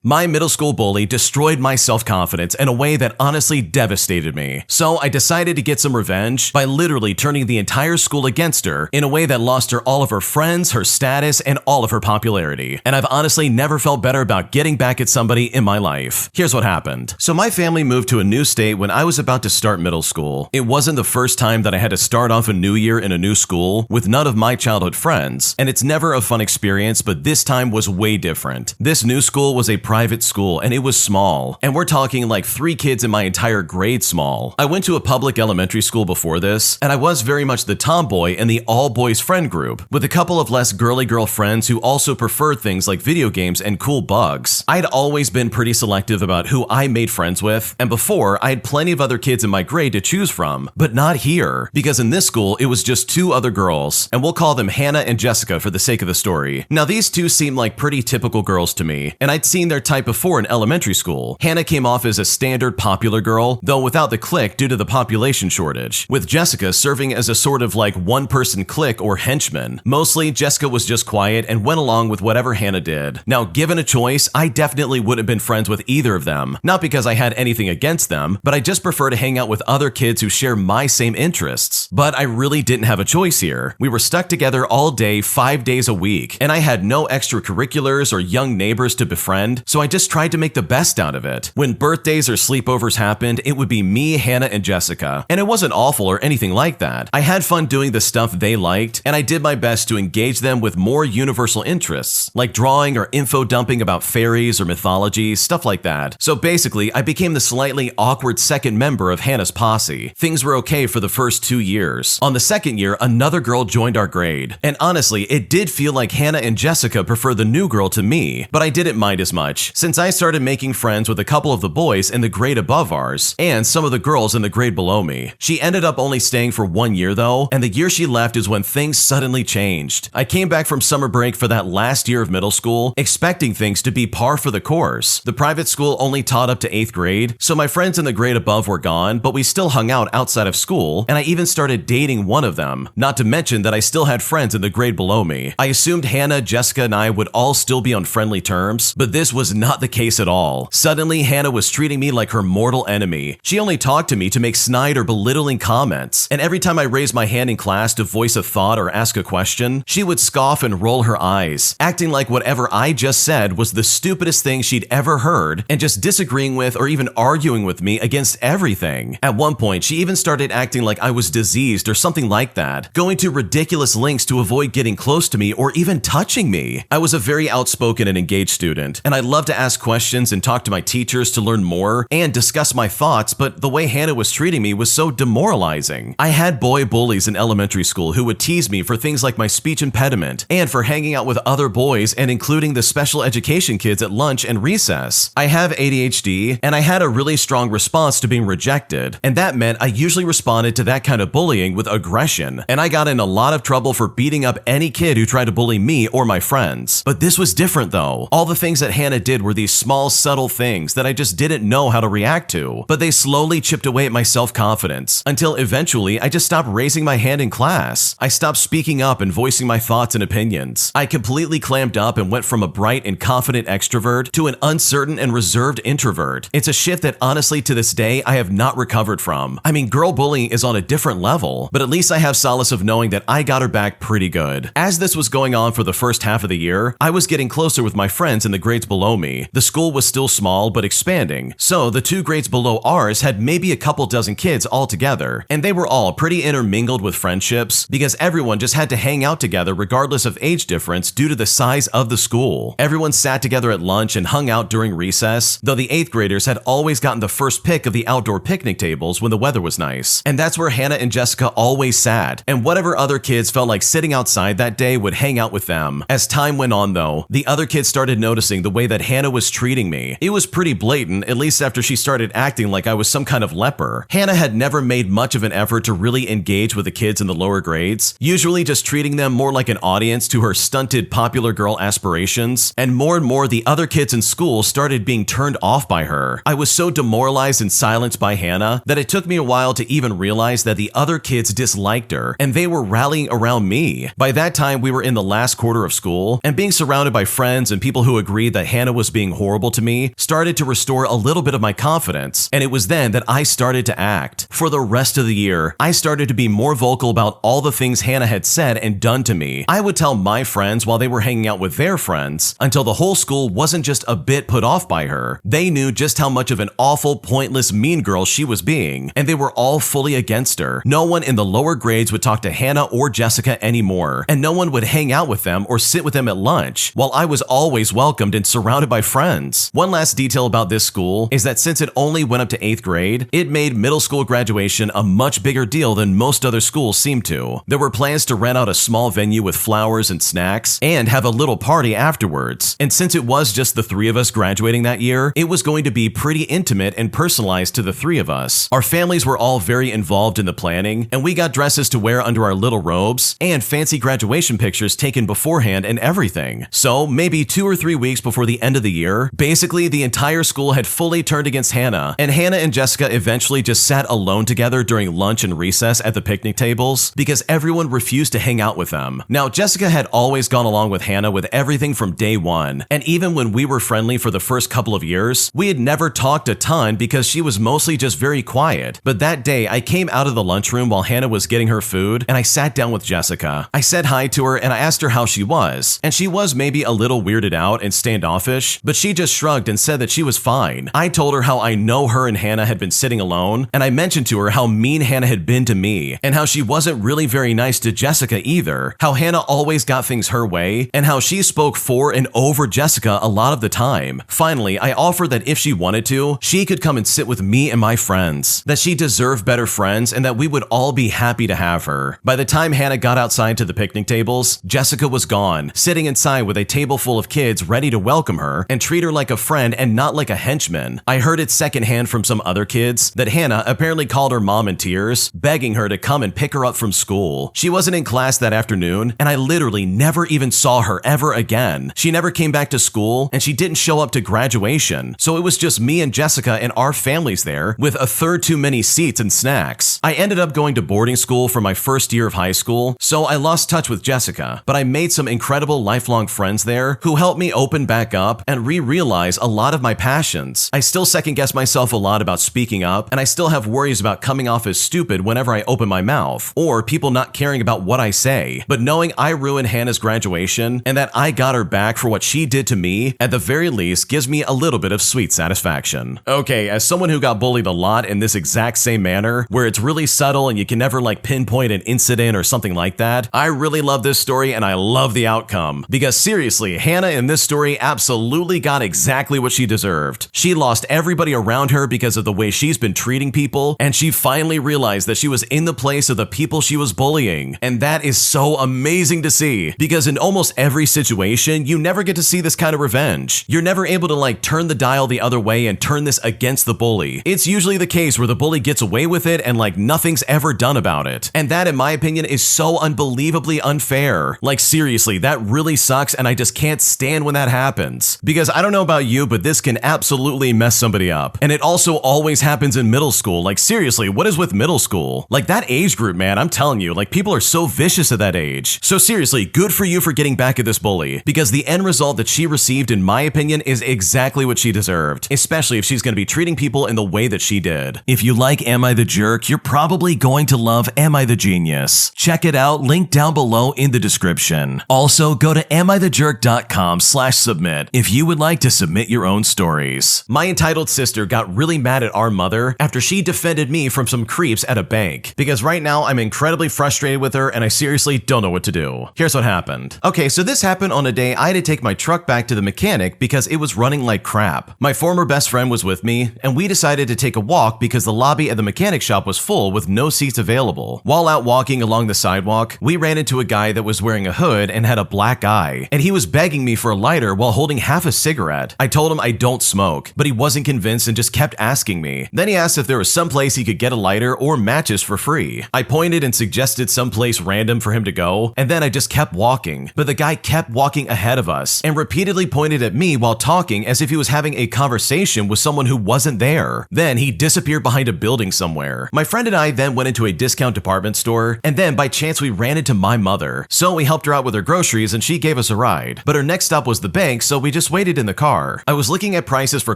My middle school bully destroyed my self-confidence in a way that honestly devastated me. So I decided to get some revenge by literally turning the entire school against her in a way that lost her all of her friends, her status, and all of her popularity. And I've honestly never felt better about getting back at somebody in my life. Here's what happened. So my family moved to a new state when I was about to start middle school. It wasn't the first time that I had to start off a new year in a new school with none of my childhood friends. And it's never a fun experience, but this time was way different. This new school was a private school and it was small. And we're talking like 3 kids in my entire grade small. I went to a public elementary school before this, and I was very much the tomboy in the all-boys friend group, with a couple of less girly girl friends who also preferred things like video games and cool bugs. I'd always been pretty selective about who I made friends with, and before, I had plenty of other kids in my grade to choose from, but not here, because in this school, it was just 2 other girls, and we'll call them Hannah and Jessica for the sake of the story. Now, these 2 seemed like pretty typical girls to me, and I'd seen their type before in elementary school. Hannah came off as a standard popular girl, though without the clique due to the population shortage, with Jessica serving as a sort of like one-person clique or henchman. Mostly, Jessica was just quiet and went along with whatever Hannah did. Now, given a choice, I definitely wouldn't have been friends with either of them, not because I had anything against them, but I just prefer to hang out with other kids who share my same interests. But I really didn't have a choice here. We were stuck together all day, 5 days a week, and I had no extracurriculars or young neighbors to befriend, so I just tried to make the best out of it. When birthdays or sleepovers happened, it would be me, Hannah, and Jessica. And it wasn't awful or anything like that. I had fun doing the stuff they liked, and I did my best to engage them with more universal interests, like drawing or info dumping about fairies or mythology, stuff like that. So basically, I became the slightly awkward second member of Hannah's posse. Things were okay for the first 2 years. On the second year, another girl joined our grade. And honestly, it did feel like Hannah and Jessica preferred the new girl to me, but I didn't mind as much, since I started making friends with a couple of the boys in the grade above ours, and some of the girls in the grade below me. She ended up only staying for 1 year though, and the year she left is when things suddenly changed. I came back from summer break for that last year of middle school, expecting things to be par for the course. The private school only taught up to 8th grade, so my friends in the grade above were gone, but we still hung out outside of school, and I even started dating one of them, not to mention that I still had friends in the grade below me. I assumed Hannah, Jessica, and I would all still be on friendly terms, but this was not the case at all. Suddenly, Hannah was treating me like her mortal enemy. She only talked to me to make snide or belittling comments, and every time I raised my hand in class to voice a thought or ask a question, she would scoff and roll her eyes, acting like whatever I just said was the stupidest thing she'd ever heard, and just disagreeing with or even arguing with me against everything. At one point, she even started acting like I was diseased or something like that, going to ridiculous lengths to avoid getting close to me or even touching me. I was a very outspoken and engaged student, and I loved to ask questions and talk to my teachers to learn more and discuss my thoughts, but the way Hannah was treating me was so demoralizing. I had boy bullies in elementary school who would tease me for things like my speech impediment and for hanging out with other boys and including the special education kids at lunch and recess. I have ADHD, and I had a really strong response to being rejected, and that meant I usually responded to that kind of bullying with aggression, and I got in a lot of trouble for beating up any kid who tried to bully me or my friends. But this was different though. All the things that Hannah did were these small, subtle things that I just didn't know how to react to, but they slowly chipped away at my self-confidence until eventually I just stopped raising my hand in class. I stopped speaking up and voicing my thoughts and opinions. I completely clamped up and went from a bright and confident extrovert to an uncertain and reserved introvert. It's a shift that honestly to this day I have not recovered from. I mean, girl bullying is on a different level, but at least I have solace of knowing that I got her back pretty good. As this was going on for the first half of the year, I was getting closer with my friends in the grades below me. The school was still small but expanding, so the 2 grades below ours had maybe a couple dozen kids all together, and they were all pretty intermingled with friendships because everyone just had to hang out together regardless of age difference due to the size of the school. Everyone sat together at lunch and hung out during recess, though the 8th graders had always gotten the first pick of the outdoor picnic tables when the weather was nice. And that's where Hannah and Jessica always sat, and whatever other kids felt like sitting outside that day would hang out with them. As time went on though, the other kids started noticing the way that Hannah was treating me. It was pretty blatant, at least after she started acting like I was some kind of leper. Hannah had never made much of an effort to really engage with the kids in the lower grades, usually just treating them more like an audience to her stunted popular girl aspirations, and more the other kids in school started being turned off by her. I was so demoralized and silenced by Hannah that it took me a while to even realize that the other kids disliked her, and they were rallying around me. By that time, we were in the last quarter of school, and being surrounded by friends and people who agreed that Hannah Hannah was being horrible to me started to restore a little bit of my confidence, and it was then that I started to act. For the rest of the year, I started to be more vocal about all the things Hannah had said and done to me. I would tell my friends while they were hanging out with their friends, until the whole school wasn't just a bit put off by her. They knew just how much of an awful, pointless, mean girl she was being, and they were all fully against her. No one in the lower grades would talk to Hannah or Jessica anymore, and no one would hang out with them or sit with them at lunch, while I was always welcomed and surrounded by friends. One last detail about this school is that since it only went up to 8th grade, it made middle school graduation a much bigger deal than most other schools seem to. There were plans to rent out a small venue with flowers and snacks and have a little party afterwards. And since it was just the three of us graduating that year, it was going to be pretty intimate and personalized to the three of us. Our families were all very involved in the planning, and we got dresses to wear under our little robes and fancy graduation pictures taken beforehand and everything. So maybe 2 or 3 weeks before the end of the year, basically the entire school had fully turned against Hannah, and Hannah and Jessica eventually just sat alone together during lunch and recess at the picnic tables because everyone refused to hang out with them. Now, Jessica had always gone along with Hannah with everything from day one, and even when we were friendly for the first couple of years, we had never talked a ton because she was mostly just very quiet. But that day, I came out of the lunchroom while Hannah was getting her food, and I sat down with Jessica. I said hi to her and I asked her how she was, and she was maybe a little weirded out and standoffish, but she just shrugged and said that she was fine. I told her how I know her and Hannah had been sitting alone, and I mentioned to her how mean Hannah had been to me, and how she wasn't really very nice to Jessica either, how Hannah always got things her way, and how she spoke for and over Jessica a lot of the time. Finally, I offered that if she wanted to, she could come and sit with me and my friends, that she deserved better friends, and that we would all be happy to have her. By the time Hannah got outside to the picnic tables, Jessica was gone, sitting inside with a table full of kids ready to welcome her and treat her like a friend and not like a henchman. I heard it secondhand from some other kids that Hannah apparently called her mom in tears, begging her to come and pick her up from school. She wasn't in class that afternoon, and I literally never even saw her ever again. She never came back to school, and she didn't show up to graduation, so it was just me and Jessica and our families there, with a third too many seats and snacks. I ended up going to boarding school for my first year of high school, so I lost touch with Jessica, but I made some incredible lifelong friends there who helped me open back up and realize a lot of my passions. I still second-guess myself a lot about speaking up, and I still have worries about coming off as stupid whenever I open my mouth, or people not caring about what I say. But knowing I ruined Hannah's graduation, and that I got her back for what she did to me, at the very least gives me a little bit of sweet satisfaction. Okay, as someone who got bullied a lot in this exact same manner, where it's really subtle and you can never pinpoint an incident or something like that, I really love this story and I love the outcome. Because seriously, Hannah in this story absolutely got exactly what she deserved. She lost everybody around her because of the way she's been treating people, and she finally realized that she was in the place of the people she was bullying. And that is so amazing to see, because in almost every situation, you never get to see this kind of revenge. You're never able to turn the dial the other way and turn this against the bully. It's usually the case where the bully gets away with it and nothing's ever done about it. And that, in my opinion, is so unbelievably unfair. Seriously, that really sucks, and I just can't stand when that happens. Because I don't know about you, but this can absolutely mess somebody up. And it also always happens in middle school. Seriously, what is with middle school? That age group, man, I'm telling you, people are so vicious at that age. So seriously, good for you for getting back at this bully, because the end result that she received, in my opinion, is exactly what she deserved, especially if she's going to be treating people in the way that she did. If you like Am I the Jerk, you're probably going to love Am I the Genius. Check it out, link down below in the description. Also, go to amithejerk.com/submit if you would like to submit your own stories. My entitled sister got really mad at our mother after she defended me from some creeps at a bank, because right now I'm incredibly frustrated with her and I seriously don't know what to do. Here's what happened. Okay, so this happened on a day I had to take my truck back to the mechanic because it was running like crap. My former best friend was with me, and we decided to take a walk because the lobby at the mechanic shop was full with no seats available. While out walking along the sidewalk, we ran into a guy that was wearing a hood and had a black eye, and he was begging me for a lighter while holding half a cigarette. I told him I don't smoke, but he wasn't convinced and just kept asking me. Then he asked if there was some place he could get a lighter or matches for free. I pointed and suggested some place random for him to go, and then I just kept walking. But the guy kept walking ahead of us and repeatedly pointed at me while talking as if he was having a conversation with someone who wasn't there. Then he disappeared behind a building somewhere. My friend and I then went into a discount department store, and then by chance we ran into my mother. So we helped her out with her groceries and she gave us a ride. But her next stop was the bank, so we just just waited in the car. I was looking at prices for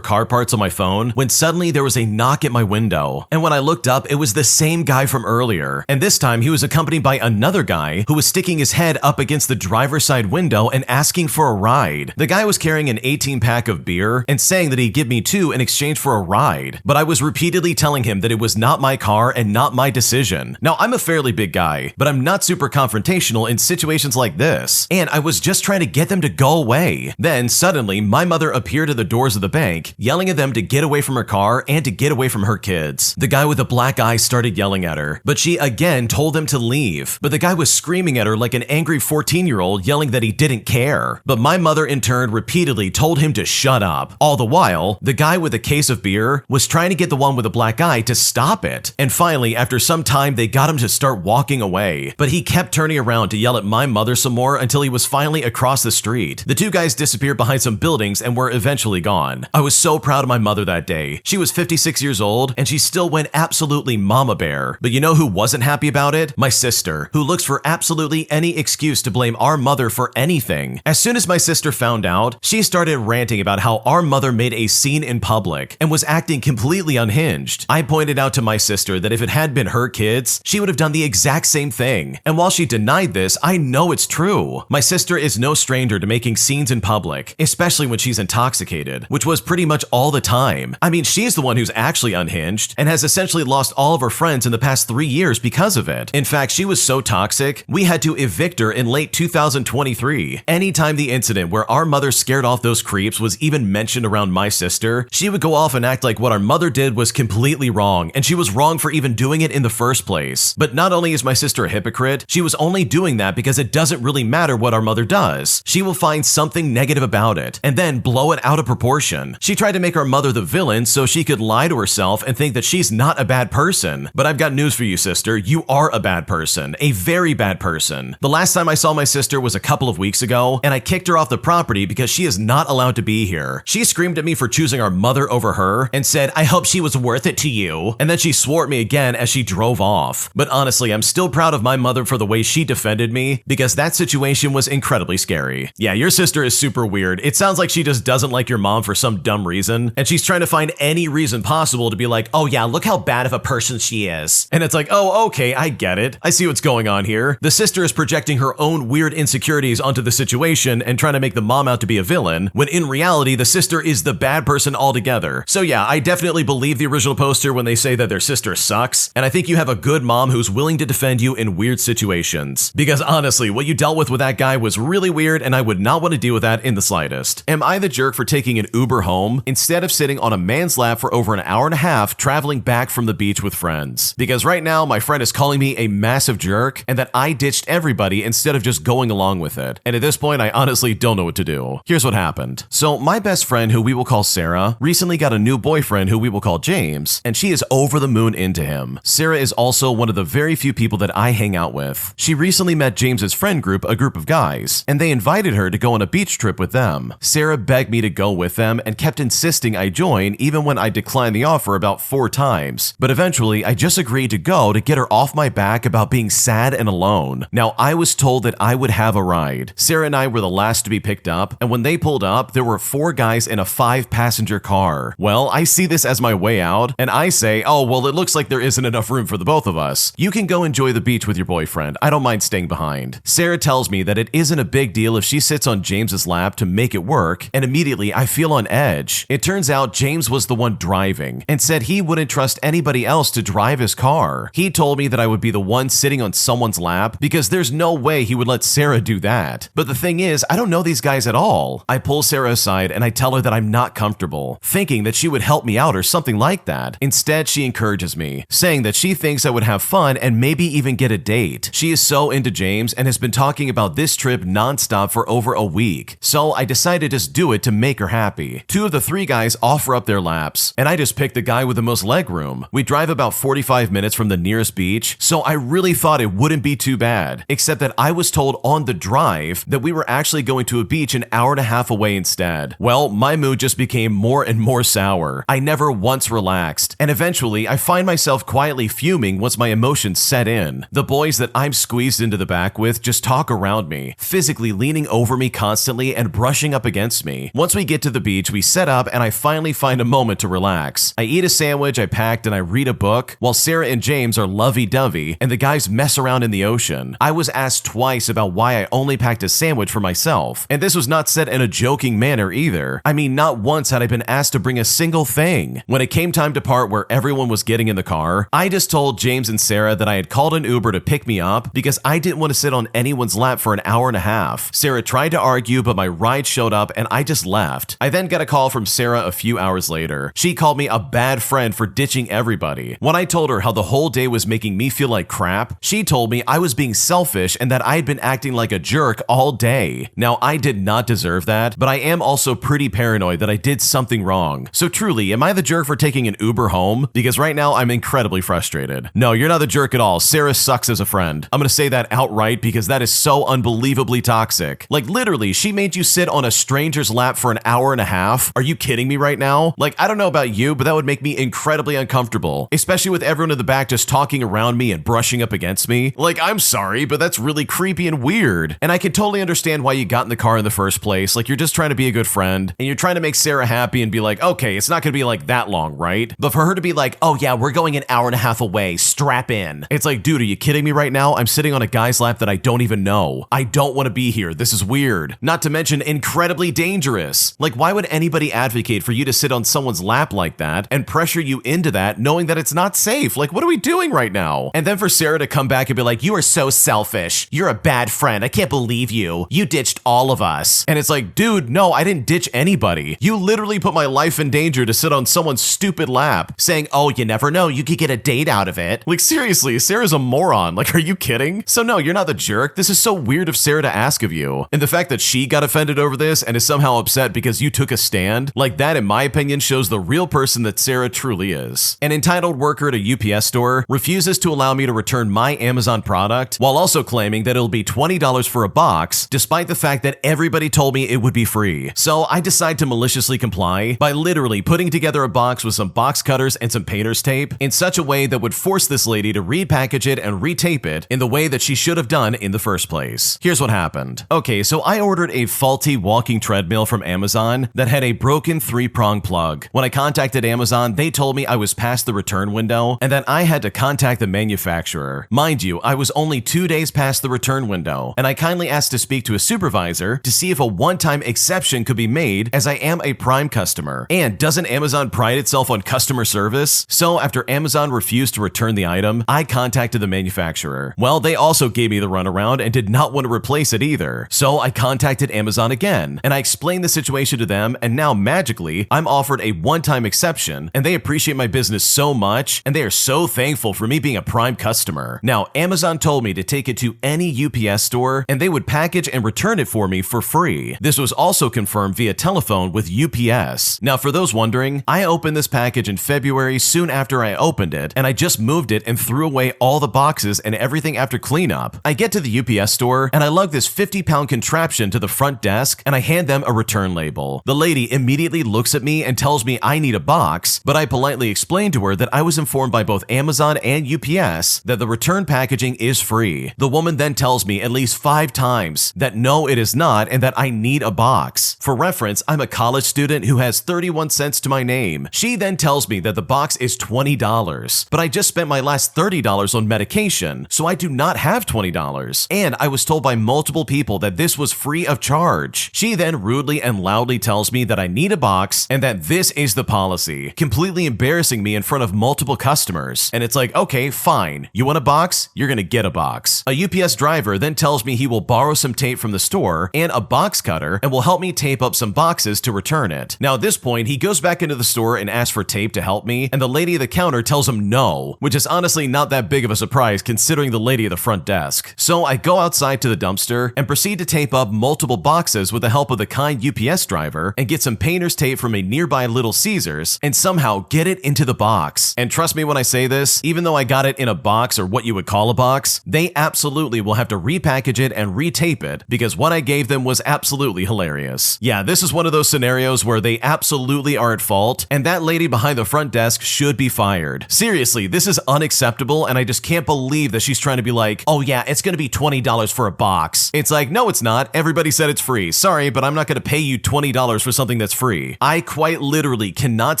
car parts on my phone when suddenly there was a knock at my window. And when I looked up, it was the same guy from earlier. And this time he was accompanied by another guy who was sticking his head up against the driver's side window and asking for a ride. The guy was carrying an 18-pack of beer and saying that he'd give me 2 in exchange for a ride. But I was repeatedly telling him that it was not my car and not my decision. Now, I'm a fairly big guy, but I'm not super confrontational in situations like this. And I was just trying to get them to go away. Then suddenly, my mother appeared at the doors of the bank, yelling at them to get away from her car and to get away from her kids. The guy with the black eye started yelling at her, but she again told them to leave. But the guy was screaming at her like an angry 14-year-old, yelling that he didn't care. But my mother in turn repeatedly told him to shut up. All the while, the guy with a case of beer was trying to get the one with the black eye to stop it. And finally, after some time, they got him to start walking away. But he kept turning around to yell at my mother some more until he was finally across the street. The 2 guys disappeared behind some buildings and were eventually gone. I was so proud of my mother that day. She was 56 years old and she still went absolutely mama bear. But you know who wasn't happy about it? My sister, who looks for absolutely any excuse to blame our mother for anything. As soon as my sister found out, she started ranting about how our mother made a scene in public and was acting completely unhinged. I pointed out to my sister that if it had been her kids, she would have done the exact same thing. And while she denied this, I know it's true. My sister is no stranger to making scenes in public, especially when she's intoxicated, which was pretty much all the time. I mean, she's the one who's actually unhinged and has essentially lost all of her friends in the past 3 years because of it. In fact, she was so toxic, we had to evict her in late 2023. Anytime the incident where our mother scared off those creeps was even mentioned around my sister, she would go off and act like what our mother did was completely wrong, and she was wrong for even doing it in the first place. But not only is my sister a hypocrite, she was only doing that because it doesn't really matter what our mother does. She will find something negative about it, and then blow it out of proportion. She tried to make our mother the villain so she could lie to herself and think that she's not a bad person. But I've got news for you, sister. You are a bad person. A very bad person. The last time I saw my sister was a couple of weeks ago, and I kicked her off the property because she is not allowed to be here. She screamed at me for choosing our mother over her and said, "I hope she was worth it to you." And then she swore at me again as she drove off. But honestly, I'm still proud of my mother for the way she defended me because that situation was incredibly scary. Yeah, your sister is super weird. It sounds like she just doesn't like your mom for some dumb reason, and she's trying to find any reason possible to be like, "Oh yeah, look how bad of a person she is." And it's like, oh, okay, I get it. I see what's going on here. The sister is projecting her own weird insecurities onto the situation and trying to make the mom out to be a villain, when in reality, the sister is the bad person altogether. So yeah, I definitely believe the original poster when they say that their sister sucks, and I think you have a good mom who's willing to defend you in weird situations. Because honestly, what you dealt with that guy was really weird, and I would not want to deal with that in the slightest. Am I the jerk for taking an Uber home instead of sitting on a man's lap for over an hour and a half traveling back from the beach with friends? Because right now, my friend is calling me a massive jerk and that I ditched everybody instead of just going along with it. And at this point, I honestly don't know what to do. Here's what happened. So my best friend, who we will call Sarah, recently got a new boyfriend who we will call James, and she is over the moon into him. Sarah is also one of the very few people that I hang out with. She recently met James's friend group, a group of guys, and they invited her to go on a beach trip with them. Sarah begged me to go with them and kept insisting I join even when I declined the offer about 4 times. But eventually, I just agreed to go to get her off my back about being sad and alone. Now, I was told that I would have a ride. Sarah and I were the last to be picked up, and when they pulled up, there were 4 guys in a 5-passenger car. Well, I see this as my way out, and I say, oh, well, it looks like there isn't enough room for the both of us. You can go enjoy the beach with your boyfriend. I don't mind staying behind. Sarah tells me that it isn't a big deal if she sits on James's lap to make it work, and immediately I feel on edge. It turns out James was the one driving and said he wouldn't trust anybody else to drive his car. He told me that I would be the one sitting on someone's lap because there's no way he would let Sarah do that. But the thing is, I don't know these guys at all. I pull Sarah aside and I tell her that I'm not comfortable, thinking that she would help me out or something like that. Instead, she encourages me, saying that she thinks I would have fun and maybe even get a date. She is so into James and has been talking about this trip nonstop for over a week. So I decided to just do it to make her happy. 2 of the 3 guys offer up their laps, and I just picked the guy with the most legroom. We drive about 45 minutes from the nearest beach, so I really thought it wouldn't be too bad, except that I was told on the drive that we were actually going to a beach an hour and a half away instead. Well, my mood just became more and more sour. I never once relaxed, and eventually I find myself quietly fuming once my emotions set in. The boys that I'm squeezed into the back with just talk around me, physically leaning over me constantly and brushing brushing up against me. Once we get to the beach, we set up and I finally find a moment to relax. I eat a sandwich I packed and I read a book while Sarah and James are lovey-dovey and the guys mess around in the ocean. I was asked twice about why I only packed a sandwich for myself, and this was not said in a joking manner either. I mean, not once had I been asked to bring a single thing. When it came time to part where everyone was getting in the car, I just told James and Sarah that I had called an Uber to pick me up because I didn't want to sit on anyone's lap for an hour and a half. Sarah tried to argue, but my ride showed up and I just left. I then got a call from Sarah a few hours later. She called me a bad friend for ditching everybody. When I told her how the whole day was making me feel like crap, she told me I was being selfish and that I had been acting like a jerk all day. Now, I did not deserve that, but I am also pretty paranoid that I did something wrong. So truly, am I the jerk for taking an Uber home? Because right now I'm incredibly frustrated. No, you're not the jerk at all. Sarah sucks as a friend. I'm gonna say that outright because that is so unbelievably toxic. Like literally, she made you sit on a stranger's lap for an hour and a half. Are you kidding me right now? Like, I don't know about you, but that would make me incredibly uncomfortable, especially with everyone in the back just talking around me and brushing up against me. Like, I'm sorry, but that's really creepy and weird. And I can totally understand why you got in the car in the first place. Like, you're just trying to be a good friend and you're trying to make Sarah happy and be like, okay, it's not gonna be like that long, right? But for her to be like, oh yeah, we're going an hour and a half away, strap in. It's like, dude, are you kidding me right now? I'm sitting on a guy's lap that I don't even know. I don't want to be here. This is weird. Not to mention incredibly dangerous. Like, why would anybody advocate for you to sit on someone's lap like that and pressure you into that knowing that it's not safe? Like, what are we doing right now? And then for Sarah to come back and be like, you are so selfish. You're a bad friend. I can't believe you. You ditched all of us. And it's like, dude, no, I didn't ditch anybody. You literally put my life in danger to sit on someone's stupid lap saying, oh, you never know, you could get a date out of it. Like, seriously, Sarah's a moron. Like, are you kidding? So no, you're not the jerk. This is so weird of Sarah to ask of you. And the fact that she got offended over this and is somehow upset because you took a stand, like that, in my opinion, shows the real person that Sarah truly is. An entitled worker at a UPS store refuses to allow me to return my Amazon product while also claiming that it'll be $20 for a box, despite the fact that everybody told me it would be free. So I decide to maliciously comply by literally putting together a box with some box cutters and some painter's tape in such a way that would force this lady to repackage it and retape it in the way that she should have done in the first place. Here's what happened. Okay, so I ordered a faulty walking treadmill from Amazon that had a broken 3-prong plug. When I contacted Amazon, they told me I was past the return window and that I had to contact the manufacturer. Mind you, I was only 2 days past the return window, and I kindly asked to speak to a supervisor to see if a one-time exception could be made as I am a Prime customer. And doesn't Amazon pride itself on customer service? So after Amazon refused to return the item, I contacted the manufacturer. Well, they also gave me the runaround and did not want to replace it either. So I contacted Amazon again, and I explained the situation to them, and now magically, I'm offered a one-time exception, and they appreciate my business so much, and they are so thankful for me being a Prime customer. Now, Amazon told me to take it to any UPS store, and they would package and return it for me for free. This was also confirmed via telephone with UPS. Now, for those wondering, I opened this package in February soon after I opened it, and I just moved it and threw away all the boxes and everything after cleanup. I get to the UPS store, and I lug this 50-pound contraption to the front desk, and I hand them a return label. The lady immediately looks at me and tells me I need a box, but I politely explained to her that I was informed by both Amazon and UPS that the return packaging is free. The woman then tells me at least 5 times that no, it is not, and that I need a box. For reference, I'm a college student who has 31 cents to my name. She then tells me that the box is $20, but I just spent my last $30 on medication, so I do not have $20. And I was told by multiple people that this was free of charge. She then rudely and loudly tells me that I need a box and that this is the policy, completely embarrassing me in front of multiple customers. And it's like, okay, fine. You want a box? You're gonna get a box. A UPS driver then tells me he will borrow some tape from the store and a box cutter and will help me tape up some boxes to return it. Now at this point, he goes back into the store and asks for tape to help me, and the lady at the counter tells him no, which is honestly not that big of a surprise considering the lady at the front desk. So I go outside to the dumpster and proceed to tape up multiple boxes with the help of the kind UPS driver and get some painter's tape from a nearby Little Caesars and somehow get it into the box. And trust me when I say this, even though I got it in a box, or what you would call a box, they absolutely will have to repackage it and retape it because what I gave them was absolutely hilarious. Yeah, this is one of those scenarios where they absolutely are at fault, and that lady behind the front desk should be fired. Seriously, this is unacceptable, and I just can't believe that she's trying to be like, oh yeah, it's gonna be $20 for a box. It's like, no, it's not. Everybody said it's free. Sorry, sorry, but I'm not going to pay you $20 for something that's free. I quite literally cannot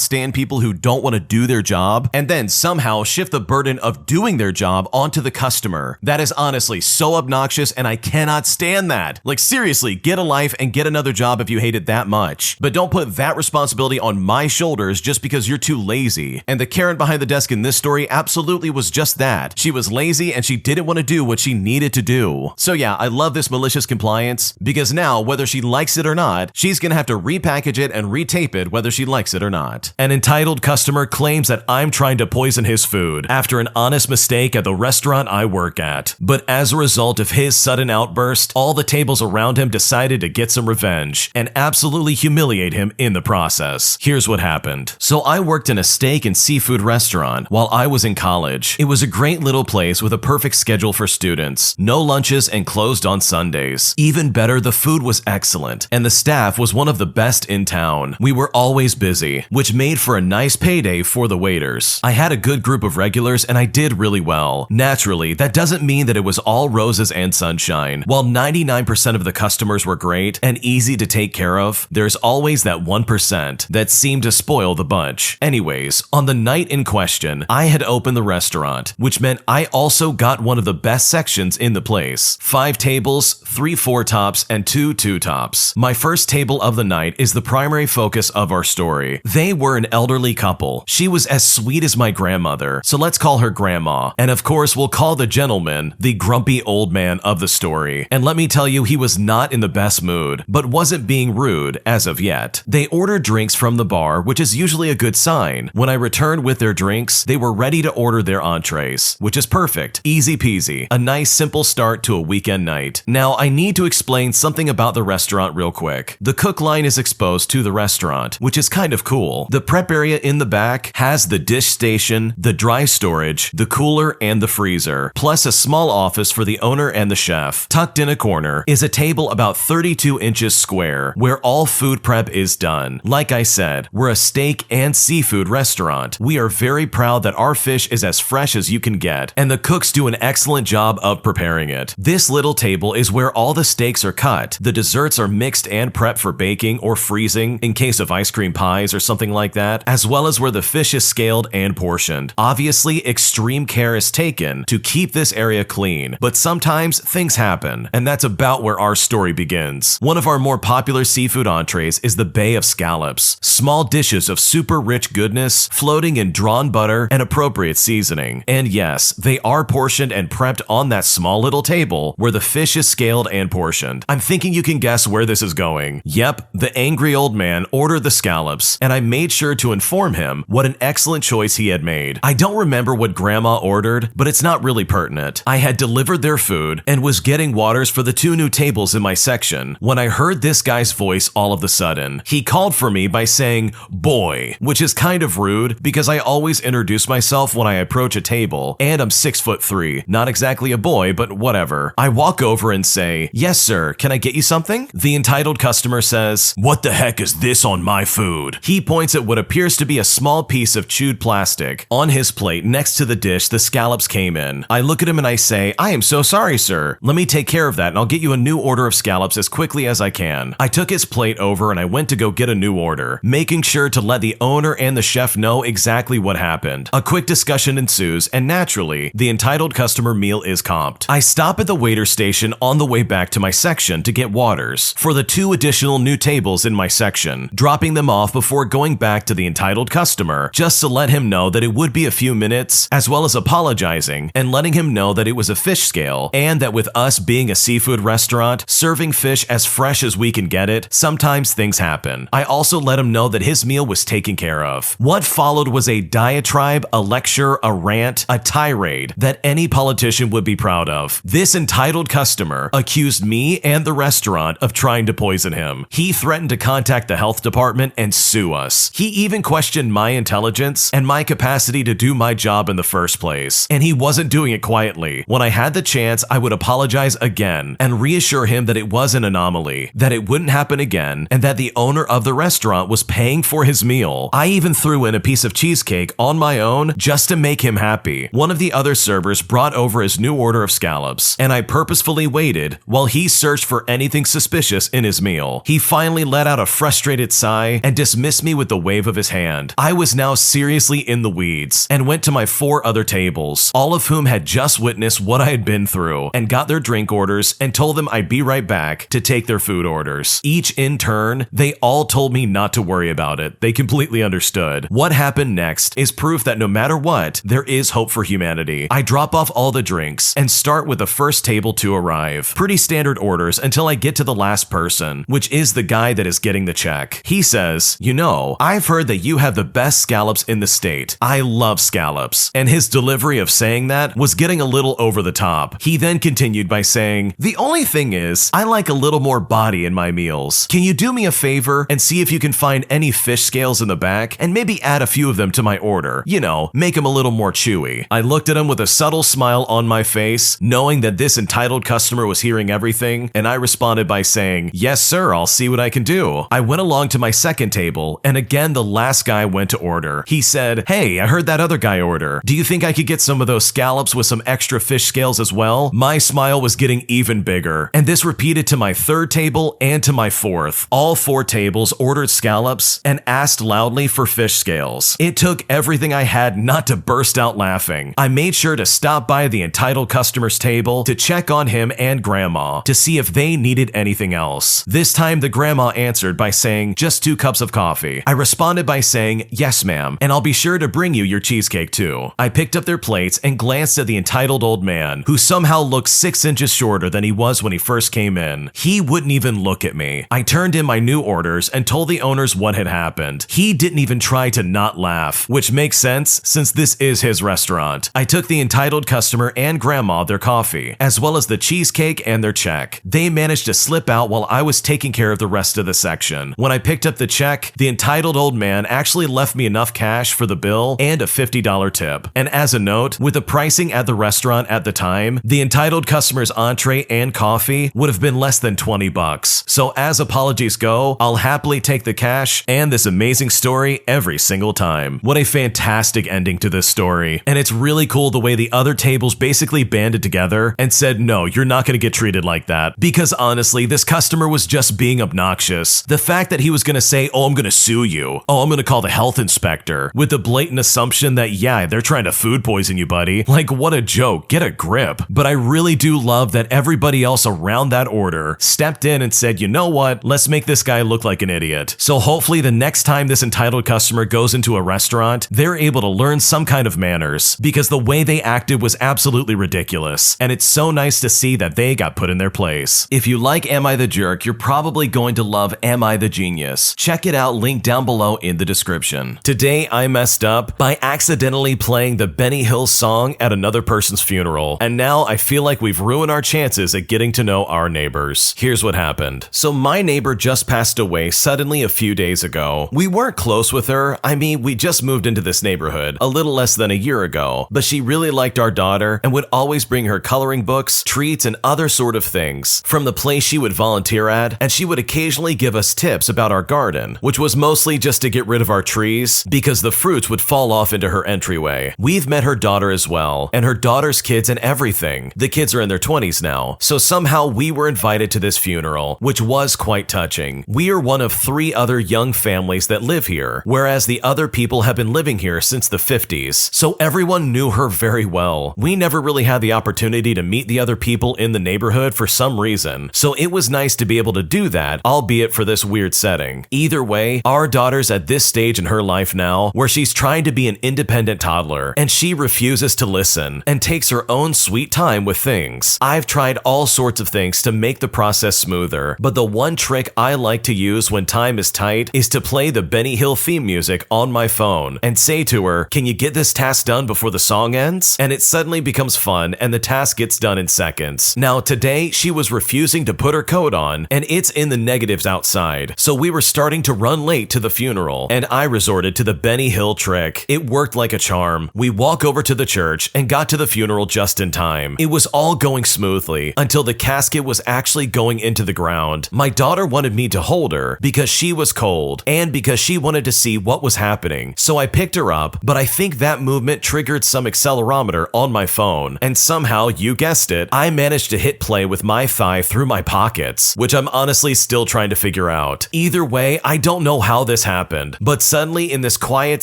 stand people who don't want to do their job and then somehow shift the burden of doing their job onto the customer. That is honestly so obnoxious, and I cannot stand that. Like, seriously, get a life and get another job if you hate it that much. But don't put that responsibility on my shoulders just because you're too lazy. And the Karen behind the desk in this story absolutely was just that. She was lazy and she didn't want to do what she needed to do. So yeah, I love this malicious compliance because now, whether she likes it or not, she's gonna have to repackage it and retape it whether she likes it or not. An entitled customer claims that I'm trying to poison his food after an honest mistake at the restaurant I work at. But as a result of his sudden outburst, all the tables around him decided to get some revenge and absolutely humiliate him in the process. Here's what happened. So I worked in a steak and seafood restaurant while I was in college. It was a great little place with a perfect schedule for students, no lunches, and closed on Sundays. Even better, the food was excellent, and the staff was one of the best in town. We were always busy, which made for a nice payday for the waiters. I had a good group of regulars and I did really well. Naturally, that doesn't mean that it was all roses and sunshine. While 99% of the customers were great and easy to take care of, there's always that 1% that seemed to spoil the bunch. Anyways, on the night in question, I had opened the restaurant, which meant I also got one of the best sections in the place. 5 tables, 3 4-tops, and 2 2-tops. My first table of the night is the primary focus of our story. They were an elderly couple. She was as sweet as my grandmother, so let's call her Grandma. And of course, we'll call the gentleman the grumpy old man of the story. And let me tell you, he was not in the best mood, but wasn't being rude as of yet. They ordered drinks from the bar, which is usually a good sign. When I returned with their drinks, they were ready to order their entrees, which is perfect. Easy peasy. A nice simple start to a weekend night. Now, I need to explain something about the restaurant real quick. The cook line is exposed to the restaurant, which is kind of cool. The prep area in the back has the dish station, the dry storage, the cooler, and the freezer, plus a small office for the owner and the chef. Tucked in a corner is a table about 32 inches square, where all food prep is done. Like I said, we're a steak and seafood restaurant. We are very proud that our fish is as fresh as you can get, and the cooks do an excellent job of preparing it. This little table is where all the steaks are cut. The desserts are mixed and prepped for baking or freezing in case of ice cream pies or something like that, as well as where the fish is scaled and portioned. Obviously, extreme care is taken to keep this area clean, but sometimes things happen, and that's about where our story begins. One of our more popular seafood entrees is the Bay of Scallops, small dishes of super rich goodness floating in drawn butter and appropriate seasoning. And yes, they are portioned and prepped on that small little table where the fish is scaled and portioned. I'm thinking you can guess where this is going. Yep, the angry old man ordered the scallops, and I made sure to inform him what an excellent choice he had made. I don't remember what Grandma ordered, but it's not really pertinent. I had delivered their food and was getting waters for the 2 new tables in my section when I heard this guy's voice all of a sudden. He called for me by saying, "Boy," which is kind of rude because I always introduce myself when I approach a table, and I'm 6'3", not exactly a boy, but whatever. I walk over and say, "Yes, sir, can I get you something?" The entitled customer says, "What the heck is this on my food?" He points at what appears to be a small piece of chewed plastic. On his plate next to the dish the scallops came in. I look at him and I say, "I am so sorry, sir. Let me take care of that and I'll get you a new order of scallops as quickly as I can." I took his plate over and I went to go get a new order, making sure to let the owner and the chef know exactly what happened. A quick discussion ensues, and naturally, the entitled customer meal is comped. I stop at the waiter station on the way back to my section to get waters for the 2 additional new tables in my section, dropping them off before going back to the entitled customer just to let him know that it would be a few minutes, as well as apologizing and letting him know that it was a fish scale and that with us being a seafood restaurant, serving fish as fresh as we can get it, sometimes things happen. I also let him know that his meal was taken care of. What followed was a diatribe, a lecture, a rant, a tirade that any politician would be proud of. This entitled customer accused me and the restaurant of trying to poison him. He threatened to contact the health department and sue us. He even questioned my intelligence and my capacity to do my job in the first place. And he wasn't doing it quietly. When I had the chance, I would apologize again and reassure him that it was an anomaly, that it wouldn't happen again, and that the owner of the restaurant was paying for his meal. I even threw in a piece of cheesecake on my own just to make him happy. One of the other servers brought over his new order of scallops, and I purposefully waited while he searched for anything suspicious suspicious in his meal. He finally let out a frustrated sigh and dismissed me with the wave of his hand. I was now seriously in the weeds and went to my 4 other tables, all of whom had just witnessed what I had been through, and got their drink orders and told them I'd be right back to take their food orders. Each in turn, they all told me not to worry about it. They completely understood. What happened next is proof that no matter what, there is hope for humanity. I drop off all the drinks and start with the first table to arrive. Pretty standard orders until I get to the last person, which is the guy that is getting the check. He says, "You know, I've heard that you have the best scallops in the state. I love scallops." And his delivery of saying that was getting a little over the top. He then continued by saying, "The only thing is, I like a little more body in my meals. Can you do me a favor and see if you can find any fish scales in the back and maybe add a few of them to my order? You know, make them a little more chewy." I looked at him with a subtle smile on my face, knowing that this entitled customer was hearing everything, and I responded by saying, "Yes, sir, I'll see what I can do." I went along to my second table, and again the last guy went to order. He said, "Hey, I heard that other guy order. Do you think I could get some of those scallops with some extra fish scales as well?" My smile was getting even bigger, and this repeated to my third table and to my fourth. All 4 tables ordered scallops and asked loudly for fish scales. It took everything I had not to burst out laughing. I made sure to stop by the entitled customer's table to check on him and grandma to see if they needed anything else. This time the grandma answered by saying, "Just 2 cups of coffee." I responded by saying, "Yes, ma'am, and I'll be sure to bring you your cheesecake too." I picked up their plates and glanced at the entitled old man, who somehow looked 6 inches shorter than he was when he first came in. He wouldn't even look at me. I turned in my new orders and told the owners what had happened. He didn't even try to not laugh, which makes sense since this is his restaurant. I took the entitled customer and grandma their coffee, as well as the cheesecake and their check. They managed to slip out while I was taking care of the rest of the section. When I picked up the check, the entitled old man actually left me enough cash for the bill and a $50 tip. And as a note, with the pricing at the restaurant at the time, the entitled customer's entree and coffee would have been less than $20. So as apologies go, I'll happily take the cash and this amazing story every single time. What a fantastic ending to this story. And it's really cool the way the other tables basically banded together and said, "No, you're not going to get treated like that." Because honestly, this customer was just being obnoxious. The fact that he was going to say, "Oh, I'm going to sue you. Oh, I'm going to call the health inspector," with the blatant assumption that, yeah, they're trying to food poison you, buddy. Like, what a joke. Get a grip. But I really do love that everybody else around that order stepped in and said, "You know what? Let's make this guy look like an idiot." So hopefully the next time this entitled customer goes into a restaurant, they're able to learn some kind of manners, because the way they acted was absolutely ridiculous. And it's so nice to see that they got put in their place. If you like Am I the Jerk, you're probably going to love Am I the Genius. Check it out, link down below in the description. Today I messed up by accidentally playing the Benny Hill song at another person's funeral, and now I feel like we've ruined our chances at getting to know our neighbors. Here's what happened. So my neighbor just passed away suddenly a few days ago. We weren't close with her. I mean, we just moved into this neighborhood a little less than a year ago, but she really liked our daughter and would always bring her coloring books, treats, and other sort of things from the place she would volunteer at, and she would occasionally give us tips about our garden, which was mostly just to get rid of our trees because the fruits would fall off into her entryway. We've met her daughter as well, and her daughter's kids and everything. The kids are in their 20s now, so somehow we were invited to this funeral, which was quite touching. We are one of 3 other young families that live here, whereas the other people have been living here since the 50s, so everyone knew her very well. We never really had the opportunity to meet the other people in the neighborhood for some reason, so it was nice to be able to do that, albeit for this weird setting. Either way, our daughter's at this stage in her life now where she's trying to be an independent toddler, and she refuses to listen and takes her own sweet time with things. I've tried all sorts of things to make the process smoother, but the one trick I like to use when time is tight is to play the Benny Hill theme music on my phone and say to her, "Can you get this task done before the song ends?" And it suddenly becomes fun and the task gets done in seconds. Now today, she was refusing to put her coat on, and it's in the negatives outside, so we were starting to run late to the funeral, and I resorted to the Benny Hill trick. It worked like a charm. We walk over to the church and got to the funeral just in time. It was all going smoothly until the casket was actually going into the ground. My daughter wanted me to hold her because she was cold and because she wanted to see what was happening, so I picked her up, but I think that movement triggered some accelerometer on my phone, and somehow, you guessed it, I managed to hit play with my thigh through my pocket. pockets, which I'm honestly still trying to figure out. Either way, I don't know how this happened, but suddenly in this quiet,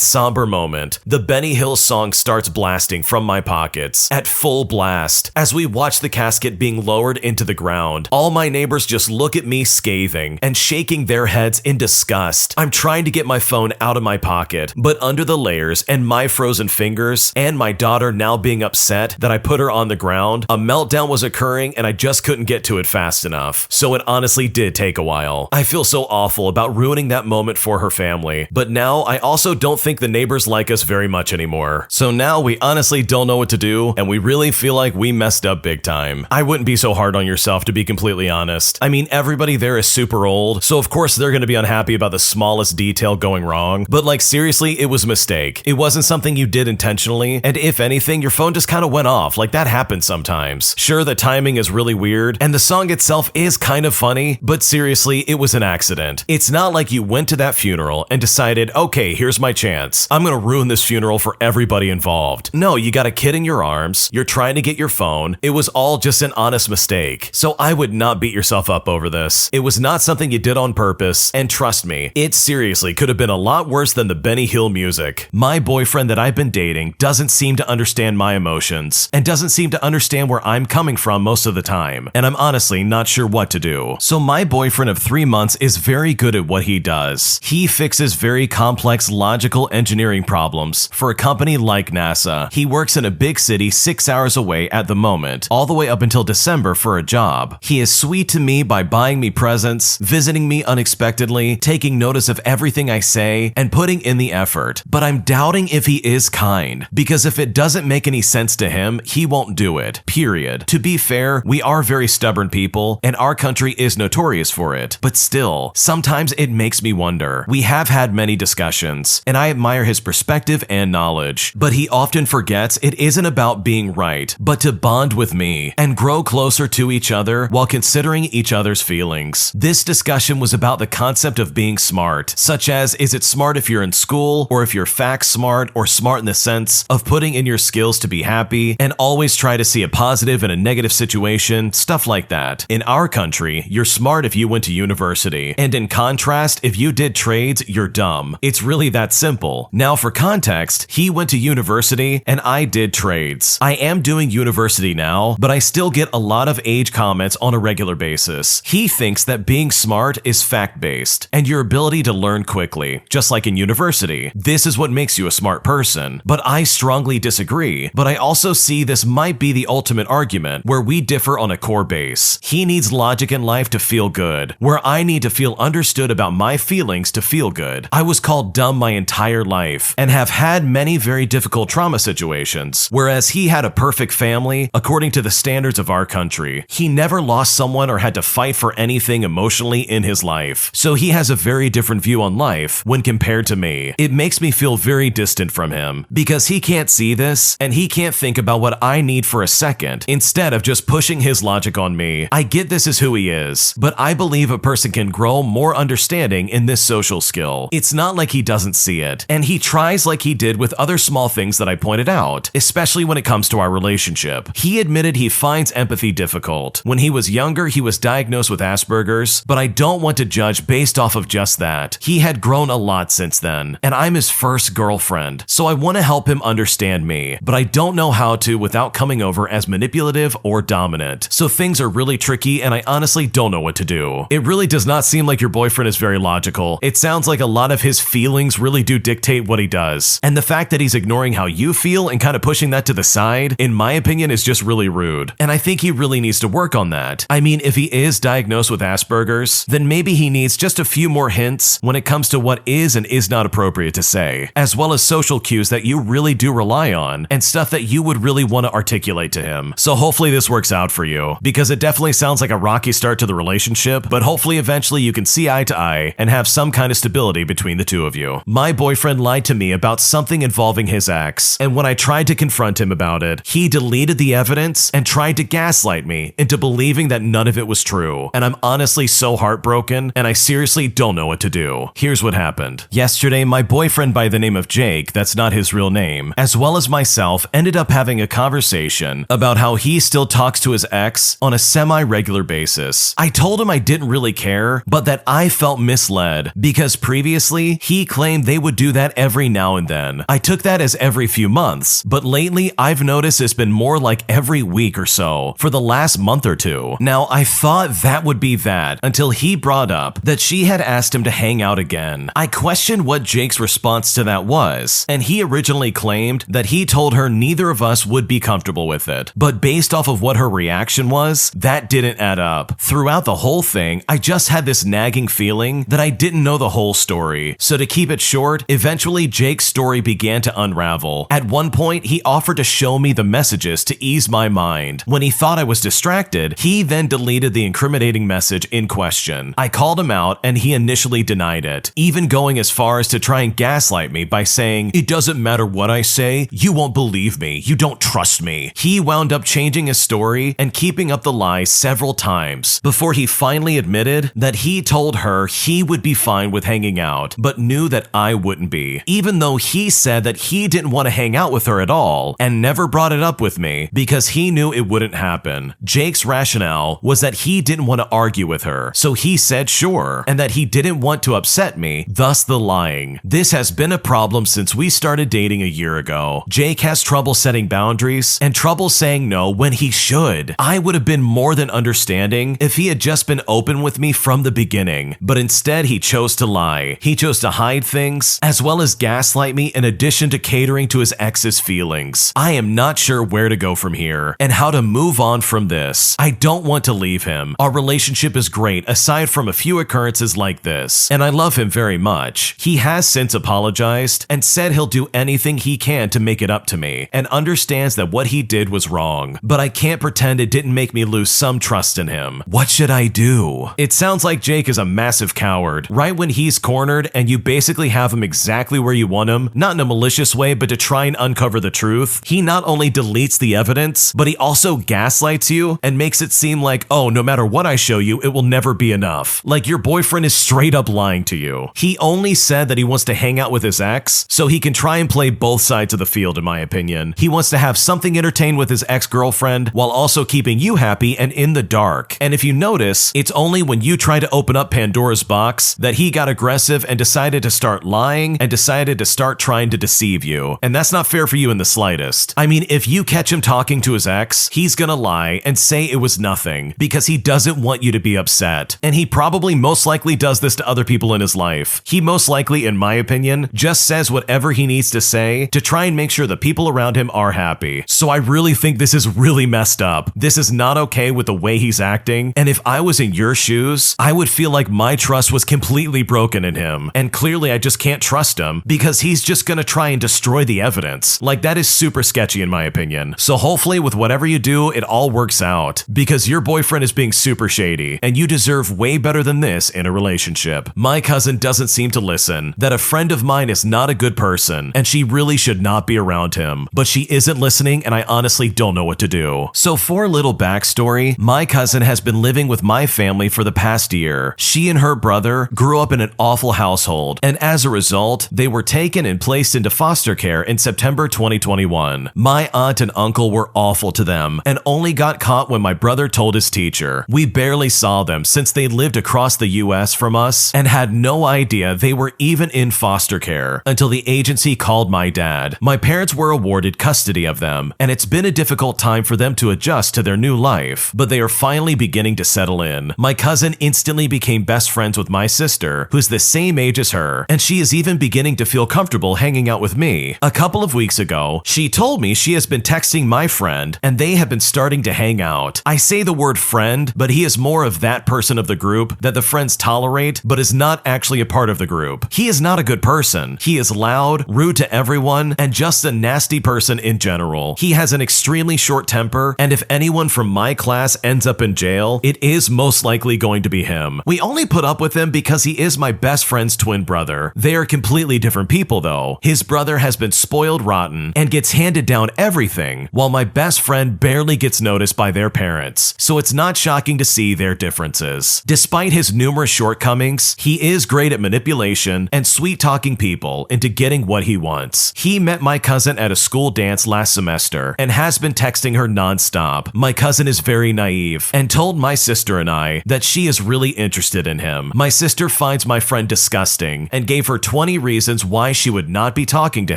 somber moment, the Benny Hill song starts blasting from my pockets at full blast. As we watch the casket being lowered into the ground, all my neighbors just look at me scathing and shaking their heads in disgust. I'm trying to get my phone out of my pocket, but under the layers and my frozen fingers and my daughter now being upset that I put her on the ground, a meltdown was occurring and I just couldn't get to it fast enough. So it honestly did take a while. I feel so awful about ruining that moment for her family, but now I also don't think the neighbors like us very much anymore. So now we honestly don't know what to do, and we really feel like we messed up big time. I wouldn't be so hard on yourself, to be completely honest. I mean, everybody there is super old, so of course they're gonna be unhappy about the smallest detail going wrong, but like seriously, it was a mistake. It wasn't something you did intentionally, and if anything, your phone just kind of went off. Like that happens sometimes. Sure, the timing is really weird, and the song itself is kind of funny, but seriously, it was an accident. It's not like you went to that funeral and decided, okay, here's my chance. I'm gonna ruin this funeral for everybody involved. No, you got a kid in your arms, you're trying to get your phone, it was all just an honest mistake. So I would not beat yourself up over this. It was not something you did on purpose, and trust me, it seriously could have been a lot worse than the Benny Hill music. My boyfriend that I've been dating doesn't seem to understand my emotions, and doesn't seem to understand where I'm coming from most of the time, and I'm honestly not sure what to do. So my boyfriend of 3 months is very good at what he does. He fixes very complex logical engineering problems for a company like NASA. He works in a big city 6 hours away at the moment, all the way up until December for a job. He is sweet to me by buying me presents, visiting me unexpectedly, taking notice of everything I say, and putting in the effort. But I'm doubting if he is kind, because if it doesn't make any sense to him, he won't do it, period. To be fair, we are very stubborn people, and our country is notorious for it. But still, sometimes it makes me wonder. We have had many discussions, and I admire his perspective and knowledge, but he often forgets it isn't about being right, but to bond with me and grow closer to each other while considering each other's feelings. This discussion was about the concept of being smart, such as, is it smart if you're in school, or if you're fact smart, or smart in the sense of putting in your skills to be happy, and always try to see a positive in a negative situation, stuff like that. In our country, you're smart if you went to university, and in contrast, if you did trades, you're dumb. It's really that simple. Now for context, he went to university and I did trades. I am doing university now, but I still get a lot of age comments on a regular basis. He thinks that being smart is fact-based, and your ability to learn quickly, just like in university. This is what makes you a smart person. But I strongly disagree, but I also see this might be the ultimate argument where we differ on a core base. He needs logic in life to feel good, where I need to feel understood about my feelings to feel good. I was called dumb my entire life and have had many very difficult trauma situations, whereas he had a perfect family according to the standards of our country. He never lost someone or had to fight for anything emotionally in his life, so he has a very different view on life when compared to me. It makes me feel very distant from him because he can't see this and he can't think about what I need for a second instead of just pushing his logic on me. I get this is who he is, but I believe a person can grow more understanding in this social skill. It's not like he doesn't see it, and he tries like he did with other small things that I pointed out, especially when it comes to our relationship. He admitted he finds empathy difficult. When he was younger, he was diagnosed with Asperger's, but I don't want to judge based off of just that. He had grown a lot since then, and I'm his first girlfriend, so I want to help him understand me, but I don't know how to without coming over as manipulative or dominant. So things are really tricky, and I honestly don't know what to do. It really does not seem like your boyfriend is very logical. It sounds like a lot of his feelings really do dictate what he does, and the fact that he's ignoring how you feel and kind of pushing that to the side, in my opinion, is just really rude, and I think he really needs to work on that. I mean, if he is diagnosed with Asperger's, then maybe he needs just a few more hints when it comes to what is and is not appropriate to say, as well as social cues that you really do rely on, and stuff that you would really want to articulate to him. So hopefully this works out for you, because it definitely sounds like a rocky start to the relationship, but hopefully eventually you can see eye to eye and have some kind of stability between the two of you. My boyfriend lied to me about something involving his ex, and when I tried to confront him about it, he deleted the evidence and tried to gaslight me into believing that none of it was true, and I'm honestly so heartbroken, and I seriously don't know what to do. Here's what happened. Yesterday, my boyfriend by the name of Jake, that's not his real name, as well as myself, ended up having a conversation about how he still talks to his ex on a semi-regular basis. basis. I told him I didn't really care, but that I felt misled because previously he claimed they would do that every now and then. I took that as every few months, but lately I've noticed it's been more like every week or so for the last month or two. Now, I thought that would be that until he brought up that she had asked him to hang out again. I questioned what Jake's response to that was, and he originally claimed that he told her neither of us would be comfortable with it. But based off of what her reaction was, that didn't add up. Throughout the whole thing, I just had this nagging feeling that I didn't know the whole story. So to keep it short, eventually Jake's story began to unravel. At one point, he offered to show me the messages to ease my mind. When he thought I was distracted, he then deleted the incriminating message in question. I called him out and he initially denied it, even going as far as to try and gaslight me by saying, "It doesn't matter what I say, you won't believe me, you don't trust me." He wound up changing his story and keeping up the lie several times before he finally admitted that he told her he would be fine with hanging out, but knew that I wouldn't be, even though he said that he didn't want to hang out with her at all and never brought it up with me because he knew it wouldn't happen. Jake's rationale was that he didn't want to argue with her, so he said sure, and that he didn't want to upset me, thus the lying. This has been a problem since we started dating a year ago. Jake has trouble setting boundaries and trouble saying no when he should. I would have been more than understanding if he had just been open with me from the beginning, but instead he chose to lie. He chose to hide things, as well as gaslight me in addition to catering to his ex's feelings. I am not sure where to go from here and how to move on from this. I don't want to leave him. Our relationship is great aside from a few occurrences like this, and I love him very much. He has since apologized and said he'll do anything he can to make it up to me and understands that what he did was wrong, but I can't pretend it didn't make me lose some trust in him. What should I do? It sounds like Jake is a massive coward. Right when he's cornered and you basically have him exactly where you want him, not in a malicious way, but to try and uncover the truth, he not only deletes the evidence, but he also gaslights you and makes it seem like, oh, no matter what I show you, it will never be enough. Like your boyfriend is straight up lying to you. He only said that he wants to hang out with his ex so he can try and play both sides of the field, in my opinion. He wants to have something entertained with his ex-girlfriend while also keeping you happy and in the dark. And if you notice, it's only when you try to open up Pandora's box that he got aggressive and decided to start lying and decided to start trying to deceive you. And that's not fair for you in the slightest. I mean, if you catch him talking to his ex, he's gonna lie and say it was nothing because he doesn't want you to be upset. And he probably most likely does this to other people in his life. He most likely, in my opinion, just says whatever he needs to say to try and make sure the people around him are happy. So I really think this is really messed up. This is not okay with the way he's acting. And if I was in your shoes, I would feel like my trust was completely broken in him. And clearly I just can't trust him because he's just gonna try and destroy the evidence. Like, that is super sketchy in my opinion. So hopefully with whatever you do, it all works out because your boyfriend is being super shady and you deserve way better than this in a relationship. My cousin doesn't seem to listen, that a friend of mine is not a good person and she really should not be around him, but she isn't listening and I honestly don't know what to do. So for a little backstory, my cousin has been living with my family for the past year. She and her brother grew up in an awful household, and as a result, they were taken and placed into foster care in September 2021. My aunt and uncle were awful to them and only got caught when my brother told his teacher. We barely saw them since they lived across the US from us and had no idea they were even in foster care until the agency called my dad. My parents were awarded custody of them, and it's been a difficult time for them to adjust to their new life, but they are finally beginning to settle in. My cousin instantly became best friends with my sister, who's the same age as her, and she is even beginning to feel comfortable hanging out with me. A couple of weeks ago, she told me she has been texting my friend, and they have been starting to hang out. I say the word friend, but he is more of that person of the group that the friends tolerate, but is not actually a part of the group. He is not a good person. He is loud, rude to everyone, and just a nasty person in general. He has an extremely short temper, and if anyone from my class ends up in jail, it is most likely going to be him. We only put up with him because he is my best friend's twin brother. They are completely different people though. His brother has been spoiled rotten and gets handed down everything, while my best friend barely gets noticed by their parents, so it's not shocking to see their differences. Despite his numerous shortcomings, he is great at manipulation and sweet-talking people into getting what he wants. He met my cousin at a school dance last semester and has been texting her non-stop. My cousin is very naive and told told my sister and I that she is really interested in him. My sister finds my friend disgusting and gave her 20 reasons why she would not be talking to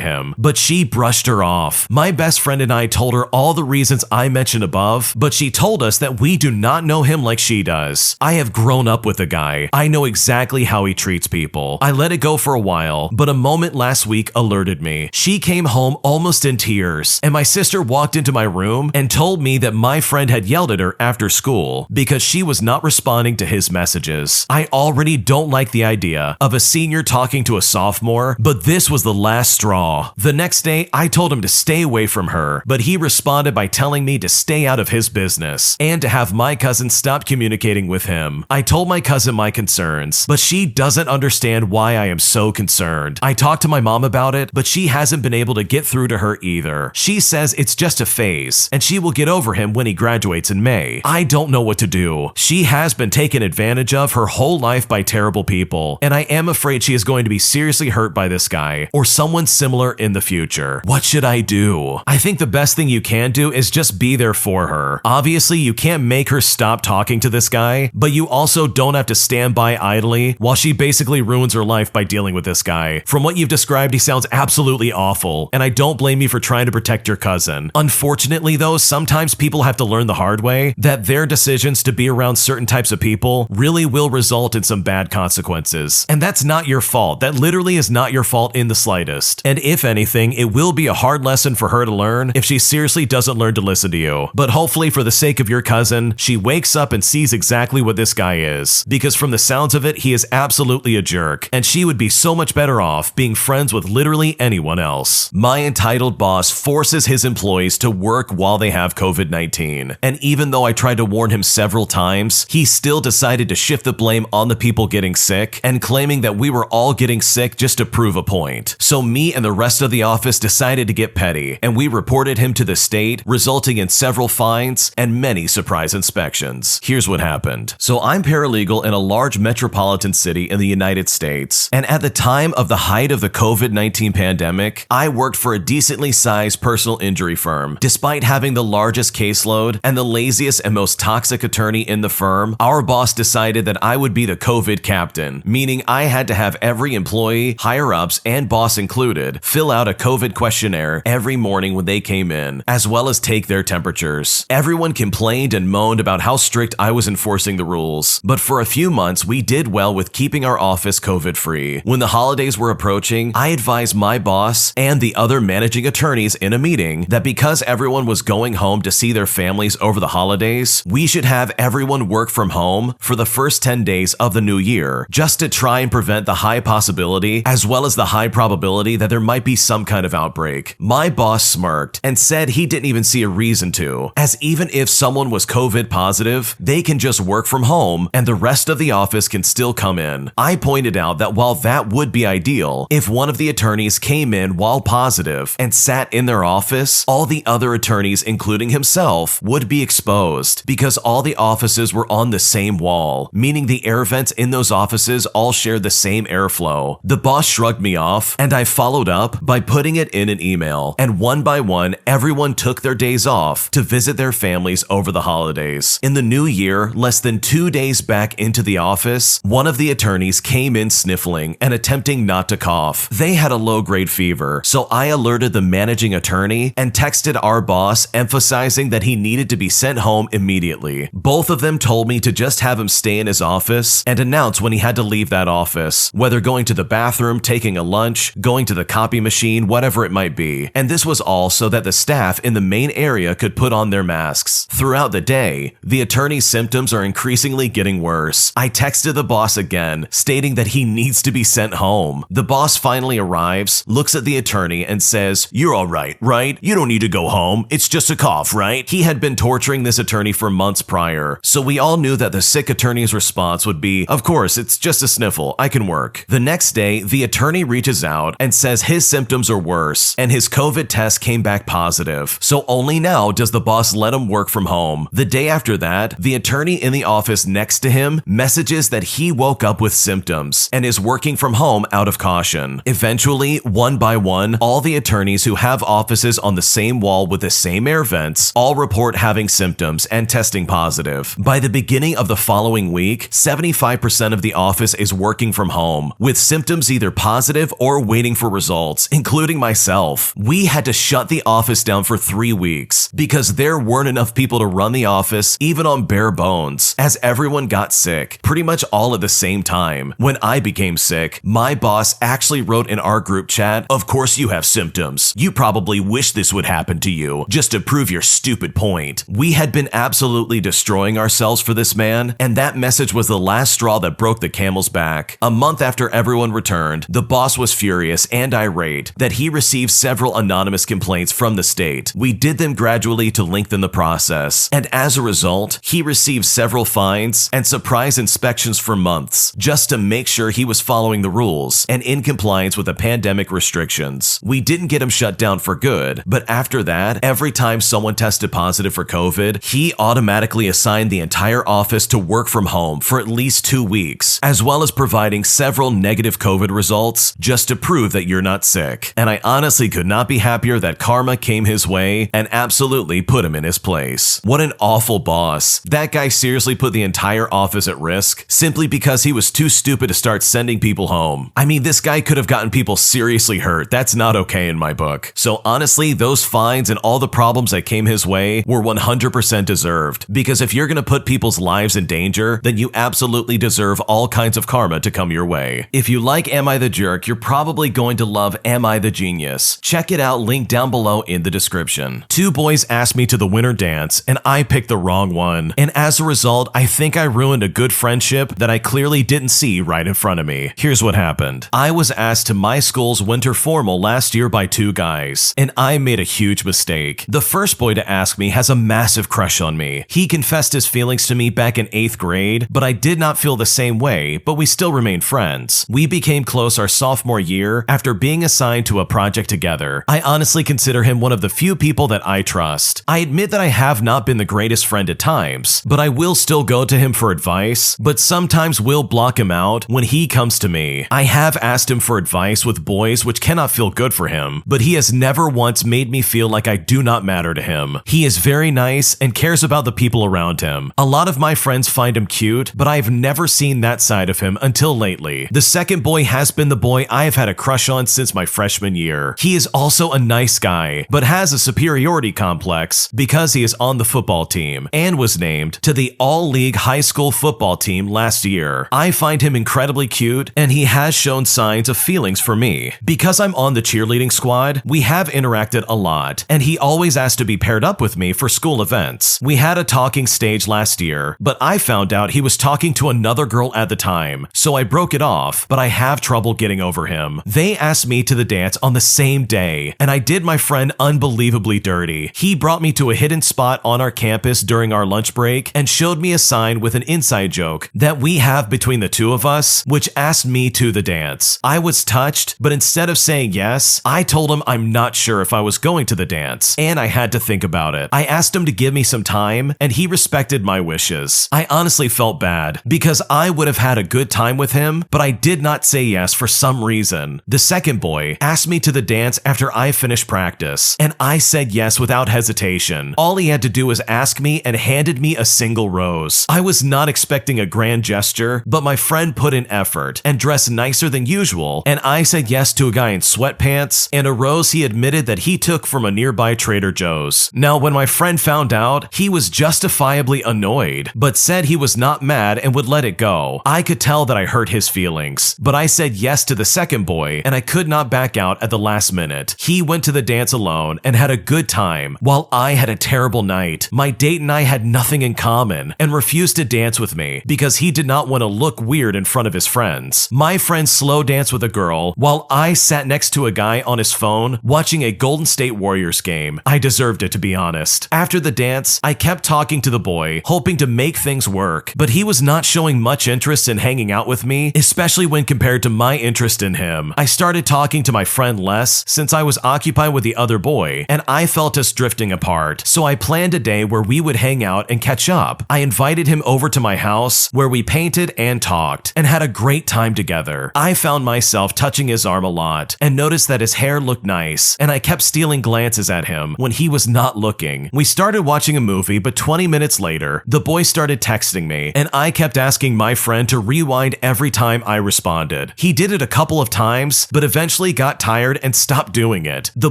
him, but she brushed her off. My best friend and I told her all the reasons I mentioned above, but she told us that we do not know him like she does. I have grown up with the guy. I know exactly how he treats people. I let it go for a while, but a moment last week alerted me. She came home almost in tears, and my sister walked into my room and told me that my friend had yelled at her after school because she was not responding to his messages. I already don't like the idea of a senior talking to a sophomore, but this was the last straw. The next day, I told him to stay away from her, but he responded by telling me to stay out of his business and to have my cousin stop communicating with him. I told my cousin my concerns, but she doesn't understand why I am so concerned. I talked to my mom about it, but she hasn't been able to get through to her either. She says it's just a phase, and she will get over him when he graduates in May. I don't know what to do. She has been taken advantage of her whole life by terrible people, and I am afraid she is going to be seriously hurt by this guy or someone similar in the future. What should I do? I think the best thing you can do is just be there for her. Obviously, you can't make her stop talking to this guy, but you also don't have to stand by idly while she basically ruins her life by dealing with this guy. From what you've described, he sounds absolutely awful, and I don't blame you for trying to protect your cousin. Unfortunately though, sometimes people have to learn the hard way that their decisions to be around certain types of people really will result in some bad consequences. And that's not your fault. That literally is not your fault in the slightest. And if anything, it will be a hard lesson for her to learn if she seriously doesn't learn to listen to you. But hopefully for the sake of your cousin, she wakes up and sees exactly what this guy is. Because from the sounds of it, he is absolutely a jerk, and she would be so much better off being friends with literally anyone else. My entitled boss forces his employees to work while they have COVID-19. And even though I tried to warn him several times, he still decided to shift the blame on the people getting sick and claiming that we were all getting sick just to prove a point. So me and the rest of the office decided to get petty, and we reported him to the state, resulting in several fines and many surprise inspections. Here's what happened. So I'm paralegal in a large metropolitan city in the United States, and at the time of the height of the COVID-19 pandemic, I worked for a decently sized personal injury firm. Despite having the largest caseload and the laziest and most toxic attorney in the firm, our boss decided that I would be the COVID captain, meaning I had to have every employee, higher-ups, and boss included fill out a COVID questionnaire every morning when they came in, as well as take their temperatures. Everyone complained and moaned about how strict I was enforcing the rules, but for a few months we did well with keeping our office COVID-free. When the holidays were approaching, I advised my boss and the other managing attorneys in a meeting that because everyone was going home to see their families over the holidays, we should have everyone work from home for the first 10 days of the new year, just to try and prevent the high possibility as well as the high probability that there might be some kind of outbreak. My boss smirked and said he didn't even see a reason to, as even if someone was COVID positive, they can just work from home and the rest of the office can still come in. I pointed out that while that would be ideal, if one of the attorneys came in while positive and sat in their office, all the other attorneys, including himself, would be exposed because all the offices were on the same wall, meaning the air vents in those offices all shared the same airflow. The boss shrugged me off, and I followed up by putting it in an email, and one by one, everyone took their days off to visit their families over the holidays. In the new year, less than 2 days back into the office, one of the attorneys came in sniffling and attempting not to cough. They had a low-grade fever, so I alerted the managing attorney and texted our boss emphasizing that he needed to be sent home immediately. Both of them told me to just have him stay in his office and announce when he had to leave that office, whether going to the bathroom, taking a lunch, going to the copy machine, whatever it might be. And this was all so that the staff in the main area could put on their masks. Throughout the day, the attorney's symptoms are increasingly getting worse. I texted the boss again, stating that he needs to be sent home. The boss finally arrives, looks at the attorney and says, "You're all right, right? You don't need to go home. It's just a cough, right?" He had been torturing this attorney for months prior, so we all knew that the sick attorney's response would be, "Of course, it's just a sniffle. I can work." The next day, the attorney reaches out and says his symptoms are worse and his COVID test came back positive. So only now does the boss let him work from home. The day after that, the attorney in the office next to him messages that he woke up with symptoms and is working from home out of caution. Eventually, one by one, all the attorneys who have offices on the same wall with the same air vents all report having symptoms and testing positive. positive. By the beginning of the following week, 75% of the office is working from home, with symptoms either positive or waiting for results, including myself. We had to shut the office down for 3 weeks because there weren't enough people to run the office even on bare bones, as everyone got sick pretty much all at the same time. When I became sick, my boss actually wrote in our group chat, "Of course you have symptoms. You probably wish this would happen to you, just to prove your stupid point." We had been absolutely destroying ourselves for this man, and that message was the last straw that broke the camel's back. A month after everyone returned, the boss was furious and irate that he received several anonymous complaints from the state. We did them gradually to lengthen the process, and as a result, he received several fines and surprise inspections for months just to make sure he was following the rules and in compliance with the pandemic restrictions. We didn't get him shut down for good, but after that, every time someone tested positive for COVID, he automatically assigned the entire office to work from home for at least 2 weeks, as well as providing several negative COVID results just to prove that you're not sick. And I honestly could not be happier that karma came his way and absolutely put him in his place. What an awful boss. That guy seriously put the entire office at risk simply because he was too stupid to start sending people home. I mean, this guy could have gotten people seriously hurt. That's not okay in my book. So honestly, those fines and all the problems that came his way were 100% deserved, because if you're gonna put people's lives in danger, then you absolutely deserve all kinds of karma to come your way. If you like Am I the Jerk, you're probably going to love Am I the Genius. Check it out, link down below in the description. 2 boys asked me to the winter dance, and I picked the wrong one. And as a result, I think I ruined a good friendship that I clearly didn't see right in front of me. Here's what happened. I was asked to my school's winter formal last year by 2 guys, and I made a huge mistake. The first boy to ask me has a massive crush on me. He confessed his feelings to me back in 8th grade, but I did not feel the same way, but we still remained friends. We became close our sophomore year after being assigned to a project together. I honestly consider him one of the few people that I trust. I admit that I have not been the greatest friend at times, but I will still go to him for advice, but sometimes will block him out when he comes to me. I have asked him for advice with boys, which cannot feel good for him, but he has never once made me feel like I do not matter to him. He is very nice and cares about the people around him. A lot of my friends find him cute, but I've never seen that side of him until lately. The second boy has been the boy I have had a crush on since my freshman year. He is also a nice guy, but has a superiority complex because he is on the football team and was named to the all-league high school football team last year. I find him incredibly cute, and he has shown signs of feelings for me. Because I'm on the cheerleading squad, we have interacted a lot, and he always asked to be paired up with me for school events. We had a talking stage last year, but I found out he was talking to another girl at the time, so I broke it off, but I have trouble getting over him. They asked me to the dance on the same day, and I did my friend unbelievably dirty. He brought me to a hidden spot on our campus during our lunch break and showed me a sign with an inside joke that we have between the two of us, which asked me to the dance. I was touched, but instead of saying yes, I told him I'm not sure if I was going to the dance, and I had to think about it. I asked him to give me some time, and he respected my wishes. I honestly felt bad, because I would have had a good time with him, but I did not say yes for some reason. The second boy asked me to the dance after I finished practice, and I said yes without hesitation. All he had to do was ask me and handed me a single rose. I was not expecting a grand gesture, but my friend put in effort and dressed nicer than usual, and I said yes to a guy in sweatpants and a rose he admitted that he took from a nearby Trader Joe's. Now, when my friend found out, he was justifiably annoyed, but said he was not mad and would let it go. I could tell that I hurt his feelings, but I said yes to the second boy, and I could not back out at the last minute. He went to the dance alone and had a good time, while I had a terrible night. My date and I had nothing in common and refused to dance with me because he did not want to look weird in front of his friends. My friend slow danced with a girl while I sat next to a guy on his phone watching a Golden State Warriors game. I deserved it, to be honest. After the dance, I kept talking to the boy, hoping to make things work, but he was not showing much interest in hanging out with me, especially when compared to my interest in him. I started talking to my friend less since I was occupied with the other boy, and I felt us drifting apart, so I planned a day where we would hang out and catch up. I invited him over to my house, where we painted and talked, and had a great time together. I found myself touching his arm a lot, and noticed that his hair looked nice, and I kept stealing glances at him when he was not looking. We started watching a movie, but 20 20 minutes later, the boy started texting me, and I kept asking my friend to rewind every time I responded. He did it a couple of times, but eventually got tired and stopped doing it. The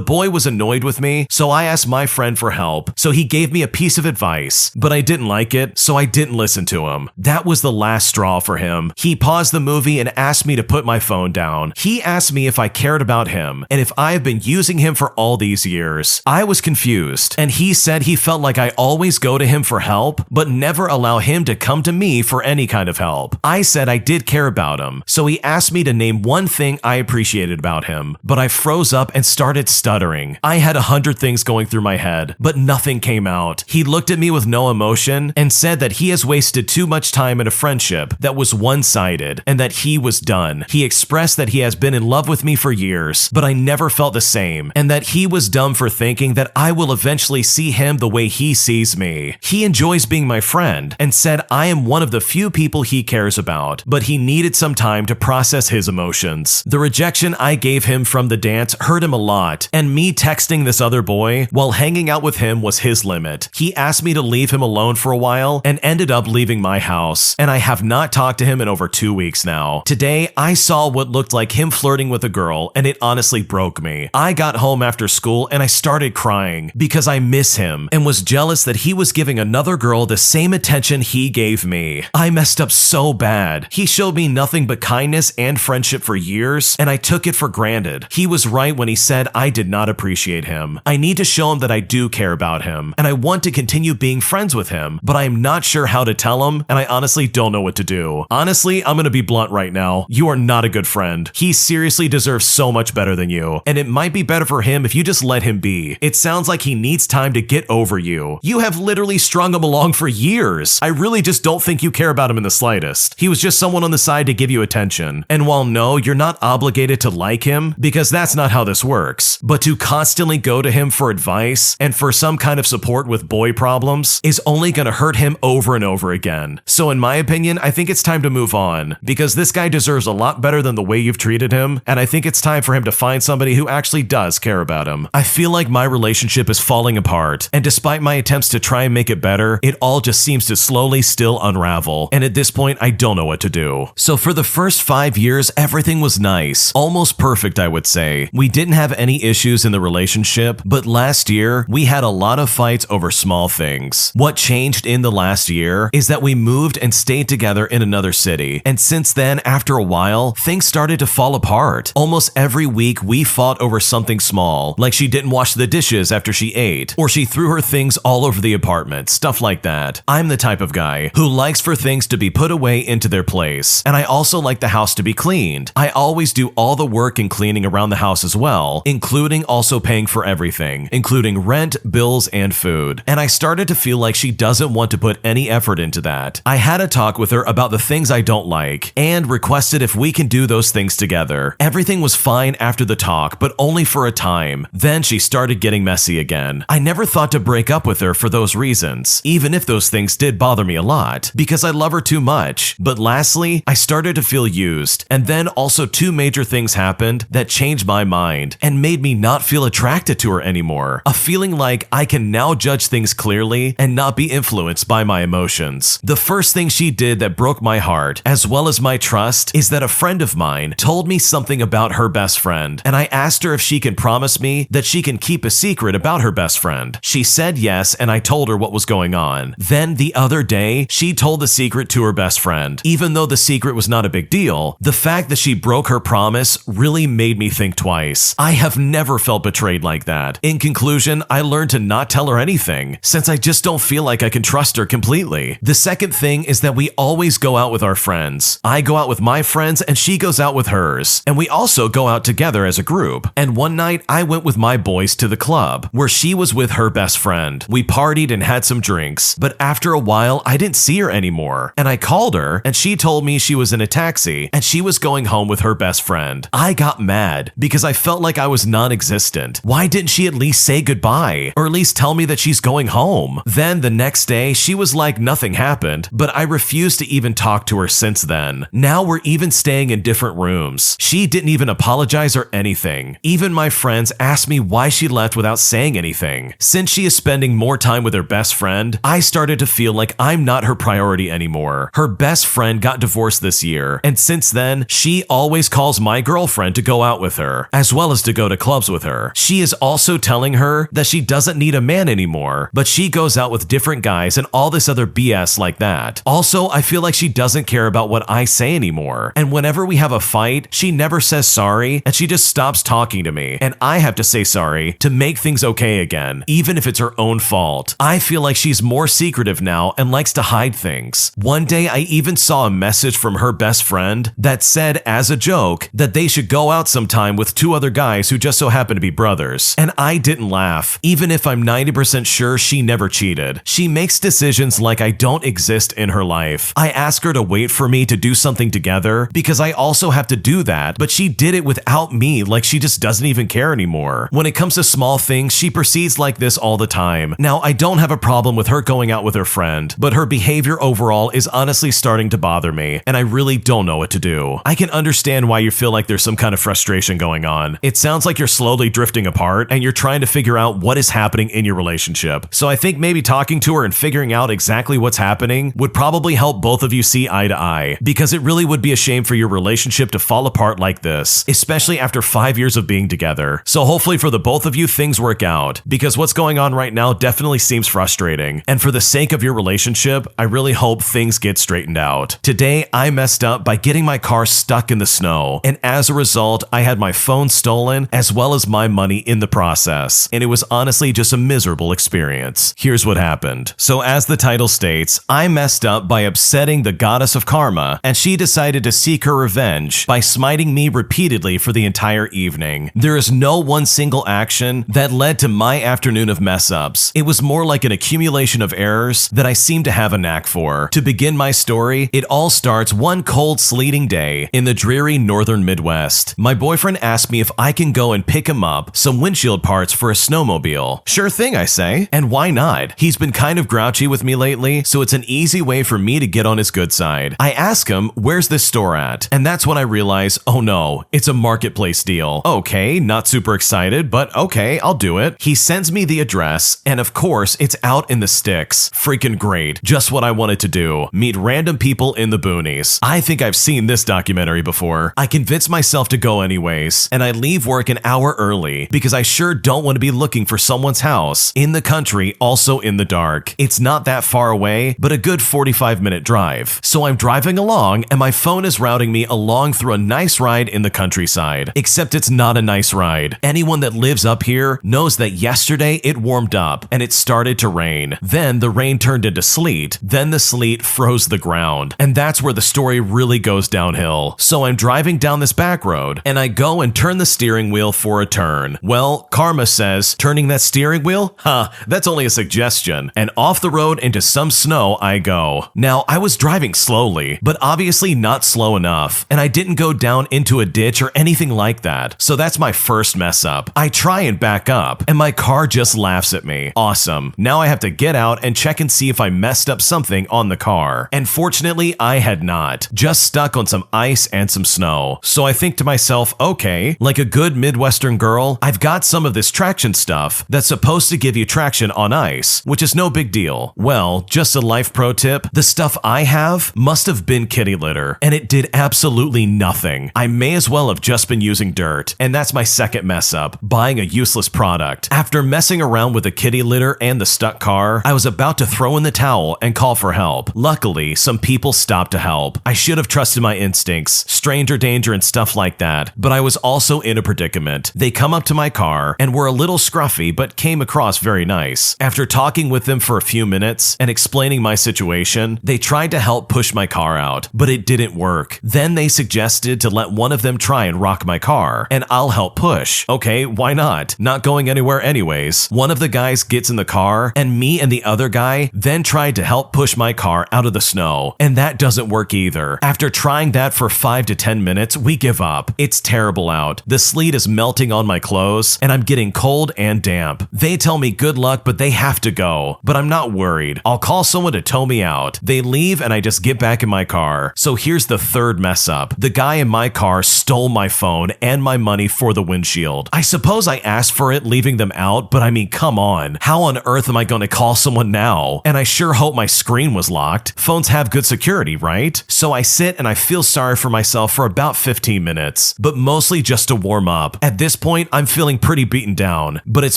boy was annoyed with me, so I asked my friend for help, so he gave me a piece of advice, but I didn't like it, so I didn't listen to him. That was the last straw for him. He paused the movie and asked me to put my phone down. He asked me if I cared about him, and if I have been using him for all these years. I was confused, and he said he felt like I always go to him for help, but never allow him to come to me for any kind of help. I said I did care about him, so he asked me to name one thing I appreciated about him, but I froze up and started stuttering. I had 100 things going through my head, but nothing came out. He looked at me with no emotion and said that he has wasted too much time in a friendship that was one-sided and that he was done. He expressed that he has been in love with me for years, but I never felt the same, and that he was dumb for thinking that I will eventually see him the way he sees me. He enjoys being my friend and said I am one of the few people he cares about, but he needed some time to process his emotions. The rejection I gave him from the dance hurt him a lot, and me texting this other boy while hanging out with him was his limit. He asked me to leave him alone for a while and ended up leaving my house, and I have not talked to him in over 2 weeks now. Today, I saw what looked like him flirting with a girl, and it honestly broke me. I got home after school and I started crying because I miss him and was jealous that he was giving another girl the same attention he gave me. I messed up so bad. He showed me nothing but kindness and friendship for years, and I took it for granted. He was right when he said I did not appreciate him. I need to show him that I do care about him, and I want to continue being friends with him, but I am not sure how to tell him, and I honestly don't know what to do. Honestly, I'm gonna be blunt right now. You are not a good friend. He seriously deserves so much better than you, and it might be better for him if you just let him be. It sounds like he needs time to get over you. You have literally strung him along for years. I really just don't think you care about him in the slightest. He was just someone on the side to give you attention. And while no, you're not obligated to like him, because that's not how this works, but to constantly go to him for advice and for some kind of support with boy problems is only gonna hurt him over and over again. So in my opinion, I think it's time to move on, because this guy deserves a lot better than the way you've treated him, and I think it's time for him to find somebody who actually does care about him. I feel like my relationship is falling apart, and despite my attempts to try and make it better, it all just seems to slowly still unravel, and at this point, I don't know what to do. So for the first 5 years, everything was nice, almost perfect, I would say. We didn't have any issues in the relationship, but last year, we had a lot of fights over small things. What changed in the last year is that we moved and stayed together in another city, and since then, after a while, things started to fall apart. Almost every week, we fought over something small, like she didn't wash the dishes after she ate, or she threw her things all over the apartment, stuff like that. I'm the type of guy who likes for things to be put away into their place, and I also like the house to be cleaned. I always do all the work and cleaning around the house as well, including also paying for everything, including rent, bills, and food. And I started to feel like she doesn't want to put any effort into that. I had a talk with her about the things I don't like, and requested if we can do those things together. Everything was fine after the talk, but only for a time. Then she started getting messy again. I never thought to break up with her for those reasons, even if those things did bother me a lot, because I love her too much. But lastly, I started to feel used, and then also 2 major things happened that changed my mind and made me not feel attracted to her anymore. A feeling like I can now judge things clearly and not be influenced by my emotions. The first thing she did that broke my heart, as well as my trust, is that a friend of mine told me something about her best friend, and I asked her if she can promise me that she can keep a secret about her best friend. She said yes, and I told her what was going on. Then the other day, she told the secret to her best friend. Even though the secret was not a big deal, the fact that she broke her promise really made me think twice. I have never felt betrayed like that. In conclusion, I learned to not tell her anything, since I just don't feel like I can trust her completely. The second thing is that we always go out with our friends. I go out with my friends and she goes out with hers, and we also go out together as a group. And one night, I went with my boys to the club, where she was with her best friend. We partied and had some drinks, but after a while, I didn't see her anymore, and I called her, and she told me she was in a taxi, and she was going home with her best friend. I got mad, because I felt like I was non-existent. Why didn't she at least say goodbye, or at least tell me that she's going home? Then the next day, she was like nothing happened, but I refused to even talk to her since then. Now we're even staying in different rooms. She didn't even apologize or anything. Even my friends asked me why she left without saying anything. Since she is spending more time with her best friend friend, I started to feel like I'm not her priority anymore. Her best friend got divorced this year, and since then, she always calls my girlfriend to go out with her, as well as to go to clubs with her. She is also telling her that she doesn't need a man anymore, but she goes out with different guys and all this other BS like that. Also, I feel like she doesn't care about what I say anymore, and whenever we have a fight, she never says sorry, and she just stops talking to me, and I have to say sorry to make things okay again, even if it's her own fault. I feel like she's more secretive now and likes to hide things. One day, I even saw a message from her best friend that said, as a joke, that they should go out sometime with two other guys who just so happen to be brothers, and I didn't laugh, even if I'm 90% sure she never cheated. She makes decisions like I don't exist in her life. I ask her to wait for me to do something together because I also have to do that, but she did it without me, like she just doesn't even care anymore. When it comes to small things, she proceeds like this all the time. Now, I don't have a problem with her going out with her friend, but her behavior overall is honestly starting to bother me, and I really don't know what to do. I can understand why you feel like there's some kind of frustration going on. It sounds like you're slowly drifting apart, and you're trying to figure out what is happening in your relationship. So I think maybe talking to her and figuring out exactly what's happening would probably help both of you see eye to eye, because it really would be a shame for your relationship to fall apart like this, especially after 5 years of being together. So hopefully for the both of you, things work out, because what's going on right now definitely seems frustrating, and for the sake of your relationship, I really hope things get straightened out. Today, I messed up by getting my car stuck in the snow, and as a result, I had my phone stolen as well as my money in the process, and it was honestly just a miserable experience. Here's what happened. So as the title states, I messed up by upsetting the goddess of karma, and she decided to seek her revenge by smiting me repeatedly for the entire evening. There is no one single action that led to my afternoon of mess-ups. It was more like an accumulation of errors that I seem to have a knack for. To begin my story, it all starts one cold, sleeting day in the dreary northern Midwest. My boyfriend asked me if I can go and pick him up some windshield parts for a snowmobile. Sure thing, I say, and why not? He's been kind of grouchy with me lately, so it's an easy way for me to get on his good side. I ask him, where's this store at? And that's when I realize, oh no, it's a marketplace deal. Okay, not super excited, but okay, I'll do it. He sends me the address, and of course, it's out in the sticks. Freaking great. Just what I wanted to do. Meet random people in the boonies. I think I've seen this documentary before. I convince myself to go anyways, and I leave work an hour early because I sure don't want to be looking for someone's house in the country, also in the dark. It's not that far away, but a good 45-minute drive. So I'm driving along, and my phone is routing me along through a nice ride in the countryside. Except it's not a nice ride. Anyone that lives up here knows that yesterday it warmed up and it started to rain. Then the rain turned into sleet. Then the sleet froze the ground. And that's where the story really goes downhill. So I'm driving down this back road, and I go and turn the steering wheel for a turn. Well, karma says, turning that steering wheel? Huh, that's only a suggestion. And off the road into some snow I go. Now, I was driving slowly, but obviously not slow enough, and I didn't go down into a ditch or anything like that. So that's my first mess up. I try and back up, and my car just laughs at me. Awesome. Now I have to get out and check and see if I messed up something on the car. And fortunately, I had not. Just stuck on some ice and some snow. So I think to myself, okay, like a good Midwestern girl, I've got some of this traction stuff that's supposed to give you traction on ice, which is no big deal. Well, just a life pro tip, the stuff I have must have been kitty litter, and it did absolutely nothing. I may as well have just been using dirt, and that's my second mess up, buying a useless product. After messing around with the kitty litter and the stuck car, I was about to throw in the towel and call for help. Luckily, some people stopped to help. I should have trusted my instincts, stranger danger and stuff like that, but I was also in a predicament. They come up to my car and were a little scruffy, but came across very nice. After talking with them for a few minutes and explaining my situation, they tried to help push my car out, but it didn't work. Then they suggested to let one of them try and rock my car, and I'll help push. Okay, why not? Not going anywhere anyways. One of the guys gets in the car, and me and the other guy then tried to help push my car out of the snow, and that doesn't work either. After trying that for 5 to 10 minutes, we give up. It's terrible out. The sleet is melting on my clothes, and I'm getting cold and damp. They tell me good luck, but they have to go. But I'm not worried. I'll call someone to tow me out. They leave, and I just get back in my car. So here's the third mess up. The guy in my car stole my phone and my money for the windshield. I suppose I asked for it leaving them out, but I mean, come on. How on earth am I going to call someone now, and I sure hope my screen was locked. Phones have good security, right? So I sit and I feel sorry for myself for about 15 minutes, but mostly just to warm up. At this point, I'm feeling pretty beaten down, but it's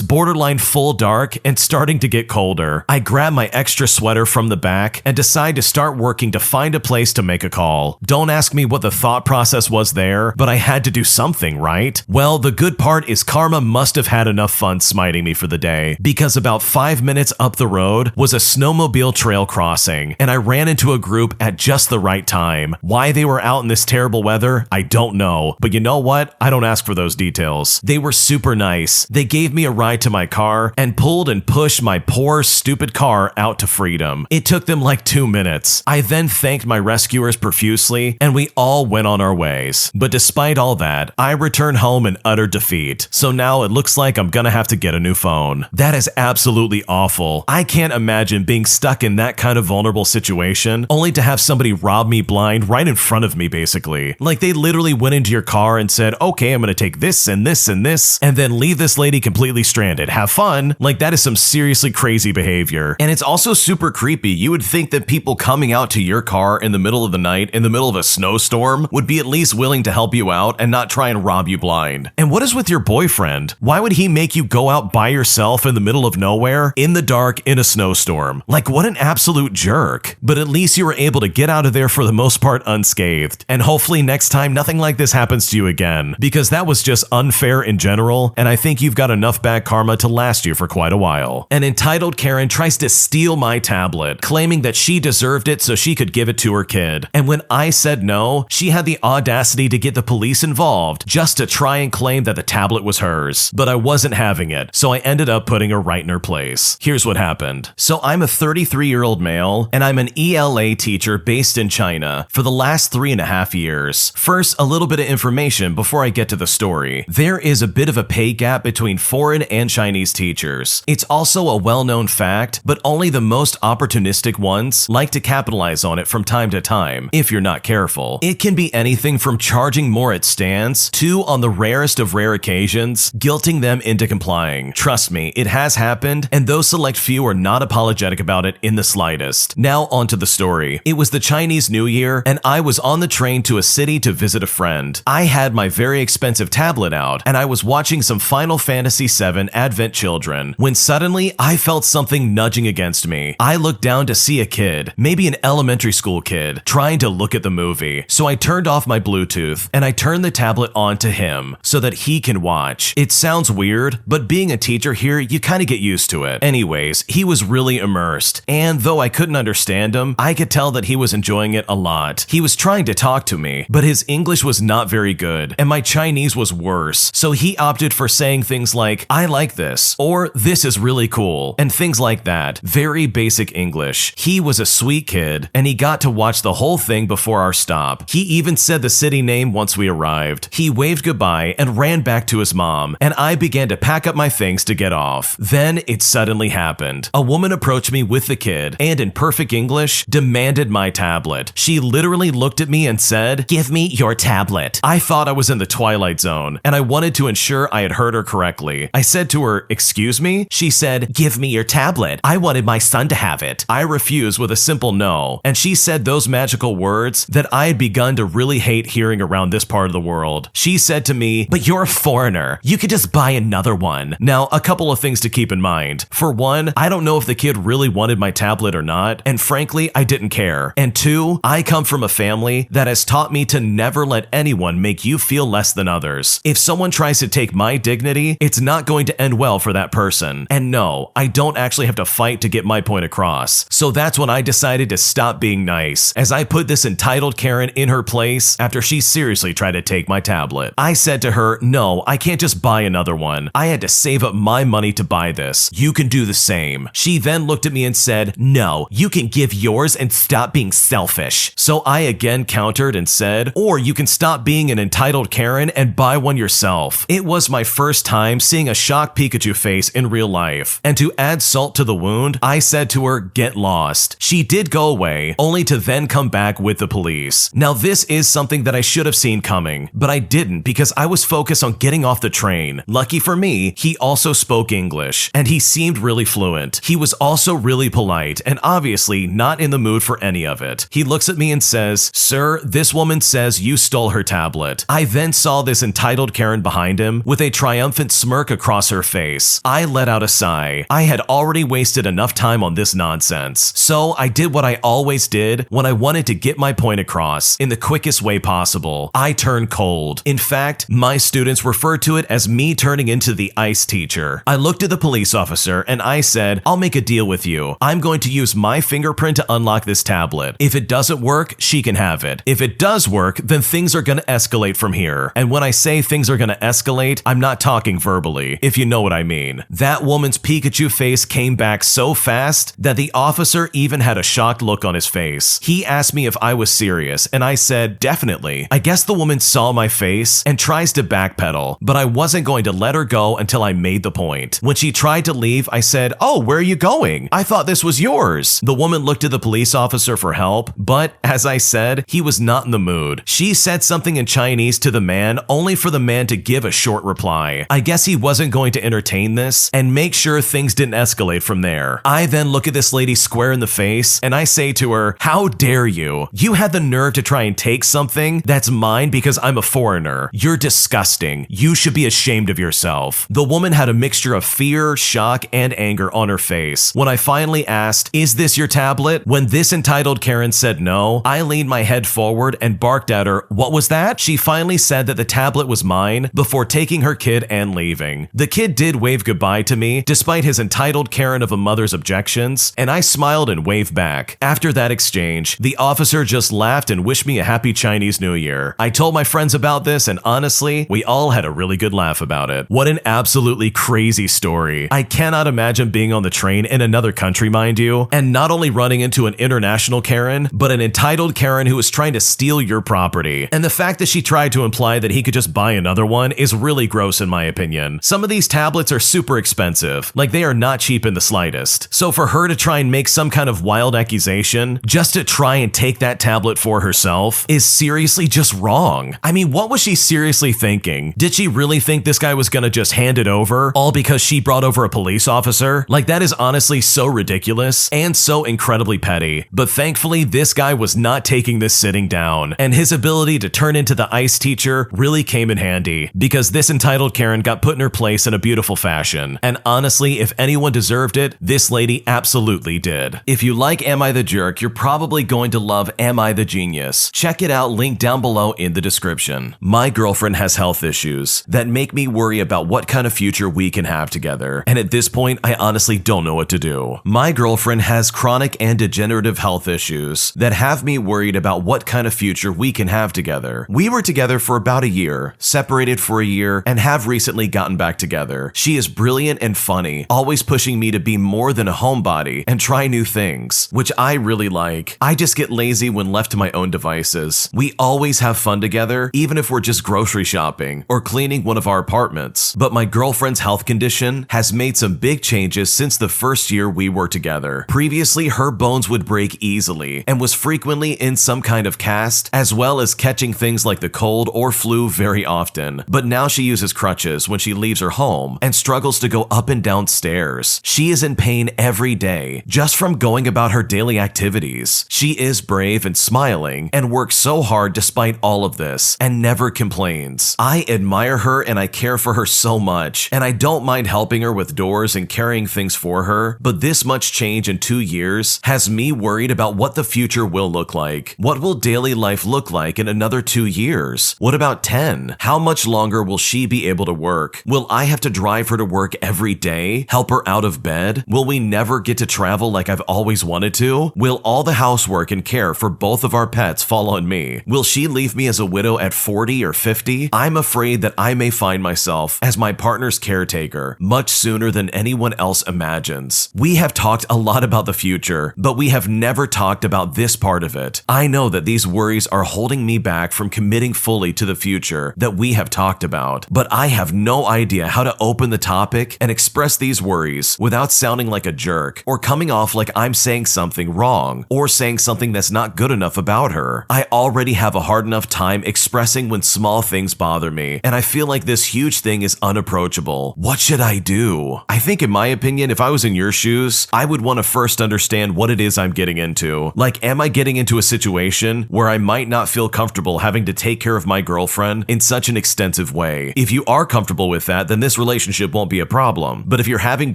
borderline full dark and starting to get colder. I grab my extra sweater from the back and decide to start working to find a place to make a call. Don't ask me what the thought process was there, but I had to do something, right? Well, the good part is karma must have had enough fun smiting me for the day, because about 5 minutes up the road was a snowmobile trail crossing, and I ran into a group at just the right time. Why they were out in this terrible weather, I don't know, but you know what? I don't ask for those details. They were super nice. They gave me a ride to my car and pulled and pushed my poor, stupid car out to freedom. It took them like 2 minutes. I then thanked my rescuers profusely, and we all went on our ways. But despite all that, I returned home in utter defeat. So now it looks like I'm gonna have to get a new phone. That is absolutely awful. I can't imagine being stuck in that kind of vulnerable situation, only to have somebody rob me blind right in front of me, basically. Like they literally went into your car and said, okay, I'm gonna take this and this and this, and then leave this lady completely stranded. Have fun. Like that is some seriously crazy behavior. And it's also super creepy. You would think that people coming out to your car in the middle of the night, in the middle of a snowstorm, would be at least willing to help you out and not try and rob you blind. And what is with your boyfriend? Why would he make you go out by yourself in the middle of nowhere, in the dark, in a snowstorm? Like what an absolute jerk. But at least you were able to get out of there for the most part unscathed. And hopefully next time nothing like this happens to you again, because that was just unfair in general, and I think you've got enough bad karma to last you for quite a while. An entitled Karen tries to steal my tablet, claiming that she deserved it so she could give it to her kid. And when I said no, she had the audacity to get the police involved just to try and claim that the tablet was hers. But I wasn't having it, so I ended up putting her right in her place. Here's what happened. So I'm a 33-year-old male, and I'm an ELA teacher based in China for the last 3.5 years. First, a little bit of information before I get to the story. There is a bit of a pay gap between foreign and Chinese teachers. It's also a well-known fact, but only the most opportunistic ones like to capitalize on it from time to time, if you're not careful. It can be anything from charging more at stands to, on the rarest of rare occasions, guilting them into complying. Trust me, it has happened, and those select few are not apologetic about it in the slightest. Now onto the story. It was the Chinese New Year, and I was on the train to a city to visit a friend. I had my very expensive tablet out, and I was watching some Final Fantasy VII Advent Children, when suddenly I felt something nudging against me. I looked down to see a kid, maybe an elementary school kid, trying to look at the movie. So I turned off my Bluetooth, and I turned the tablet on to him, so that he can watch. It sounds weird, but being a teacher here, you kind of get used to it. Anyways, he was really immersed, and though I couldn't understand him, I could tell that he was enjoying it a lot. He was trying to talk to me, but his English was not very good, and my Chinese was worse, so he opted for saying things like, I like this, or this is really cool, and things like that. Very basic English. He was a sweet kid, and he got to watch the whole thing before our stop. He even said the city name once we arrived. He waved goodbye and ran back to his mom, and I began to pack up my things to get off. Then it suddenly happened. A woman approached me with the kid, and in perfect English, demanded my tablet. She literally looked at me and said, "Give me your tablet." I thought I was in the Twilight Zone, and I wanted to ensure I had heard her correctly. I said to her, "Excuse me?" She said, "Give me your tablet. I wanted my son to have it." I refused with a simple no, and she said those magical words that I had begun to really hate hearing around this part of the world. She said to me, "But you're a foreigner. You could just buy another one." Now, a couple of things to keep in mind. For one, I don't know if the kid really wanted my tablet or not, and frankly, I didn't care. And two, I come from a family that has taught me to never let anyone make you feel less than others. If someone tries to take my dignity, it's not going to end well for that person. And no, I don't actually have to fight to get my point across. So that's when I decided to stop being nice, as I put this entitled Karen in her place after she seriously tried to take my tablet. I said to her, "No, I can't just buy another one. I had to save up my money to buy this. You can do the same." She then looked at me and said, "No, you can give yours and stop being selfish." So I again countered and said, "Or you can stop being an entitled Karen and buy one yourself." It was my first time seeing a shocked Pikachu face in real life, and to add salt to the wound, I said to her, "Get lost." She did go away, only to then come back with the police. Now this is something that I should have seen coming, but I didn't because I was focused on getting off the train. Lucky for me, he also spoke English, and he seemed really fluent. fluent. He was also really polite and obviously not in the mood for any of it. He looks at me and says, "Sir, this woman says you stole her tablet." I then saw this entitled Karen behind him with a triumphant smirk across her face. I let out a sigh. I had already wasted enough time on this nonsense. So I did what I always did when I wanted to get my point across in the quickest way possible. I turned cold. In fact, my students refer to it as me turning into the ice teacher. I looked at the police officer and I said, "I'll make a deal with you. I'm going to use my fingerprint to unlock this tablet. If it doesn't work, she can have it. If it does work, then things are going to escalate from here." And when I say things are going to escalate, I'm not talking verbally, if you know what I mean. That woman's Pikachu face came back so fast that the officer even had a shocked look on his face. He asked me if I was serious, and I said, "Definitely." I guess the woman saw my face and tries to backpedal, but I wasn't going to let her go until I made the point. When she tried to leave, I said, "Oh, where are you going? I thought this was yours." The woman looked at the police officer for help, but as I said, he was not in the mood. She said something in Chinese to the man, only for the man to give a short reply. I guess he wasn't going to entertain this and make sure things didn't escalate from there. I then look at this lady square in the face and I say to her, "How dare you? You had the nerve to try and take something that's mine because I'm a foreigner. You're disgusting. You should be ashamed of yourself." The woman had a mixture of fear, shock, and anger on her face. When I finally asked, "Is this your tablet?" When this entitled Karen said no, I leaned my head forward and barked at her, "What was that?" She finally said that the tablet was mine before taking her kid and leaving. The kid did wave goodbye to me despite his entitled Karen of a mother's objections, and I smiled and waved back. After that exchange, the officer just laughed and wished me a happy Chinese New Year. I told my friends about this and honestly, we all had a really good laugh about it. What an absolutely crazy story. I cannot imagine being on the train in another country, mind you, and not only running into an international Karen, but an entitled Karen who was trying to steal your property. And the fact that she tried to imply that he could just buy another one is really gross in my opinion. Some of these tablets are super expensive, like they are not cheap in the slightest. So for her to try and make some kind of wild accusation just to try and take that tablet for herself is seriously just wrong. I mean, what was she seriously thinking? Did she really think this guy was gonna just hand it over, all because she brought over a police officer? Like, that is honestly so ridiculous and so incredibly petty. But thankfully, this guy was not taking this sitting down, and his ability to turn into the ice teacher really came in handy, because this entitled Karen got put in her place in a beautiful fashion. And honestly, if anyone deserved it, this lady absolutely did. If you like Am I the Jerk, you're probably going to love Am I the Genius. Check it out, link down below in the description. My girlfriend has health issues that make me worry about what kind of future we can have together, and at this point, I honestly don't know what to do. My girlfriend has chronic and degenerative health issues that have me worried about what kind of future we can have together. We were together for about a year, separated for a year, and have recently gotten back together. She is brilliant and funny, always pushing me to be more than a homebody and try new things, which I really like. I just get lazy when left to my own devices. We always have fun together, even if we're just grocery shopping or cleaning one of our apartments. But my girlfriend's health condition has made some big changes since the first year we were together. Previously, her bones would break easily and was frequently in some kind of cast, as well as catching things like the cold or flu very often. But now she uses crutches when she leaves her home and struggles to go up and down stairs. She is in pain every day just from going about her daily activities. She is brave and smiling and works so hard despite all of this and never complains. I admire her and I care for her so much, and I don't mind helping her with doors and carrying things for her, but this much change in 2 years has me worried about what the future will look like. What will daily life look like in another 2 years? What about 10? How much longer will she be able to work? Will I have to drive her to work every day? Help her out of bed? Will we never get to travel like I've always wanted to? Will all the housework and care for both of our pets fall on me? Will she leave me as a widow at 40 or 50? I'm afraid that I may find myself as my partner's caretaker much sooner than anyone else imagines. We have talked a lot about the future, but we have never talked about this part of it. I know that these worries are holding me back from committing fully to the future that we have talked about, but I have no idea how to open the topic and express these worries without sounding like a jerk or coming off like I'm saying something wrong or saying something that's not good enough about her. I already have a hard enough time expressing when small things bother me, and I feel like this huge thing is unapproachable. What should I do? I think in my opinion, opinion, if I was in your shoes, I would want to first understand what it is I'm getting into. Like, am I getting into a situation where I might not feel comfortable having to take care of my girlfriend in such an extensive way? If you are comfortable with that, then this relationship won't be a problem. But if you're having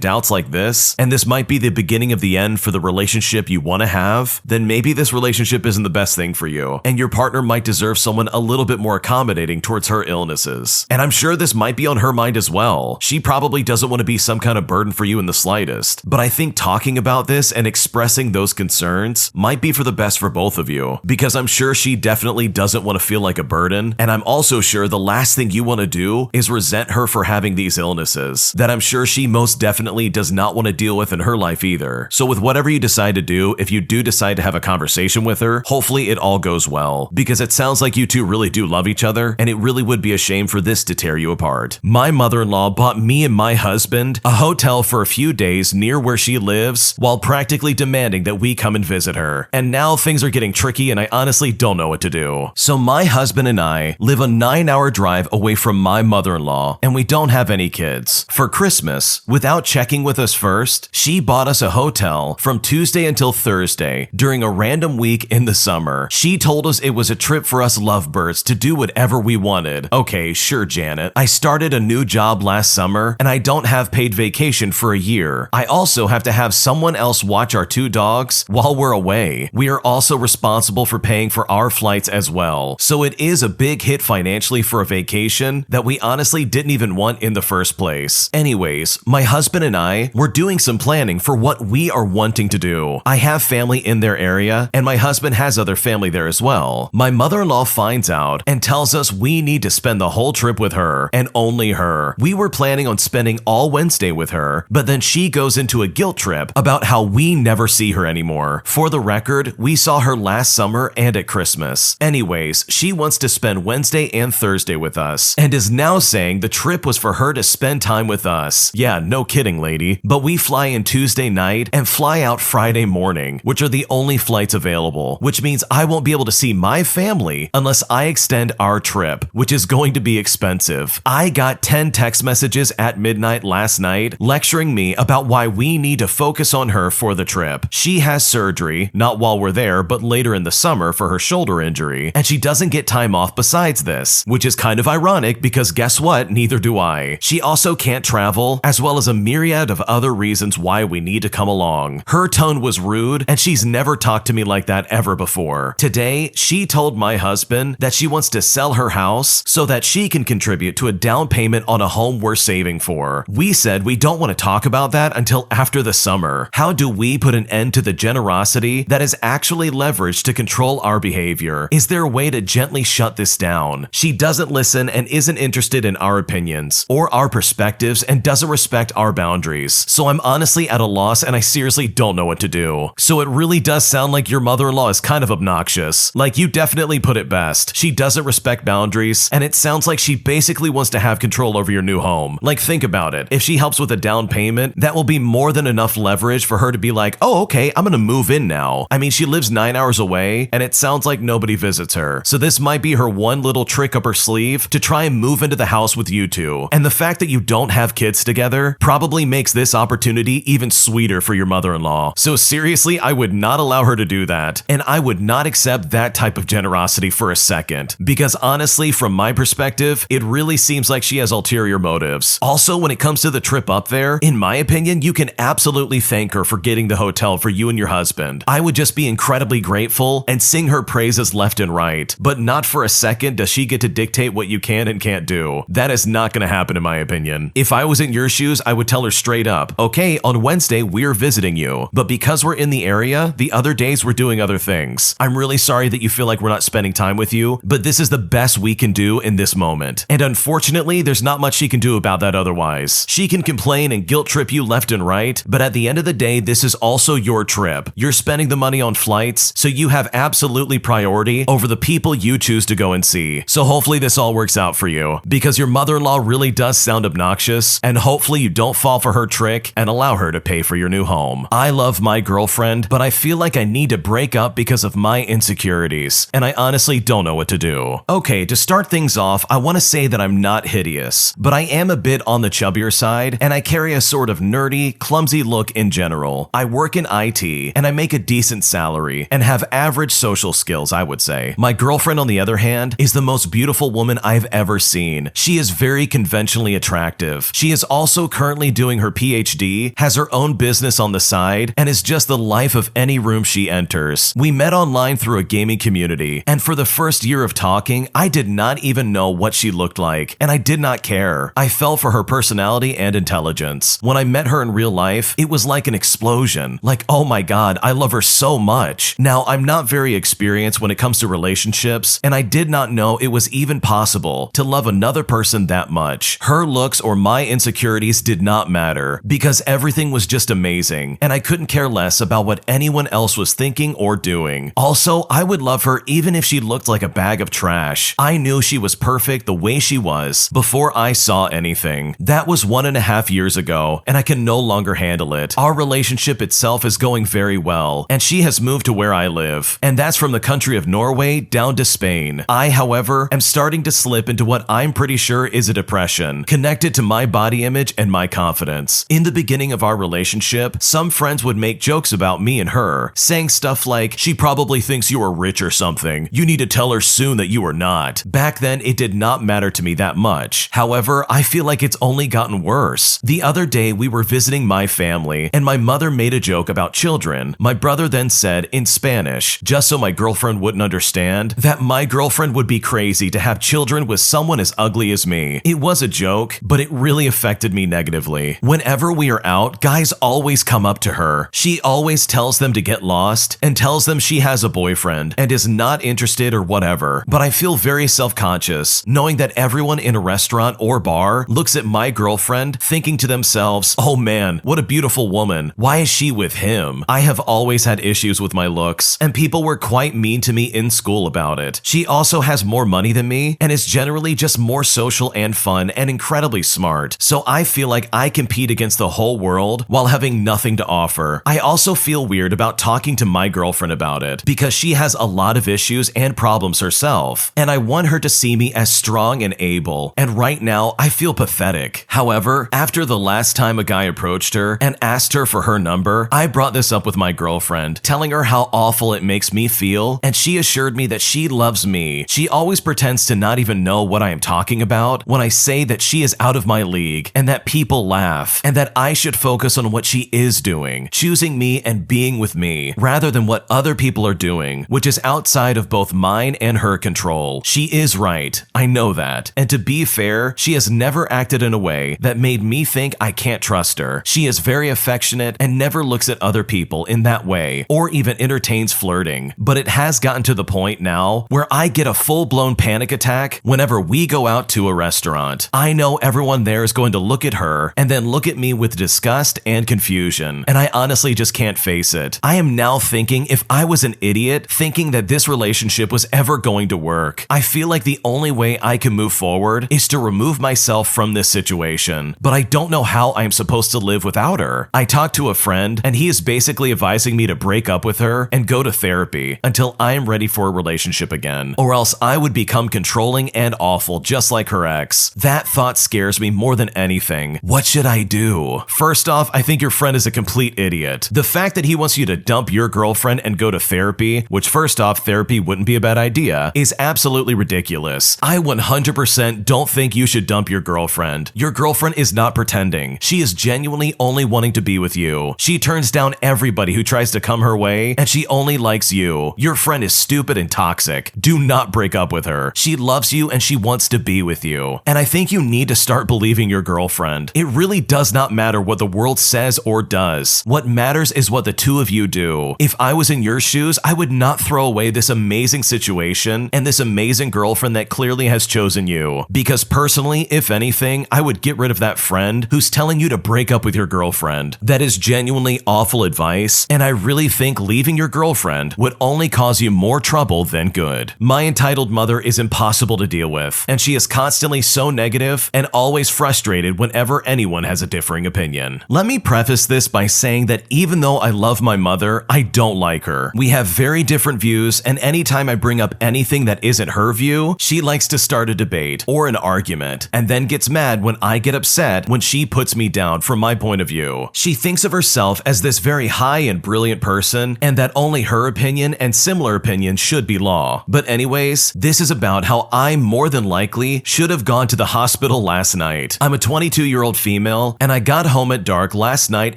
doubts like this, and this might be the beginning of the end for the relationship you want to have, then maybe this relationship isn't the best thing for you, and your partner might deserve someone a little bit more accommodating towards her illnesses. And I'm sure this might be on her mind as well. She probably doesn't want to be some kind of burden for you in the slightest, but I think talking about this and expressing those concerns might be for the best for both of you, because I'm sure she definitely doesn't want to feel like a burden, and I'm also sure the last thing you want to do is resent her for having these illnesses that I'm sure she most definitely does not want to deal with in her life either. So with whatever you decide to do, if you do decide to have a conversation with her, hopefully it all goes well, because it sounds like you two really do love each other, and it really would be a shame for this to tear you apart. My mother-in-law bought me and my husband a hotel for a few days near where she lives while practically demanding that we come and visit her. And now things are getting tricky and I honestly don't know what to do. So my husband and I live a 9-hour drive away from my mother-in-law, and we don't have any kids. For Christmas, without checking with us first, she bought us a hotel from Tuesday until Thursday during a random week in the summer. She told us it was a trip for us lovebirds to do whatever we wanted. Okay, sure, Janet. I started a new job last summer and I don't have paid vacation for a year. I also have to have someone else watch our 2 dogs while we're away. We are also responsible for paying for our flights as well. So it is a big hit financially for a vacation that we honestly didn't even want in the first place. Anyways, my husband and I were doing some planning for what we are wanting to do. I have family in their area and my husband has other family there as well. My mother-in-law finds out and tells us we need to spend the whole trip with her and only her. We were planning on spending all Wednesday with her, but then she goes into a guilt trip about how we never see her anymore. For the record, we saw her last summer and at Christmas. Anyways, she wants to spend Wednesday and Thursday with us and is now saying the trip was for her to spend time with us. Yeah, no kidding, lady. But we fly in Tuesday night and fly out Friday morning, which are the only flights available, which means I won't be able to see my family unless I extend our trip, which is going to be expensive. I got 10 text messages at midnight last night lecturing me about why we need to focus on her for the trip. She has surgery, not while we're there, but later in the summer for her shoulder injury, and she doesn't get time off besides this, which is kind of ironic because guess what? Neither do I. She also can't travel, as well as a myriad of other reasons why we need to come along. Her tone was rude, and she's never talked to me like that ever before. Today, she told my husband that she wants to sell her house so that she can contribute to a down payment on a home we're saving for. We said we don't want to talk about that until after the summer. How do we put an end to the generosity that is actually leveraged to control our behavior? Is there a way to gently shut this down? She doesn't listen and isn't interested in our opinions or our perspectives and doesn't respect our boundaries. So I'm honestly at a loss and I seriously don't know what to do. So it really does sound like your mother-in-law is kind of obnoxious. Like, you definitely put it best. She doesn't respect boundaries, and it sounds like she basically wants to have control over your new home. Like, think about it. If she helps with a down payment, that will be more than enough leverage for her to be like, oh, okay, I'm gonna move in now. I mean, she lives 9 hours away, and it sounds like nobody visits her. So this might be her one little trick up her sleeve to try and move into the house with you two. And the fact that you don't have kids together probably makes this opportunity even sweeter for your mother-in-law. So seriously, I would not allow her to do that, and I would not accept that type of generosity for a second, because honestly, from my perspective, it really seems like she has ulterior motives. Also, when it comes to the trip up there, in my opinion, you can absolutely thank her for getting the hotel for you and your husband. I would just be incredibly grateful and sing her praises left and right, but not for a second does she get to dictate what you can and can't do. That is not going to happen in my opinion. If I was in your shoes, I would tell her straight up, okay, on Wednesday, we're visiting you, but because we're in the area, the other days we're doing other things. I'm really sorry that you feel like we're not spending time with you, but this is the best we can do in this moment. And unfortunately, there's not much she can do about that otherwise. She can complain and guilt trip you left and right, but at the end of the day, this is also your trip. You're spending the money on flights, so you have absolutely priority over the people you choose to go and see. So hopefully this all works out for you, because your mother-in-law really does sound obnoxious, and hopefully you don't fall for her trick and allow her to pay for your new home. I love my girlfriend, but I feel like I need to break up because of my insecurities, and I honestly don't know what to do. Okay, to start things off, I want to say that I'm not hideous, but I am a bit on the chubbier side, and I carry a sort sort of nerdy, clumsy look in general. I work in IT, and I make a decent salary, and have average social skills, I would say. My girlfriend, on the other hand, is the most beautiful woman I've ever seen. She is very conventionally attractive. She is also currently doing her PhD, has her own business on the side, and is just the life of any room she enters. We met online through a gaming community, and for the first year of talking, I did not even know what she looked like, and I did not care. I fell for her personality and intelligence. When I met her in real life, it was like an explosion. Like, oh my god, I love her so much. Now, I'm not very experienced when it comes to relationships, and I did not know it was even possible to love another person that much. Her looks or my insecurities did not matter, because everything was just amazing, and I couldn't care less about what anyone else was thinking or doing. Also, I would love her even if she looked like a bag of trash. I knew she was perfect the way she was before I saw anything. That was 1.5 years ago, and I can no longer handle it. Our relationship itself is going very well, and she has moved to where I live, and that's from the country of Norway down to Spain. I, however, am starting to slip into what I'm pretty sure is a depression, connected to my body image and my confidence. In the beginning of our relationship, some friends would make jokes about me and her, saying stuff like, "She probably thinks you are rich or something. You need to tell her soon that you are not." Back then, it did not matter to me that much. However, I feel like it's only gotten worse. The other day, we were visiting my family, and my mother made a joke about children. My brother then said, in Spanish, just so my girlfriend wouldn't understand, that my girlfriend would be crazy to have children with someone as ugly as me. It was a joke, but it really affected me negatively. Whenever we are out, guys always come up to her. She always tells them to get lost and tells them she has a boyfriend and is not interested or whatever. But I feel very self-conscious knowing that everyone in a restaurant or bar looks at my girlfriend thinking to themselves, "Oh man, what a beautiful woman. Why is she with him?" I have always had issues with my looks, and people were quite mean to me in school about it. She also has more money than me and is generally just more social and fun and incredibly smart. So I feel like I compete against the whole world while having nothing to offer. I also feel weird about talking to my girlfriend about it because she has a lot of issues and problems herself, and I want her to see me as strong and able, and right now I feel pathetic. However, after the last time a guy approached her and asked her for her number, I brought this up with my girlfriend, telling her how awful it makes me feel, and she assured me that she loves me. She always pretends to not even know what I am talking about when I say that she is out of my league and that people laugh, and that I should focus on what she is doing, choosing me and being with me, rather than what other people are doing, which is outside of both mine and her control. She is right. I know that. And to be fair, she has never acted in a way that made me think I can't trust her. She is very affectionate and never looks at other people in that way, or even entertains flirting. But it has gotten to the point now where I get a full-blown panic attack whenever we go out to a restaurant. I know everyone there is going to look at her and then look at me with disgust and confusion, and I honestly just can't face it. I am now thinking if I was an idiot thinking that this relationship was ever going to work. I feel like the only way I can move forward is to remove myself from this situation, but I don't know how I am supposed to live without her. I talked to a friend, and he is basically advising me to break up with her and go to therapy until I am ready for a relationship again, or else I would become controlling and awful just like her ex. That thought scares me more than anything. What should I do? First off, I think your friend is a complete idiot. The fact that he wants you to dump your girlfriend and go to therapy, which first off, therapy wouldn't be a bad idea, is absolutely ridiculous. I 100% don't think you should dump your girlfriend. Your girlfriend is not pretending. She is genuinely only wanting to be with you. She turns down everybody who tries to come her way, and she only likes you. Your friend is stupid and toxic. Do not break up with her. She loves you and she wants to be with you. And I think you need to start believing your girlfriend. It really does not matter what the world says or does. What matters is what the two of you do. If I was in your shoes, I would not throw away this amazing situation and this amazing girlfriend that clearly has chosen you. Because personally, if anything, I would get rid of that friend who's telling you to break up with your girlfriend. That is genuinely awful advice, and I really think leaving your girlfriend would only cause you more trouble than good. My entitled mother is impossible to deal with, and she is constantly so negative and always frustrated whenever anyone has a differing opinion. Let me preface this by saying that even though I love my mother, I don't like her. We have very different views, and anytime I bring up anything that isn't her view, she likes to start a debate or an argument, and then gets mad when I get upset when she puts me down from my point of view. She thinks of herself as this very high and brilliant person, and that only her opinion and similar opinions should be law. But anyways, this is about how I more than likely should have gone to the hospital last night. I'm a 22-year-old female, and I got home at dark last night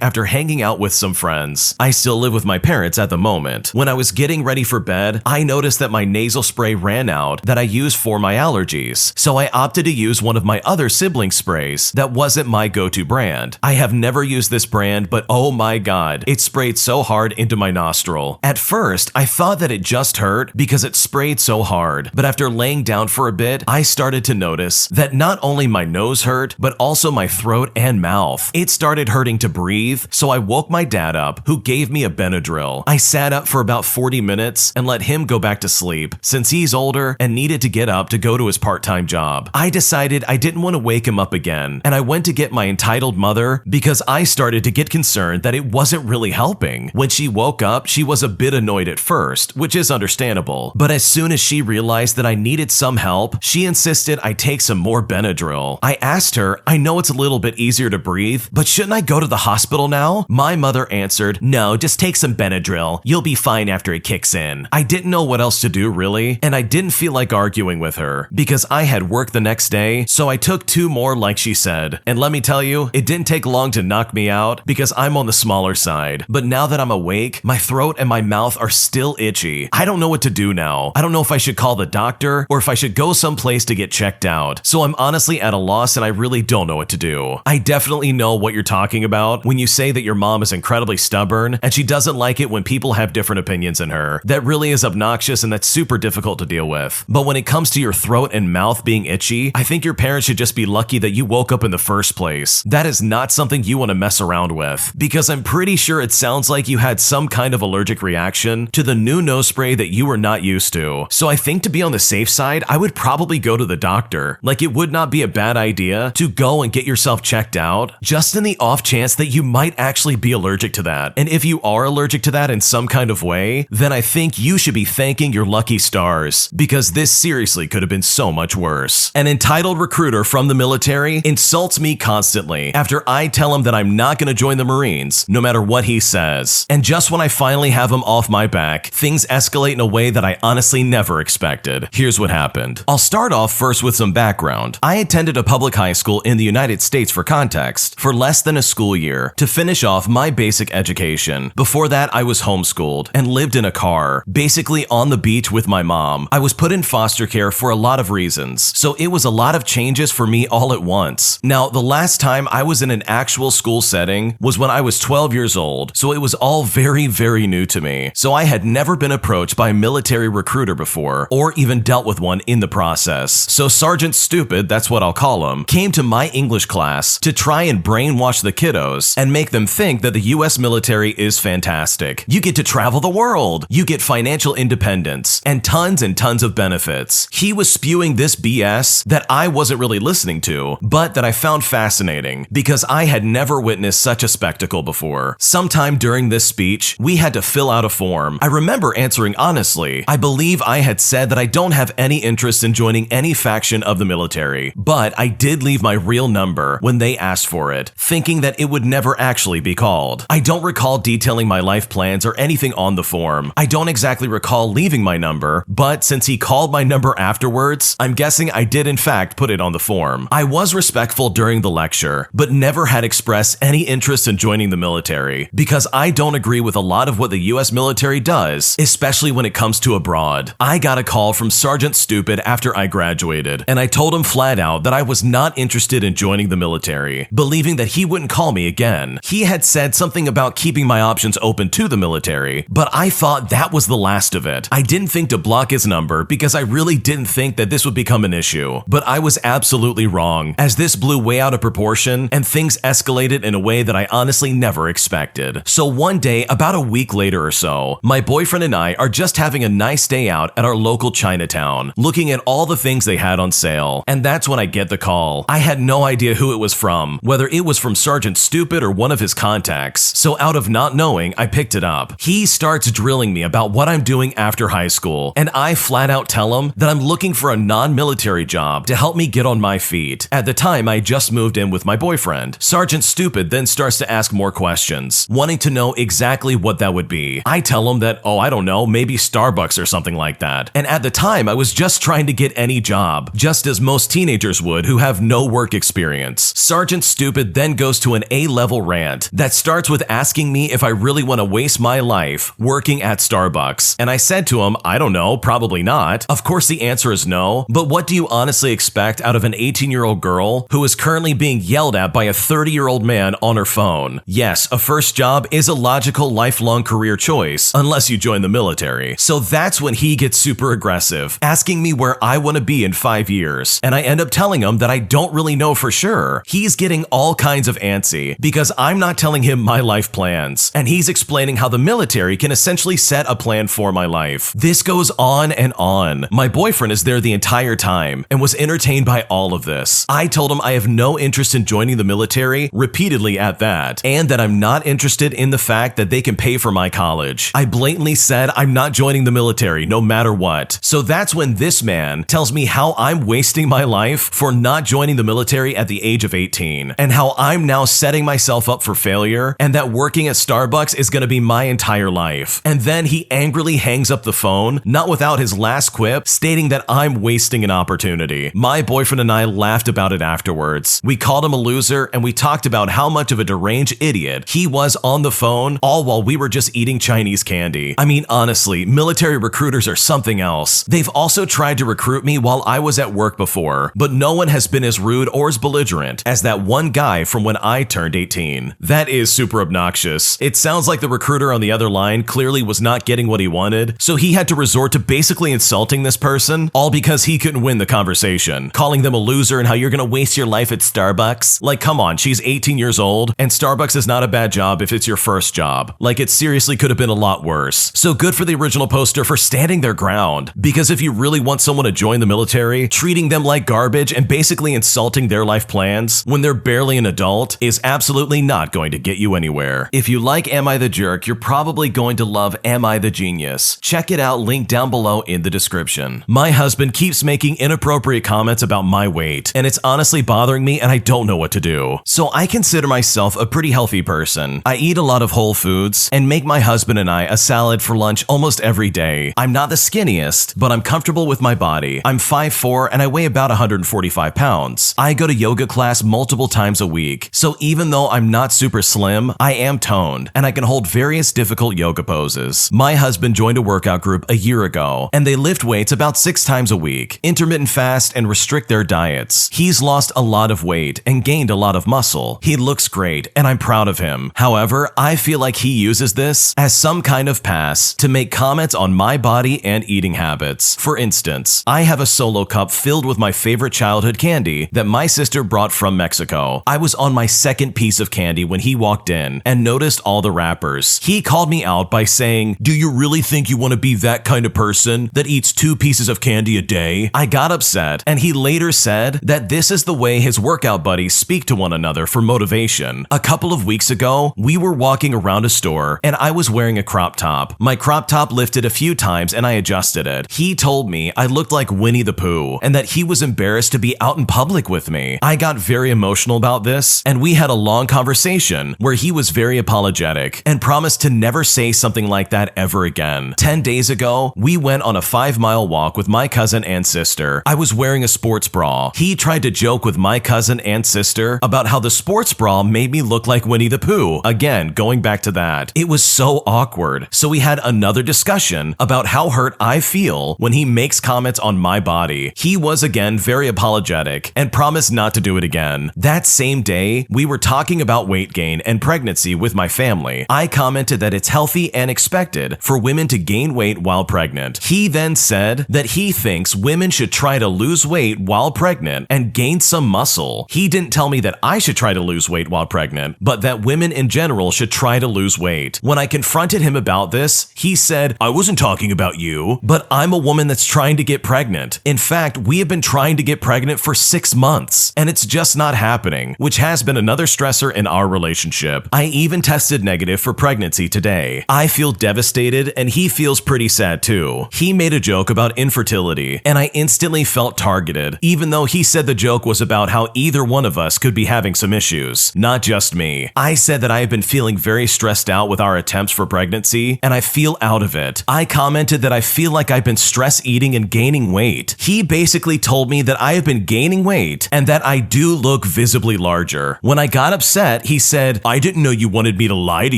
after hanging out with some friends. I still live with my parents at the moment. When I was getting ready for bed, I noticed that my nasal spray ran out that I use for my allergies, so I opted to use one of my other sibling sprays that wasn't my go-to brand. I have never used this brand, but oh my god, it sprayed so hard into my nostril. At first, I thought that it just hurt because it sprayed so hard, but after laying down for a bit, I started to notice that not only my nose hurt, but also my throat and mouth. It started hurting to breathe, so I woke my dad up, who gave me a Benadryl. I sat up for about 40 minutes and let him go back to sleep, since he's older and needed to get up to go to his part-time job. I decided I didn't want to wake him up again, and I went to get my entitled mother because I started to get concerned that it wasn't really helping. When she woke up, she was a bit annoyed at first, which is understandable, but as soon as she realized that I needed some help, she insisted I take some more Benadryl. I asked her, I know it's a little bit easier to breathe, but shouldn't I go to the hospital now? My mother answered, no, just take some Benadryl. You'll be fine after it kicks in. I didn't know what else to do really, and I didn't feel like arguing with her because I had work the next day, so I took 2 more like she said. And let me tell you, it didn't take long to knock me out because I'm on the smaller side. But now that I'm awake, my throat and my mouth are still itchy. I don't know what to do now. I don't know if I should call the doctor or if I should go someplace to get checked out. So I'm honestly at a loss and I really don't know what to do. I definitely know what you're talking about when you say that your mom is incredibly stubborn and she doesn't like it when people have different opinions than her. That really is obnoxious and that's super difficult to deal with. But when it comes to your throat and mouth being itchy, I think your parents should just be lucky that you woke up in the first place. That is not something you want to mess around with, because I'm pretty sure it sounds like you had some kind of allergic reaction to the new nose spray that you were not used to. So I think to be on the safe side, I would probably go to the doctor. Like, it would not be a bad idea to go and get yourself checked out, just in the off chance that you might actually be allergic to that. And if you are allergic to that in some kind of way, then I think you should be thanking your lucky stars, because this seriously could have been so much worse. An entitled recruiter from the military insults me constantly after I tell him that I'm not going to join the Marines, no matter what he says. And just when I finally have him off my back, things escalate in a way that I honestly never expected. Here's what happened. I'll start off first with some background. I attended a public high school in the United States for context for less than a school year to finish off my basic education. Before that, I was homeschooled and lived in a car, basically on the beach with my mom. I was put in foster care for a lot of reasons, so it was a lot of changes for me all at once. Now, the last time I was in an actual school setting was when I was 12 years old, so it was all very, very new to me. So I had never been approached by a military recruiter before, or even dealt with one in the process. So Sergeant Stupid, that's what I'll call him, came to my English class to try and brainwash the kiddos and make them think that the US military is fantastic. You get to travel the world, you get financial independence, and tons of benefits. He was spewing this BS that I wasn't really listening to, but that I found fascinating because I had never witnessed such a spectacle before. Sometime during this speech, we had to fill out a form. I remember answering honestly. I believe I had said that I don't have any interest in joining any faction of the military, but I did leave my real number when they asked for it, thinking that it would never actually be called. I don't recall detailing my life plans or anything on the form. I don't exactly recall leaving my number, but since he called my number afterwards, I'm guessing I did in fact put it on the form. I was respectful during the lecture, but never had expressed any interest in joining the military because I don't agree with a lot of what the US military does, especially when it comes to abroad. I got a call from Sergeant Stupid after I graduated, and I told him flat out that I was not interested in joining the military, believing that he wouldn't call me again. He had said something about keeping my options open to the military, but I thought that was the last of it. I didn't think to block his number because I really didn't think that this would become an issue, but I was absolutely wrong, as this blew way out of proportion and things escalated in a way that I honestly never expected. So one day, about a week later or so, my boyfriend and I are just having a nice day out at our local Chinatown, looking at all the things they had on sale, and that's when I get the call. I had no idea who it was from, whether it was from Sergeant Stupid or one of his contacts, so out of not knowing, I picked it up. He starts drilling me about what I'm doing after high school, and I flat out tell him that I'm looking for a non-military job to help me get on my feet. At the time, I just moved in with my boyfriend, boyfriend. Sergeant Stupid then starts to ask more questions, wanting to know exactly what that would be. I tell him that, oh, I don't know, maybe Starbucks or something like that. And at the time, I was just trying to get any job, just as most teenagers would who have no work experience. Sergeant Stupid then goes to an A-level rant that starts with asking me if I really want to waste my life working at Starbucks. And I said to him, I don't know, probably not. Of course the answer is no, but what do you honestly expect out of an 18-year-old girl who is currently being yelled at by a 30-year-old man on her phone? Yes, a first job is a logical lifelong career choice, unless you join the military. So that's when he gets super aggressive, asking me where I want to be in 5 years. And I end up telling him that I don't really know for sure. He's getting all kinds of antsy because I'm not telling him my life plans. And he's explaining how the military can essentially set a plan for my life. This goes on and on. My boyfriend is there the entire time and was entertained by all of this. I told him I have no interest in joining the military, repeatedly at that, and that I'm not interested in the fact that they can pay for my college. I blatantly said I'm not joining the military no matter what. So that's when this man tells me how I'm wasting my life for not joining the military at the age of 18, and how I'm now setting myself up for failure, and that working at Starbucks is going to be my entire life. And then he angrily hangs up the phone, not without his last quip, stating that I'm wasting an opportunity. My boyfriend and I laughed about it afterwards. We called him a loser, and we talked about how much of a deranged idiot he was on the phone, all while we were just eating Chinese candy. I mean, honestly, military recruiters are something else. They've also tried to recruit me while I was at work before, but no one has been as rude or as belligerent as that one guy from when I turned 18. That is super obnoxious. It sounds like the recruiter on the other line clearly was not getting what he wanted, so he had to resort to basically insulting this person, all because he couldn't win the conversation, calling them a loser and how you're gonna waste your life at Starbucks. Like, come on, she's 18 years old, and Starbucks is not a bad job if it's your first job. Like, it seriously could have been a lot worse. So good for the original poster for standing their ground, because if you really want someone to join the military, treating them like garbage and basically insulting their life plans when they're barely an adult is absolutely not going to get you anywhere. If you like Am I the Jerk, you're probably going to love Am I the Genius. Check it out, link down below in the description. My husband keeps making inappropriate comments about my weight, and it's honestly bothering me and I don't know what to do. So I consider myself a pretty healthy person. I eat a lot of whole foods and make my husband and I a salad for lunch almost every day. I'm not the skinniest, but I'm comfortable with my body. I'm 5'4" and I weigh about 145 pounds. I go to yoga class multiple times a week, so even though I'm not super slim, I am toned and I can hold various difficult yoga poses. My husband joined a workout group a year ago, and they lift weights about 6 times a week, intermittent fast, and restrict their diets. He's lost a lot of weight and gained a lot of muscle. He looks great, and I'm proud of him. However, I feel like he uses this as some kind of pass to make comments on my body and eating habits. For instance, I have a Solo cup filled with my favorite childhood candy that my sister brought from Mexico. I was on my second piece of candy when he walked in and noticed all the wrappers. He called me out by saying, "Do you really think you want to be that kind of person that eats 2 pieces of candy a day?" I got upset, and he later said that this is the way his workout buddies speak to one another for motivation. A couple of weeks ago, we were walking around a store and I was wearing a crop top. My crop top lifted a few times and I adjusted it. He told me I looked like Winnie the Pooh and that he was embarrassed to be out in public with me. I got very emotional about this, and we had a long conversation where he was very apologetic and promised to never say something like that ever again. 10 days ago, we went on a 5-mile walk with my cousin and sister. I was wearing a sports bra. He tried to joke with my cousin and sister about how the sports bra made me look like Winnie the Pooh. Again, going back to that. It was so awkward. So we had another discussion about how hurt I feel when he makes comments on my body. He was again very apologetic and promised not to do it again. That same day, we were talking about weight gain and pregnancy with my family. I commented that it's healthy and expected for women to gain weight while pregnant. He then said that he thinks women should try to lose weight while pregnant and gain some muscle. He didn't tell me that I should try to lose weight while pregnant, but that women in general should try to lose weight. When I confronted him about this, he said, "I wasn't talking about you, but I'm a woman that's trying to get pregnant. In fact, we have been trying to get pregnant for 6 months, and it's just not happening," which has been another stressor in our relationship. I even tested negative for pregnancy today. I feel devastated, and he feels pretty sad too. He made a joke about infertility, and I instantly felt targeted, even though he said the joke was about how either one of us could be having some issues, not just me. I said that I have been feeling very stressed out with our attempts for pregnancy, and I feel out of it. I commented that I feel like I've been stress eating and gaining weight. He basically told me that I have been gaining weight and that I do look visibly larger. When I got upset, he said, "I didn't know you wanted me to lie to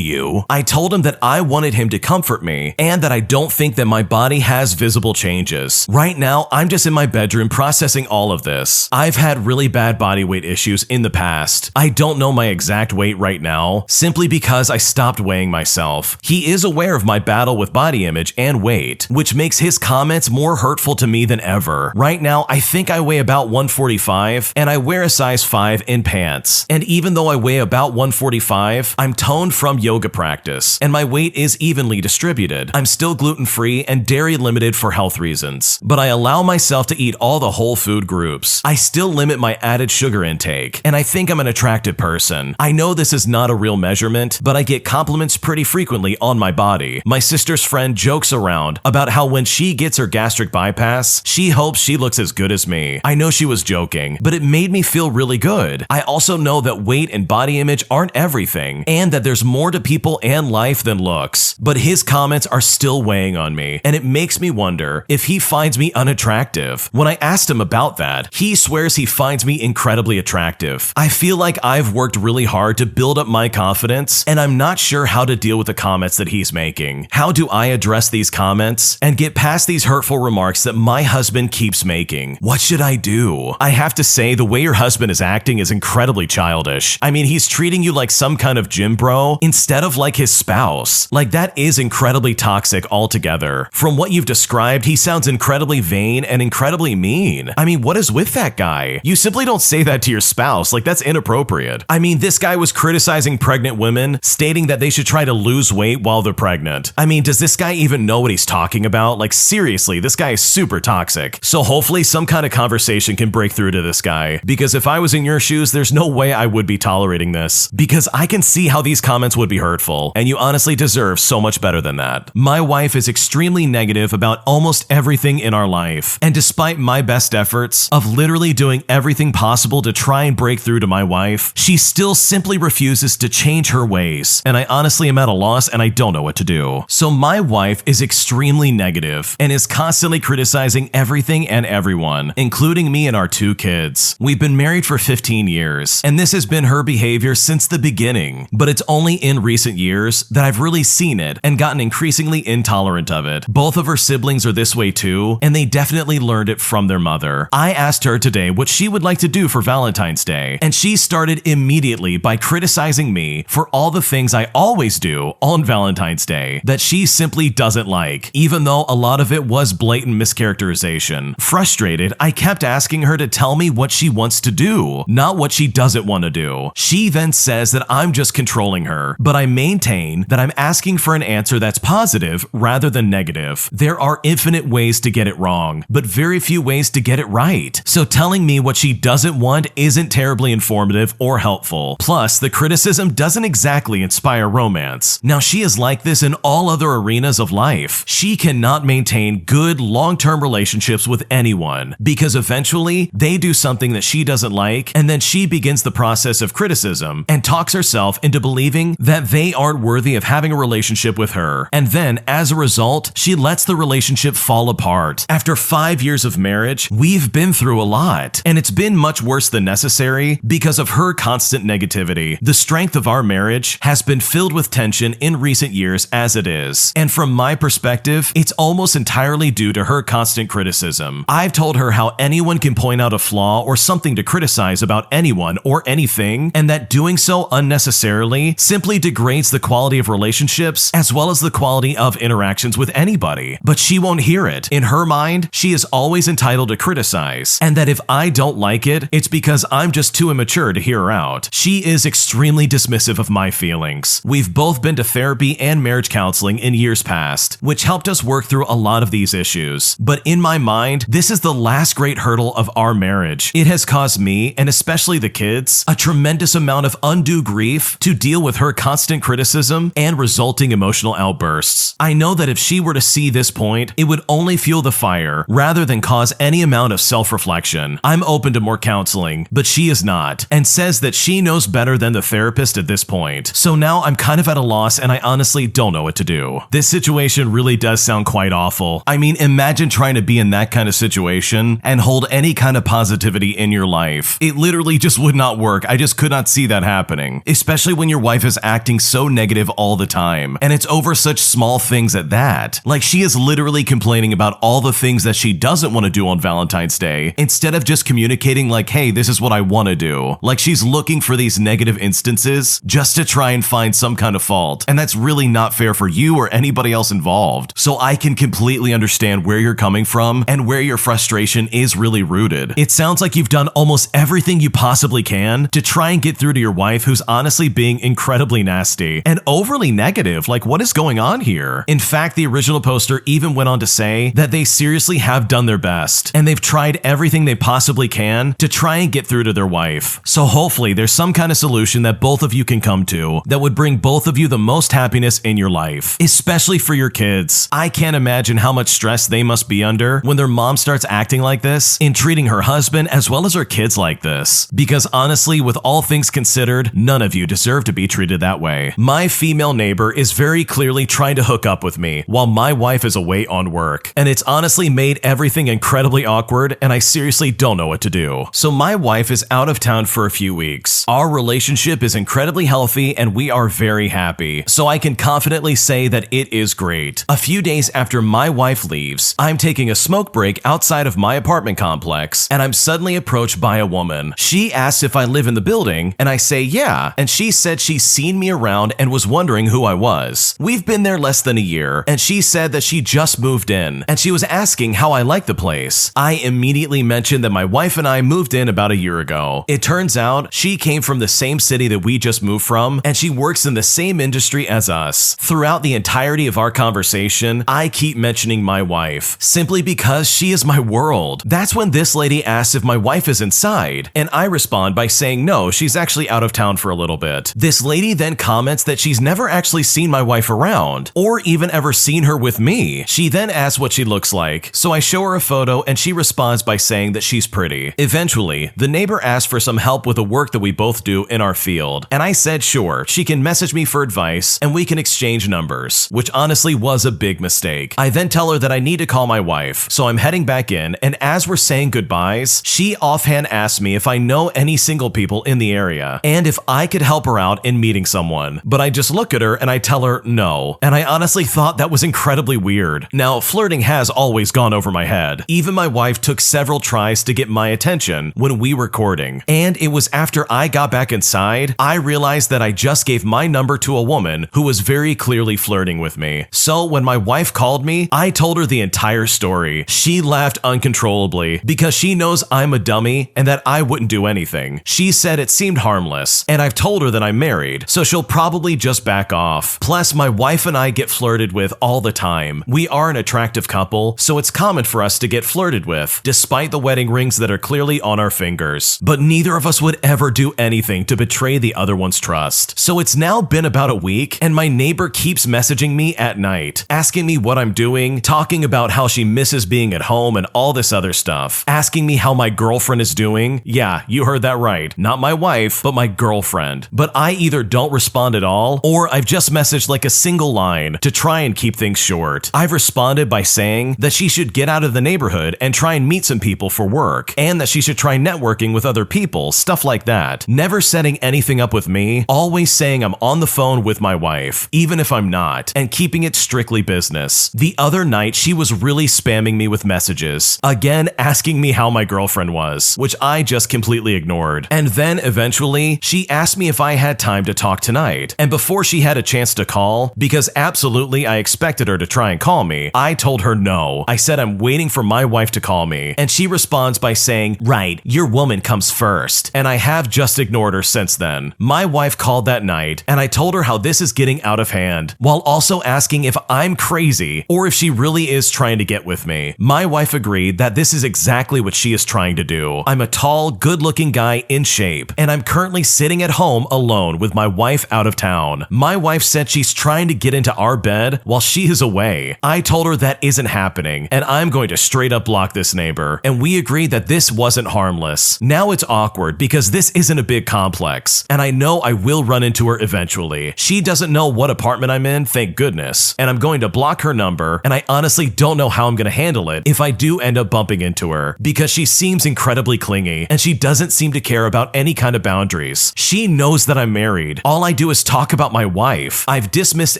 you." I told him that I wanted him to comfort me and that I don't think that my body has visible changes. Right now, I'm just in my bedroom processing all of this. I've had really bad body weight issues in the past. I don't know my exact weight right now, simply because I stopped weighing myself. He is aware of my battle with body image and weight, which makes his comments more hurtful to me than ever. Right now, I think I weigh about 145, and I wear a size 5 in pants. And even though I weigh about 145, I'm toned from yoga practice, and my weight is evenly distributed. I'm still gluten-free and dairy limited for health reasons, but I allow myself to eat all the whole food groups. I still limit my added sugar intake, and I think I'm an attractive person. I know this is not a real measurement, but I get compliments pretty frequently on my body. My sister's friend jokes around about how when she gets her gastric bypass, she hopes she looks as good as me. I know she was joking, but it made me feel really good. I also know that weight and body image aren't everything, and that there's more to people and life than looks. But his comments are still weighing on me, and it makes me wonder if he finds me unattractive. When I asked him about that, he swears he finds me incredibly attractive. I feel like I've worked really hard to build up my confidence, and I'm not sure how to deal with the comments that he's making. How do I address these comments and get past these hurtful remarks that my husband keeps making? What should I do? I have to say, the way your husband is acting is incredibly childish. I mean, he's treating you like some kind of gym bro instead of like his spouse. Like, that is incredibly toxic altogether. From what you've described, he sounds incredibly vain and incredibly mean. I mean, what is with that guy? You simply don't say that to your spouse. Like, that's inappropriate. I mean, this guy was criticizing pregnant women, stating that they should try to lose weight while they're pregnant. I mean, does this guy even know what he's talking about? Like, seriously, this guy is super toxic. So hopefully some kind of conversation can break through to this guy, because if I was in your shoes, there's no way I would be tolerating this, because I can see how these comments would be hurtful, and you honestly deserve so much better than that. My wife is extremely negative about almost everything in our life, and despite my best efforts of literally doing everything possible to try and break through to my wife, she still simply refuses to change her ways, and I honestly am at a loss and I don't know what to do. So my wife is extremely negative and is constantly criticizing everything and everyone, including me and our 2 kids. We've been married for 15 years, and this has been her behavior since the beginning, but it's only in recent years that I've really seen it and gotten increasingly intolerant of it. Both of her siblings are this way too, and they definitely learned it from their mother. I asked her today what she would like to do for Valentine's Day, and she started immediately by criticizing me for all the things I always do on Valentine's Day that she simply doesn't like, even though a lot of it was blatant mischaracterization. Frustrated, I kept asking her to tell me what she wants to do, not what she doesn't want to do. She then says that I'm just controlling her, but I maintain that I'm asking for an answer that's positive rather than negative. There are infinite ways to get it wrong, but very few ways to get it right. So telling me what she doesn't want isn't terribly informative or helpful. Plus, the criticism doesn't exactly inspire romance. Now, she is like this in all other arenas of life. She cannot maintain good long-term relationships with anyone because eventually they do something that she doesn't like, and then she begins the process of criticism and talks herself into believing that they aren't worthy of having a relationship with her. And then, as a result, she lets the relationship fall apart. After 5 years of marriage, we've been through a lot, and it's been much worse than necessary because of her constant negativity. The strength of our marriage has been filled with tension in recent years as it is, and from my perspective, it's almost entirely due to her constant criticism. I've told her how anyone can point out a flaw or something to criticize about anyone or anything, and that doing so unnecessarily simply degrades the quality of relationships as well as the quality of interactions with anybody. But she won't hear it. In her mind, she is always entitled to criticize, and that if I don't like it, it's because I'm just too immature to hear her out. She is extremely dismissive of my feelings. We've both been to therapy and marriage counseling in years past, which helped us work through a lot of these issues. But in my mind, this is the last great hurdle of our marriage. It has caused me, and especially the kids, a tremendous amount of undue grief to deal with her constant criticism and resulting emotional outbursts. I know that if she were to see this point, it would only fuel the fire rather than cause any amount of self-reflection. I'm open to more counseling, but she is not, and says that she knows better than the therapist at this point. So now I'm kind of at a loss and I honestly don't know what to do. This situation really does sound quite awful. I mean, imagine trying to be in that kind of situation and hold any kind of positivity in your life. It literally just would not work. I just could not see that happening, especially when your wife is acting so negative all the time. And it's over such small things at that. Like, she is literally complaining about all the things that she doesn't want to do on Valentine's Day instead of just communicating like, hey, this is what I want to do. Like, she's looking for these negative instances just to try and find some kind of fault. And that's really not fair for you or anybody else involved. So I can completely understand where you're coming from and where your frustration is really rooted. It sounds like you've done almost everything you possibly can to try and get through to your wife, who's honestly being incredibly nasty and overly negative. Like, what is going on here? In fact, the original poster even went on to say that they seriously have done their best and they've tried everything they possibly can to try and get through to their wife. So hopefully there's some kind of solution that both of you can come to that would bring both of you the most happiness in your life, especially for your kids. I can't imagine how much stress they must be under when their mom starts acting like this and treating her husband as well as her kids like this. Because honestly, with all things considered, none of you deserve to be treated that way. My female neighbor is very clearly trying to hook up with me while my wife is away on work. And it's honestly made everything incredibly awkward and I seriously don't know what to do. So my wife is out of town for a few weeks. Our relationship is incredibly healthy and we are very happy. So I can confidently say that it is great. A few days after my wife leaves, I'm taking a smoke break outside of my apartment complex and I'm suddenly approached by a woman. She asks if I live in the building and I say yeah, and she said she's seen me around and was wondering who I was. We've been there less than a year and she said that she just moved in and she was asking how I like the place. I immediately mentioned that my wife and I moved in about a year ago. It turns out she came from the same city that we just moved from and she works in the same industry as us. Throughout the entirety of our conversation, I keep mentioning my wife simply because she is my world. That's when this lady asks if my wife is inside and I respond by saying no, she's actually out of town for a little bit. This lady then comments that she's never actually seen my wife around or even ever seen her with me. She then asks what she looks like, so I show her a photo and she responds by saying that she's pretty. Eventually, the neighbor asked for some help with the work that we both do in our field, and I said sure, she can message me for advice and we can exchange numbers, which honestly was a big mistake. I then tell her that I need to call my wife, so I'm heading back in, and as we're saying goodbyes, she offhand asks me if I know any single people in the area and if I could help her out in meeting someone. But I just look at her and I tell her no, and I honestly thought that was incredibly weird. Now, flirting has always gone over my head. Even my wife took several tries to get my attention when we were courting, and it was after I got back inside, I realized that I just gave my number to a woman who was very clearly flirting with me. So when my wife called me, I told her the entire story. She laughed uncontrollably because she knows I'm a dummy and that I wouldn't do anything. She said it seemed harmless, and I've told her that I'm married, so she'll probably just back off. Plus, my wife and I get flirted with all the time. We are an attractive couple, so it's common for us to get flirted with, despite the wedding rings that are clearly on our fingers. But neither of us would ever do anything to betray the other one's trust. So it's now been about a week, and my neighbor keeps messaging me at night, asking me what I'm doing, talking about how she misses being at home and all this other stuff, asking me how my girlfriend is doing. Yeah, you heard that right. Not my wife, but my girlfriend. But I either don't respond at all, or I've just messaged like a single line to try and keep things short. I've responded by saying that she should get out of the neighborhood and try and meet some people for work, and that she should try networking with other people, stuff like that. Never setting anything up with me, always saying I'm on the phone with my wife, even if I'm not, and keeping it strictly business. The other night, she was really spamming me with messages, again asking me how my girlfriend was, which I just completely ignored. And then eventually, she asked me if I had time to talk tonight, and before she had a chance to call, because absolutely I expected her to try and call me, I told her no. I said I'm waiting for my wife to call me, and she responds by saying, right, your woman comes first, and I have just ignored her since then. My wife called that night, and I told her how this is getting out of hand, while also asking if I'm crazy or if she really is trying to get with me. My wife agreed that this is exactly what she is trying to do. I'm a tall, good-looking guy in shape, and I'm currently sitting at home alone with my wife out of town. My wife said she's trying to get into our bed while she is away. I told her that isn't happening, and I'm going to straight up block this neighbor, and we agreed that this wasn't harmless. Now it's awkward because this isn't a big complex, and I know I will run into her eventually. She doesn't know what apartment I'm in, thank goodness, and I'm going to block her number, and I honestly don't know how I'm going to handle it if I do end up bumping into her, because she seems incredibly clingy, and she doesn't seem to care about any kind of boundaries. She knows that I'm married. All I do is talk about my wife. I've dismissed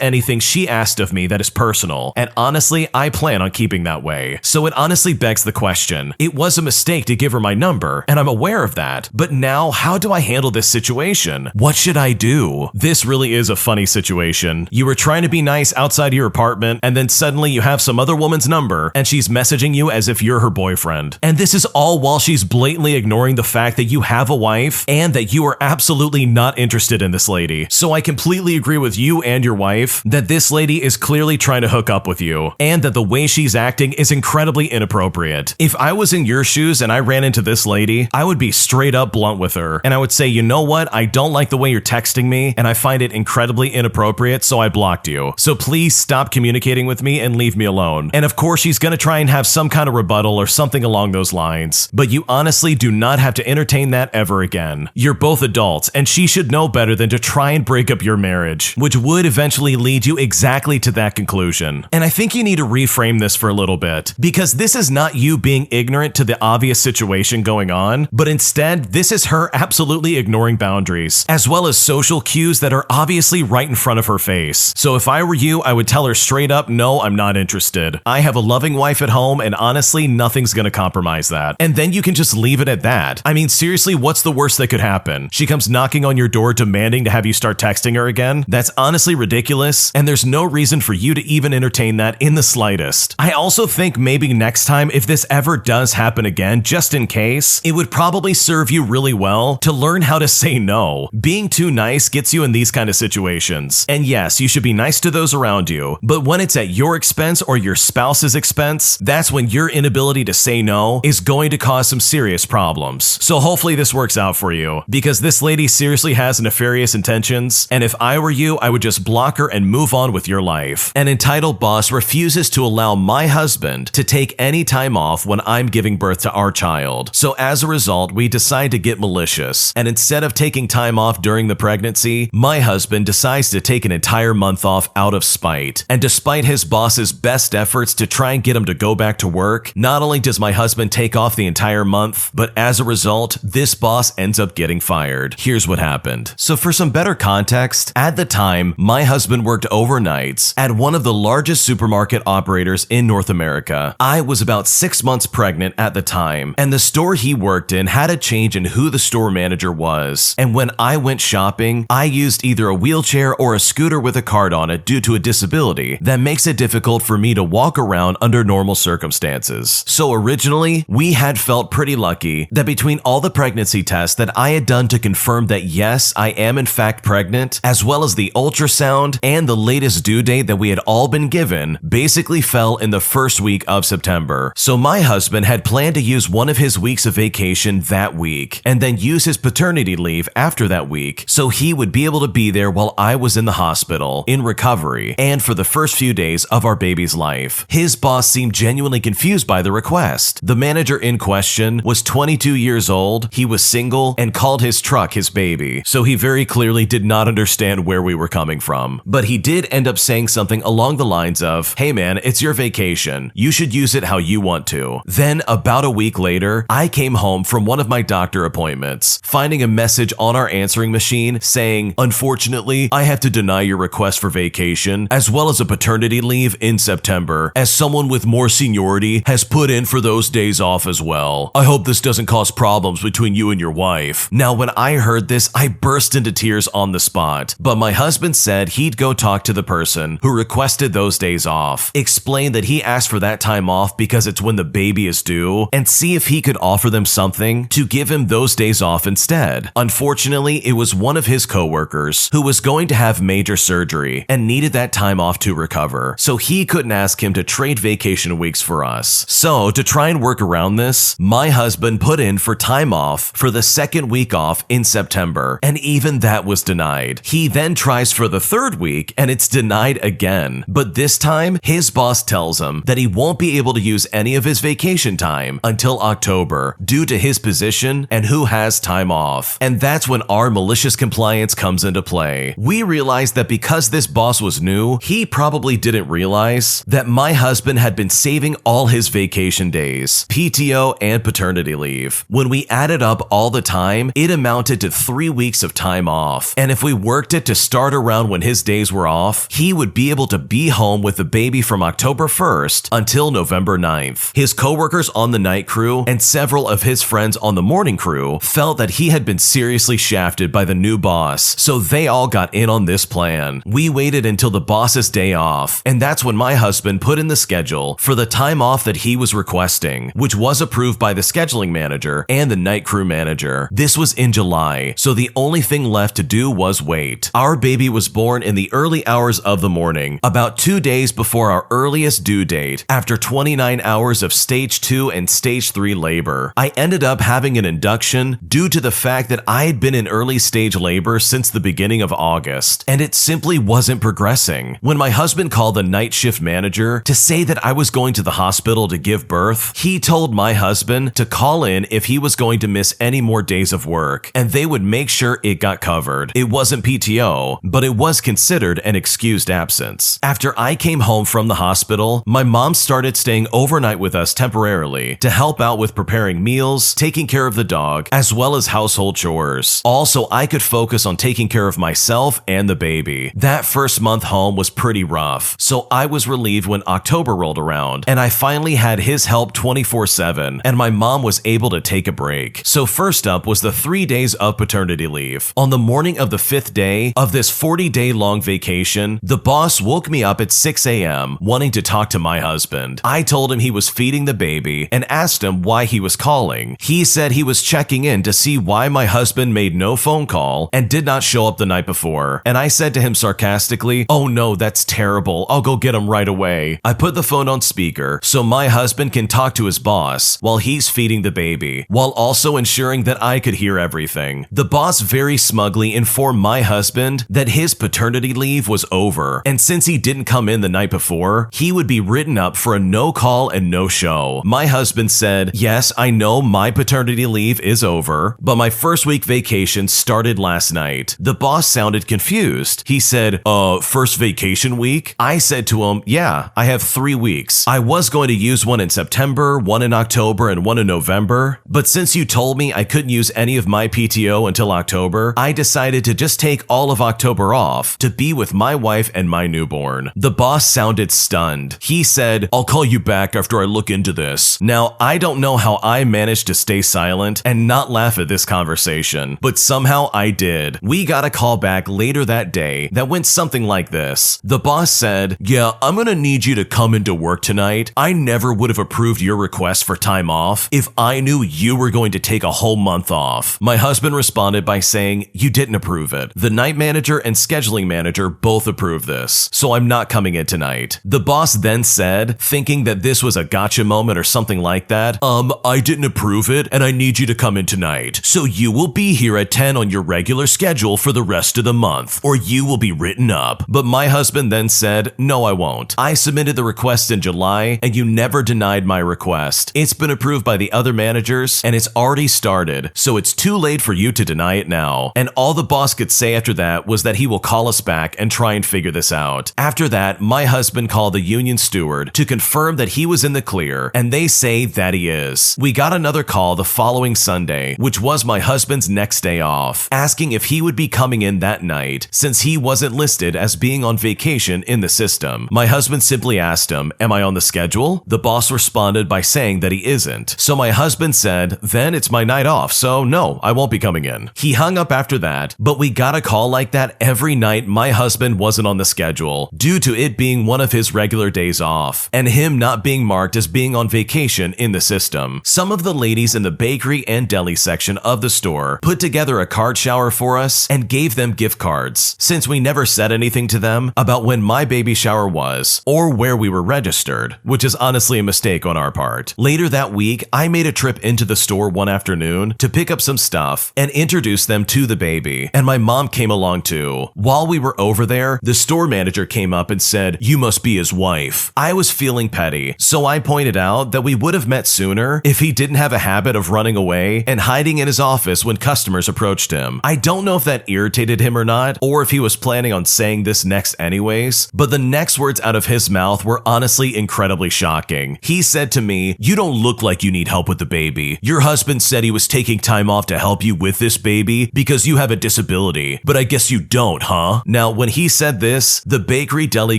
anything she asked of me that is personal, and honestly, I plan on keeping that way. So it honestly begs the question. It was a mistake to give her my number, and I'm aware of that, but now how do I handle this situation? What should I do? This really is a funny situation. You were trying to be nice outside your apartment, and then suddenly you have some other woman's number, and she's messaging you as if you're her boyfriend. And this is all while she's blatantly ignoring the fact that you have a wife, and that you are absolutely not interested in this lady. So I completely agree with you and your wife that this lady is clearly trying to hook up with you, and that the way she's acting is incredibly inappropriate. If I was in your shoes and I ran into this lady, I would be straight up blunt with her, and I would say, you know what, I don't like the way you're texting me, and I find it incredibly inappropriate, so I blocked you. So please stop communicating with me and leave me alone. And of course, she's gonna try and have some kind of rebuttal or something along those lines, but you honestly do not have to entertain that ever again. You're both adults, and she should know better than to try and break up your marriage, which would eventually lead you exactly to that conclusion. And I think you need to reframe this for a little bit, because this is not you being ignorant to the obvious situation going on, but instead, this is her absolutely ignoring boundaries, as well as social cues that are obviously right in front of her face. So if I were you, I would tell her straight up, no, I'm not interested. I have a loving wife at home, and honestly, nothing's gonna compromise that. And then you can just leave it at that. I mean, seriously, what's the worst that could happen? She comes knocking on your door demanding to have you start texting her again? That's honestly ridiculous, and there's no reason for you to even entertain that in the slightest. I also think maybe next time, if this ever does happen again, just in case, it would probably serve you really well to learn how to say no. Being too nice gets you in these kind of situations. And yes, you should be nice to those around you, but when it's at your expense or your spouse's expense, that's when your inability to say no is going to cause some serious problems. So hopefully this works out for you, because this lady seriously has nefarious intentions, and if I were you, I would just block her and move on with your life. An entitled boss refuses to allow my husband to take any time off when I'm giving birth to our child. So as a result, we decide to get malicious, and instead of taking time off during the pregnancy, my husband decides to take an entire month off out of spite. And despite his boss's best efforts to try and get him to go back to work, not only does my husband take off the entire month, but as a result, this boss ends up getting fired. Here's what happened. So for some better context, at the time, my husband worked overnights at one of the largest supermarket operators in North America. I was about 6 months pregnant at the time, and the store he worked in had a change in who the store manager was. And when I went shopping, I used either a wheelchair or a scooter with a card on it due to a disability that makes it difficult for me to walk around under normal circumstances. So originally, we had felt pretty lucky that between all the pregnancy tests that I had done to confirm that yes, I am in fact pregnant, as well as the ultrasound and the latest due date that we had all been given, basically fell in the first week of September. So my husband had planned to use one of his weeks of vacation that week, and then use his paternity leave after that week, so he would be able to be there while I was in the hospital, in recovery, and for the first few days of our baby's life. His boss seemed genuinely confused by the request. The manager in question was 22 years old, he was single, and called his truck his baby, so he very clearly did not understand where we were coming from. But he did end up saying something along the lines of, hey man, it's your vacation, you should use it how you want to. Then about a week later, I came home from one of my doctor appointments, finding a message on our answering machine saying, unfortunately, I have to deny your request for vacation, as well as a paternity leave in September, as someone with more seniority has put in for those days off as well. I hope this doesn't cause problems between you and your wife. Now, when I heard this, I burst into tears on the spot, but my husband said he'd go talk to the person who requested those days off, explain that he asked for that time off because it's when the baby is due, and see if he could offer them something to give him those days off instead. Unfortunately, it was one of his coworkers who was going to have major surgery and needed that time off to recover, so he couldn't ask him to trade vacation weeks for us. So to try and work around this, my husband put in for time off for the second week off in September, and even that was denied. He then tries for the third week and it's denied again, but this time his boss tells him that he won't be able to use any of his vacation time until October due to his position vacation and who has time off. And that's when our malicious compliance comes into play. We realized that because this boss was new, he probably didn't realize that my husband had been saving all his vacation days, PTO and paternity leave. When we added up all the time, it amounted to 3 weeks of time off. And if we worked it to start around when his days were off, he would be able to be home with the baby from October 1st until November 9th. His coworkers on the night crew and several of his friends on the morning crew felt that he had been seriously shafted by the new boss, so they all got in on this plan. We waited until the boss's day off, and that's when my husband put in the schedule for the time off that he was requesting, which was approved by the scheduling manager and the night crew manager. This was in July, so the only thing left to do was wait. Our baby was born in the early hours of the morning, about 2 days before our earliest due date, after 29 hours of stage 2 and stage 3 labor. I ended up having an induction due to the fact that I had been in early stage labor since the beginning of August, and it simply wasn't progressing. When my husband called the night shift manager to say that I was going to the hospital to give birth, he told my husband to call in if he was going to miss any more days of work, and they would make sure it got covered. It wasn't PTO, but it was considered an excused absence. After I came home from the hospital, my mom started staying overnight with us temporarily to help out with preparing meals, taking care of the dog, as well as household chores. Also, I could focus on taking care of myself and the baby. That first month home was pretty rough, so I was relieved when October rolled around, and I finally had his help 24/7, and my mom was able to take a break. So first up was the 3 days of paternity leave. On the morning of the 5th day of this 40-day long vacation, the boss woke me up at 6 a.m. wanting to talk to my husband. I told him he was feeding the baby and asked him why he was calling. He said he was checking in to see why my husband made no phone call and did not show up the night before. And I said to him sarcastically, "Oh no, that's terrible. I'll go get him right away." I put the phone on speaker so my husband can talk to his boss while he's feeding the baby, while also ensuring that I could hear everything. The boss very smugly informed my husband that his paternity leave was over, and since he didn't come in the night before, he would be written up for a no call and no show. My husband said, "Yes, I know my paternity leave is over, but my first week vacation started last night." The boss sounded confused. He said, first vacation week?" I said to him, "Yeah, I have 3 weeks. I was going to use one in September, one in October, and one in November, but since you told me I couldn't use any of my PTO until October, I decided to just take all of October off to be with my wife and my newborn." The boss sounded stunned. He said, "I'll call you back after I look into this." Now, I don't know how I managed to stay silent and not laugh at this conversation, but somehow I did. We got a call back later that day that went something like this. The boss said, "Yeah, I'm gonna need you to come into work tonight. I never would have approved your request for time off if I knew you were going to take a whole month off." My husband responded by saying, "You didn't approve it. The night manager and scheduling manager both approved this, so I'm not coming in tonight." The boss then said, thinking that this was a gotcha moment or something like that, I didn't approve it and I need you to come in tonight. So you will be here at 10 on your regular schedule for the rest of the month, or you will be written up." But my husband then said, "No, I won't. I submitted the request in July and you never denied my request. It's been approved by the other managers and it's already started, so it's too late for you to deny it now." And all the boss could say after that was that he will call us back and try and figure this out. After that, my husband called the union steward to confirm that he was in the clear, and they say that he is. We got another call the following Sunday, which was my husband's next day off, asking if he would be coming in that night since he wasn't listed as being on vacation in the system. My husband simply asked him, "Am I on the schedule?" The boss responded by saying that he isn't. So my husband said, "Then it's my night off, so no, I won't be coming in." He hung up after that, but we got a call like that every night my husband wasn't on the schedule due to it being one of his regular days off and him not being marked as being on vacation in the system. Some of the ladies in the bakery and deli section of the store put together a card shower for us and gave them gift cards, since we never said anything to them about when my baby shower was or where we were registered, which is honestly a mistake on our part. Later that week, I made a trip into the store one afternoon to pick up some stuff and introduce them to the baby, and my mom came along too. While we were over there, the store manager came up and said, "You must be his wife." I was feeling petty, so I pointed out that we would have met sooner if he didn't have a habit of running running away and hiding in his office when customers approached him. I don't know if that irritated him or not, or if he was planning on saying this next anyways, but the next words out of his mouth were honestly incredibly shocking. He said to me, "You don't look like you need help with the baby. Your husband said he was taking time off to help you with this baby because you have a disability, but I guess you don't, huh?" Now, when he said this, the bakery deli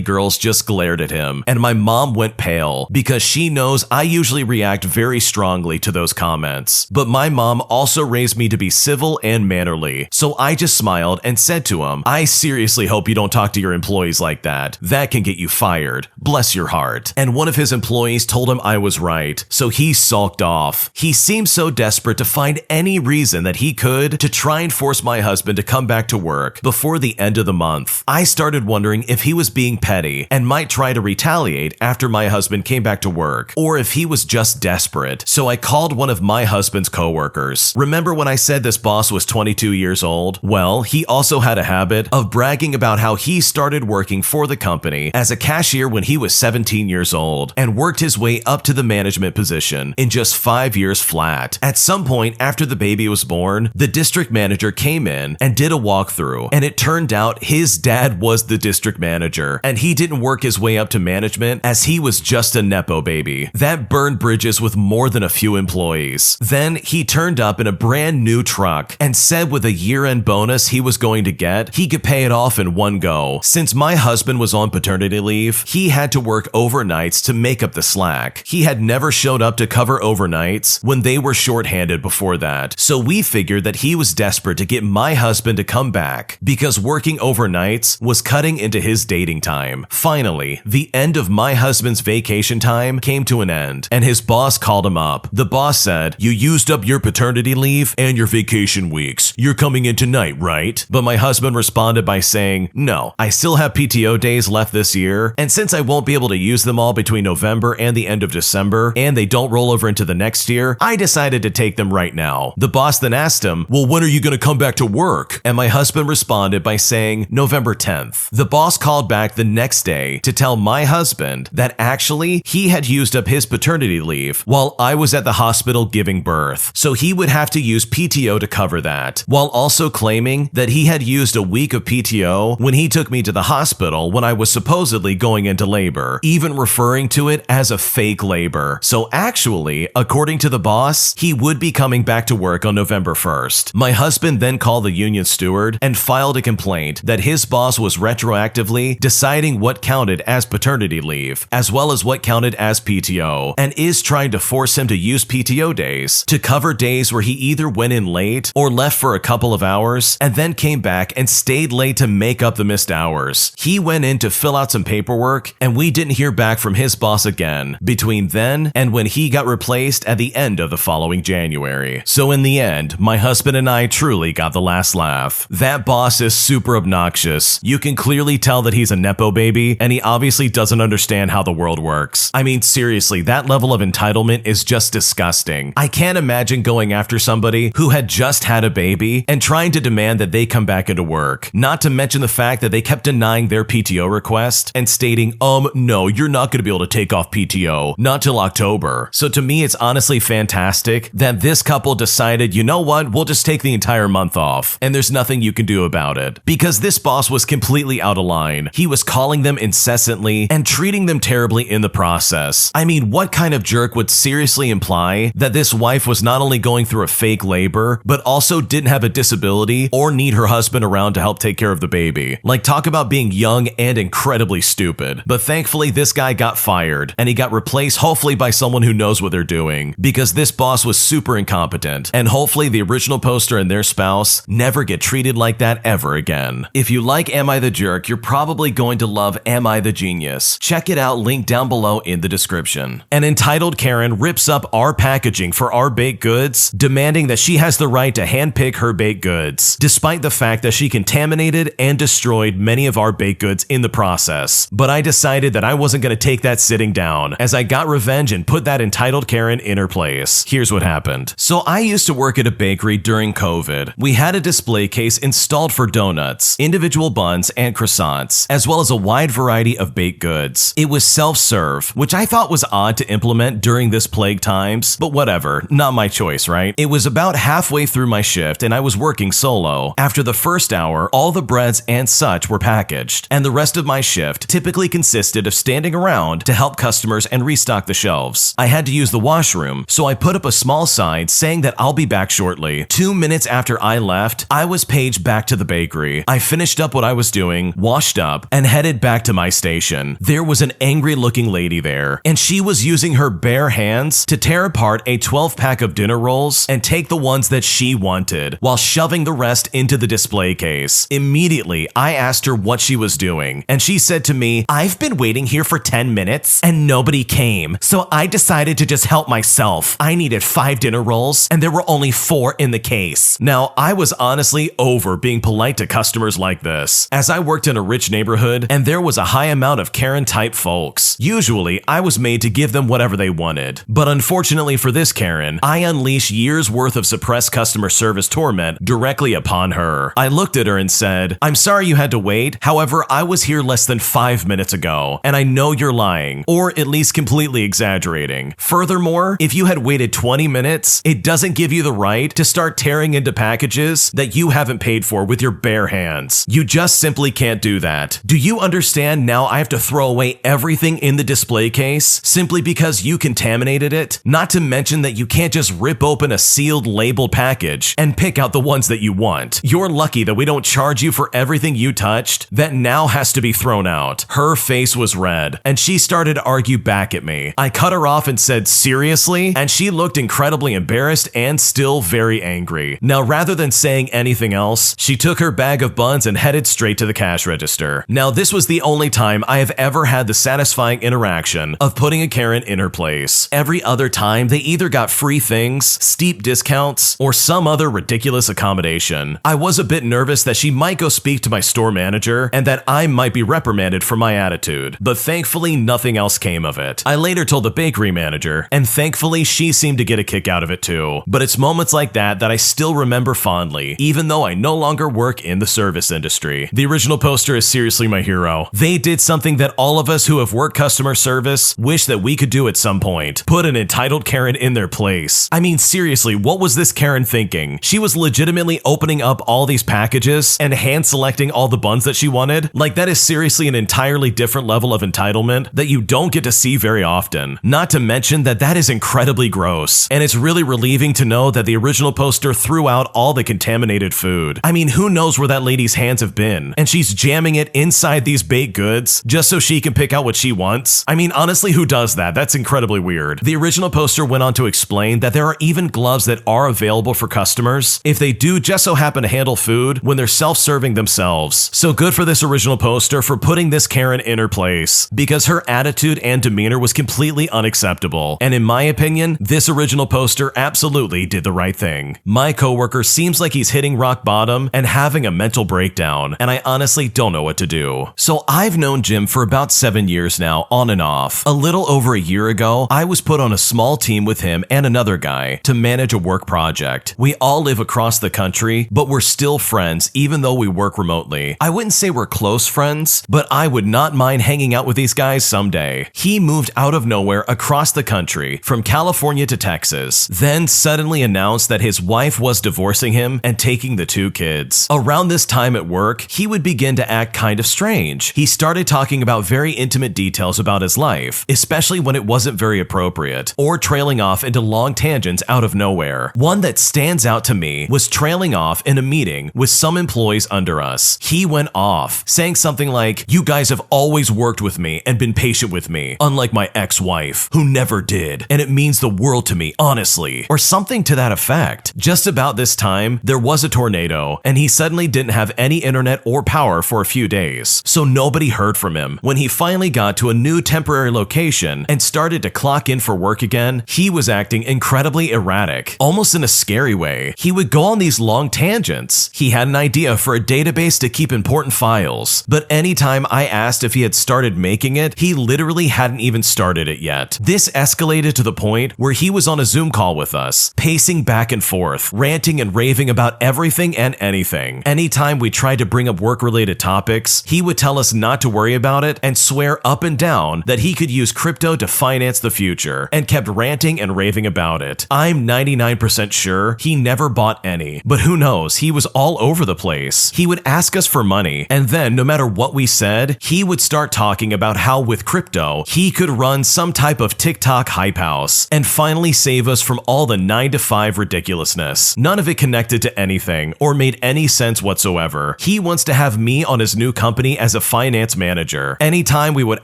girls just glared at him, and my mom went pale because she knows I usually react very strongly to those comments. But my mom also raised me to be civil and mannerly, so I just smiled and said to him, "I seriously hope you don't talk to your employees like that. That can get you fired. Bless your heart." And one of his employees told him I was right, so he sulked off. He seemed so desperate to find any reason that he could to try and force my husband to come back to work before the end of the month. I started wondering if he was being petty and might try to retaliate after my husband came back to work, or if he was just desperate. So I called one of my husband's coworkers. Remember when I said this boss was 22 years old? Well, he also had a habit of bragging about how he started working for the company as a cashier when he was 17 years old and worked his way up to the management position in just 5 years flat. At some point after the baby was born, the district manager came in and did a walkthrough, and it turned out his dad was the district manager, and he didn't work his way up to management as he was just a nepo baby. That burned bridges with more than a few employees. Then he turned up in a brand new truck and said with a year-end bonus he was going to get, he could pay it off in one go. Since my husband was on paternity leave, he had to work overnights to make up the slack. He had never showed up to cover overnights when they were shorthanded before that, so we figured that he was desperate to get my husband to come back because working overnights was cutting into his dating time. Finally, the end of my husband's vacation time came to an end, and his boss called him up. The boss said, "You used up your paternity leave and your vacation weeks. You're coming in tonight, right?" But my husband responded by saying, "No, I still have PTO days left this year, and since I won't be able to use them all between November and the end of December, and they don't roll over into the next year, I decided to take them right now." The boss then asked him, "Well, when are you going to come back to work?" And my husband responded by saying November 10th. The boss called back the next day to tell my husband that actually he had used up his paternity leave while I was at the hospital giving birth, so he would have to use PTO to cover that, while also claiming that he had used a week of PTO when he took me to the hospital when I was supposedly going into labor, even referring to it as a fake labor. So actually, according to the boss, he would be coming back to work on November 1st. My husband then called the union steward and filed a complaint that his boss was retroactively deciding what counted as paternity leave, as well as what counted as PTO, and is trying to force him to use PTO days to cover days where he either went in late or left for a couple of hours and then came back and stayed late to make up the missed hours. He went in to fill out some paperwork, and we didn't hear back from his boss again between then and when he got replaced at the end of the following January. So in the end, my husband and I truly got the last laugh. That boss is super obnoxious. You can clearly tell that he's a nepo baby, and he obviously doesn't understand how the world works. I mean, seriously, that level of entitlement is just disgusting. I can't imagine going after somebody who had just had a baby and trying to demand that they come back into work. Not to mention the fact that they kept denying their PTO request and stating, no, you're not going to be able to take off PTO, not till October. So to me, it's honestly fantastic that this couple decided, you know what, we'll just take the entire month off, and there's nothing you can do about it. Because this boss was completely out of line. He was calling them incessantly and treating them terribly in the process. I mean, what kind of jerk would seriously imply that this wife was not only going through a fake labor, but also didn't have a disability or need her husband around to help take care of the baby? Like, talk about being young and incredibly stupid. But thankfully, this guy got fired, and he got replaced hopefully by someone who knows what they're doing, because this boss was super incompetent, and hopefully the original poster and their spouse never get treated like that ever again. If you like Am I the Jerk, you're probably going to love Am I the Genius. Check it out, link down below in the description. An entitled Karen rips up our packaging for our baked goods, demanding that she has the right to handpick her baked goods, despite the fact that she contaminated and destroyed many of our baked goods in the process. But I decided that I wasn't going to take that sitting down, as I got revenge and put that entitled Karen in her place. Here's what happened. So I used to work at a bakery during COVID. We had a display case installed for donuts, individual buns, and croissants, as well as a wide variety of baked goods. It was self-serve, which I thought was odd to implement during this plague times, but whatever, not Not my choice, right? It was about halfway through my shift and I was working solo. After the first hour, all the breads and such were packaged, and the rest of my shift typically consisted of standing around to help customers and restock the shelves. I had to use the washroom, so I put up a small sign saying that I'll be back shortly. 2 minutes after I left, I was paged back to the bakery. I finished up what I was doing, washed up, and headed back to my station. There was an angry-looking lady there, and she was using her bare hands to tear apart a 12-pack of dinner rolls and take the ones that she wanted, while shoving the rest into the display case. Immediately, I asked her what she was doing, and she said to me, "I've been waiting here for 10 minutes, and nobody came, so I decided to just help myself. I needed 5 dinner rolls, and there were only 4 in the case." Now, I was honestly over being polite to customers like this, as I worked in a rich neighborhood, and there was a high amount of Karen-type folks. Usually, I was made to give them whatever they wanted, but unfortunately for this Karen, I unleashed years worth of suppressed customer service torment directly upon her. I looked at her and said, "I'm sorry you had to wait. However, I was here less than 5 minutes ago, and I know you're lying, or at least completely exaggerating. Furthermore, if you had waited 20 minutes, it doesn't give you the right to start tearing into packages that you haven't paid for with your bare hands. You just simply can't do that. Do you understand now I have to throw away everything in the display case simply because you contaminated it? Not to mention that you can't just rip open a sealed labeled package and pick out the ones that you want. You're lucky that we don't charge you for everything you touched that now has to be thrown out." Her face was red, and she started to argue back at me. I cut her off and said, "Seriously?" And she looked incredibly embarrassed and still very angry. Now, rather than saying anything else, she took her bag of buns and headed straight to the cash register. Now, this was the only time I have ever had the satisfying interaction of putting a Karen in her place. Every other time, they either got free things, steep discounts, or some other ridiculous accommodation. I was a bit nervous that she might go speak to my store manager and that I might be reprimanded for my attitude, but thankfully nothing else came of it. I later told the bakery manager, and thankfully she seemed to get a kick out of it too. But it's moments like that that I still remember fondly, even though I no longer work in the service industry. The original poster is seriously my hero. They did something that all of us who have worked customer service wish that we could do at some point. Put an entitled Karen in their place. I mean, seriously, what was this Karen thinking? She was legitimately opening up all these packages and hand selecting all the buns that she wanted. Like, that is seriously an entirely different level of entitlement that you don't get to see very often. Not to mention that that is incredibly gross, and it's really relieving to know that the original poster threw out all the contaminated food. I mean, who knows where that lady's hands have been, and she's jamming it inside these baked goods just so she can pick out what she wants? I mean, honestly, who does that? That's incredibly weird. The original poster went on to explain that there are even gloves that are available for customers if they do just so happen to handle food when they're self-serving themselves. So good for this original poster for putting this Karen in her place, because her attitude and demeanor was completely unacceptable. And in my opinion, this original poster absolutely did the right thing. My coworker seems like he's hitting rock bottom and having a mental breakdown, and I honestly don't know what to do. So I've known Jim for about 7 years now, on and off. A little over a year ago, I was put on a small team with him and another guy to manage a work project. We all live across the country, but we're still friends even though we work remotely. I wouldn't say we're close friends, but I would not mind hanging out with these guys someday. He moved out of nowhere across the country from California to Texas, then suddenly announced that his wife was divorcing him and taking the 2 kids. Around this time at work, he would begin to act kind of strange. He started talking about very intimate details about his life, especially when it wasn't very appropriate, or trailing off into long tangents out of nowhere. One that stands out to me was trailing off in a meeting with some employees under us. He went off, saying something like, "You guys have always worked with me and been patient with me, unlike my ex-wife, who never did, and it means the world to me, honestly," or something to that effect. Just about this time, there was a tornado, and he suddenly didn't have any internet or power for a few days, so nobody heard from him. When he finally got to a new temporary location and started to clock in for work again, he was acting incredibly erratic, almost in a scary way. He would go on these long tangents. He had an idea for a database to keep important files, but anytime I asked if he had started making it, he literally hadn't even started it yet. This escalated to the point where he was on a Zoom call with us, pacing back and forth, ranting and raving about everything and anything. Anytime we tried to bring up work-related topics, he would tell us not to worry about it and swear up and down that he could use crypto to finance the future, and kept ranting and raving about about it. I'm 99% sure he never bought any, but who knows, he was all over the place. He would ask us for money, and then no matter what we said, he would start talking about how with crypto, he could run some type of TikTok hype house, and finally save us from all the 9-to-5 ridiculousness. None of it connected to anything, or made any sense whatsoever. He wants to have me on his new company as a finance manager. Anytime we would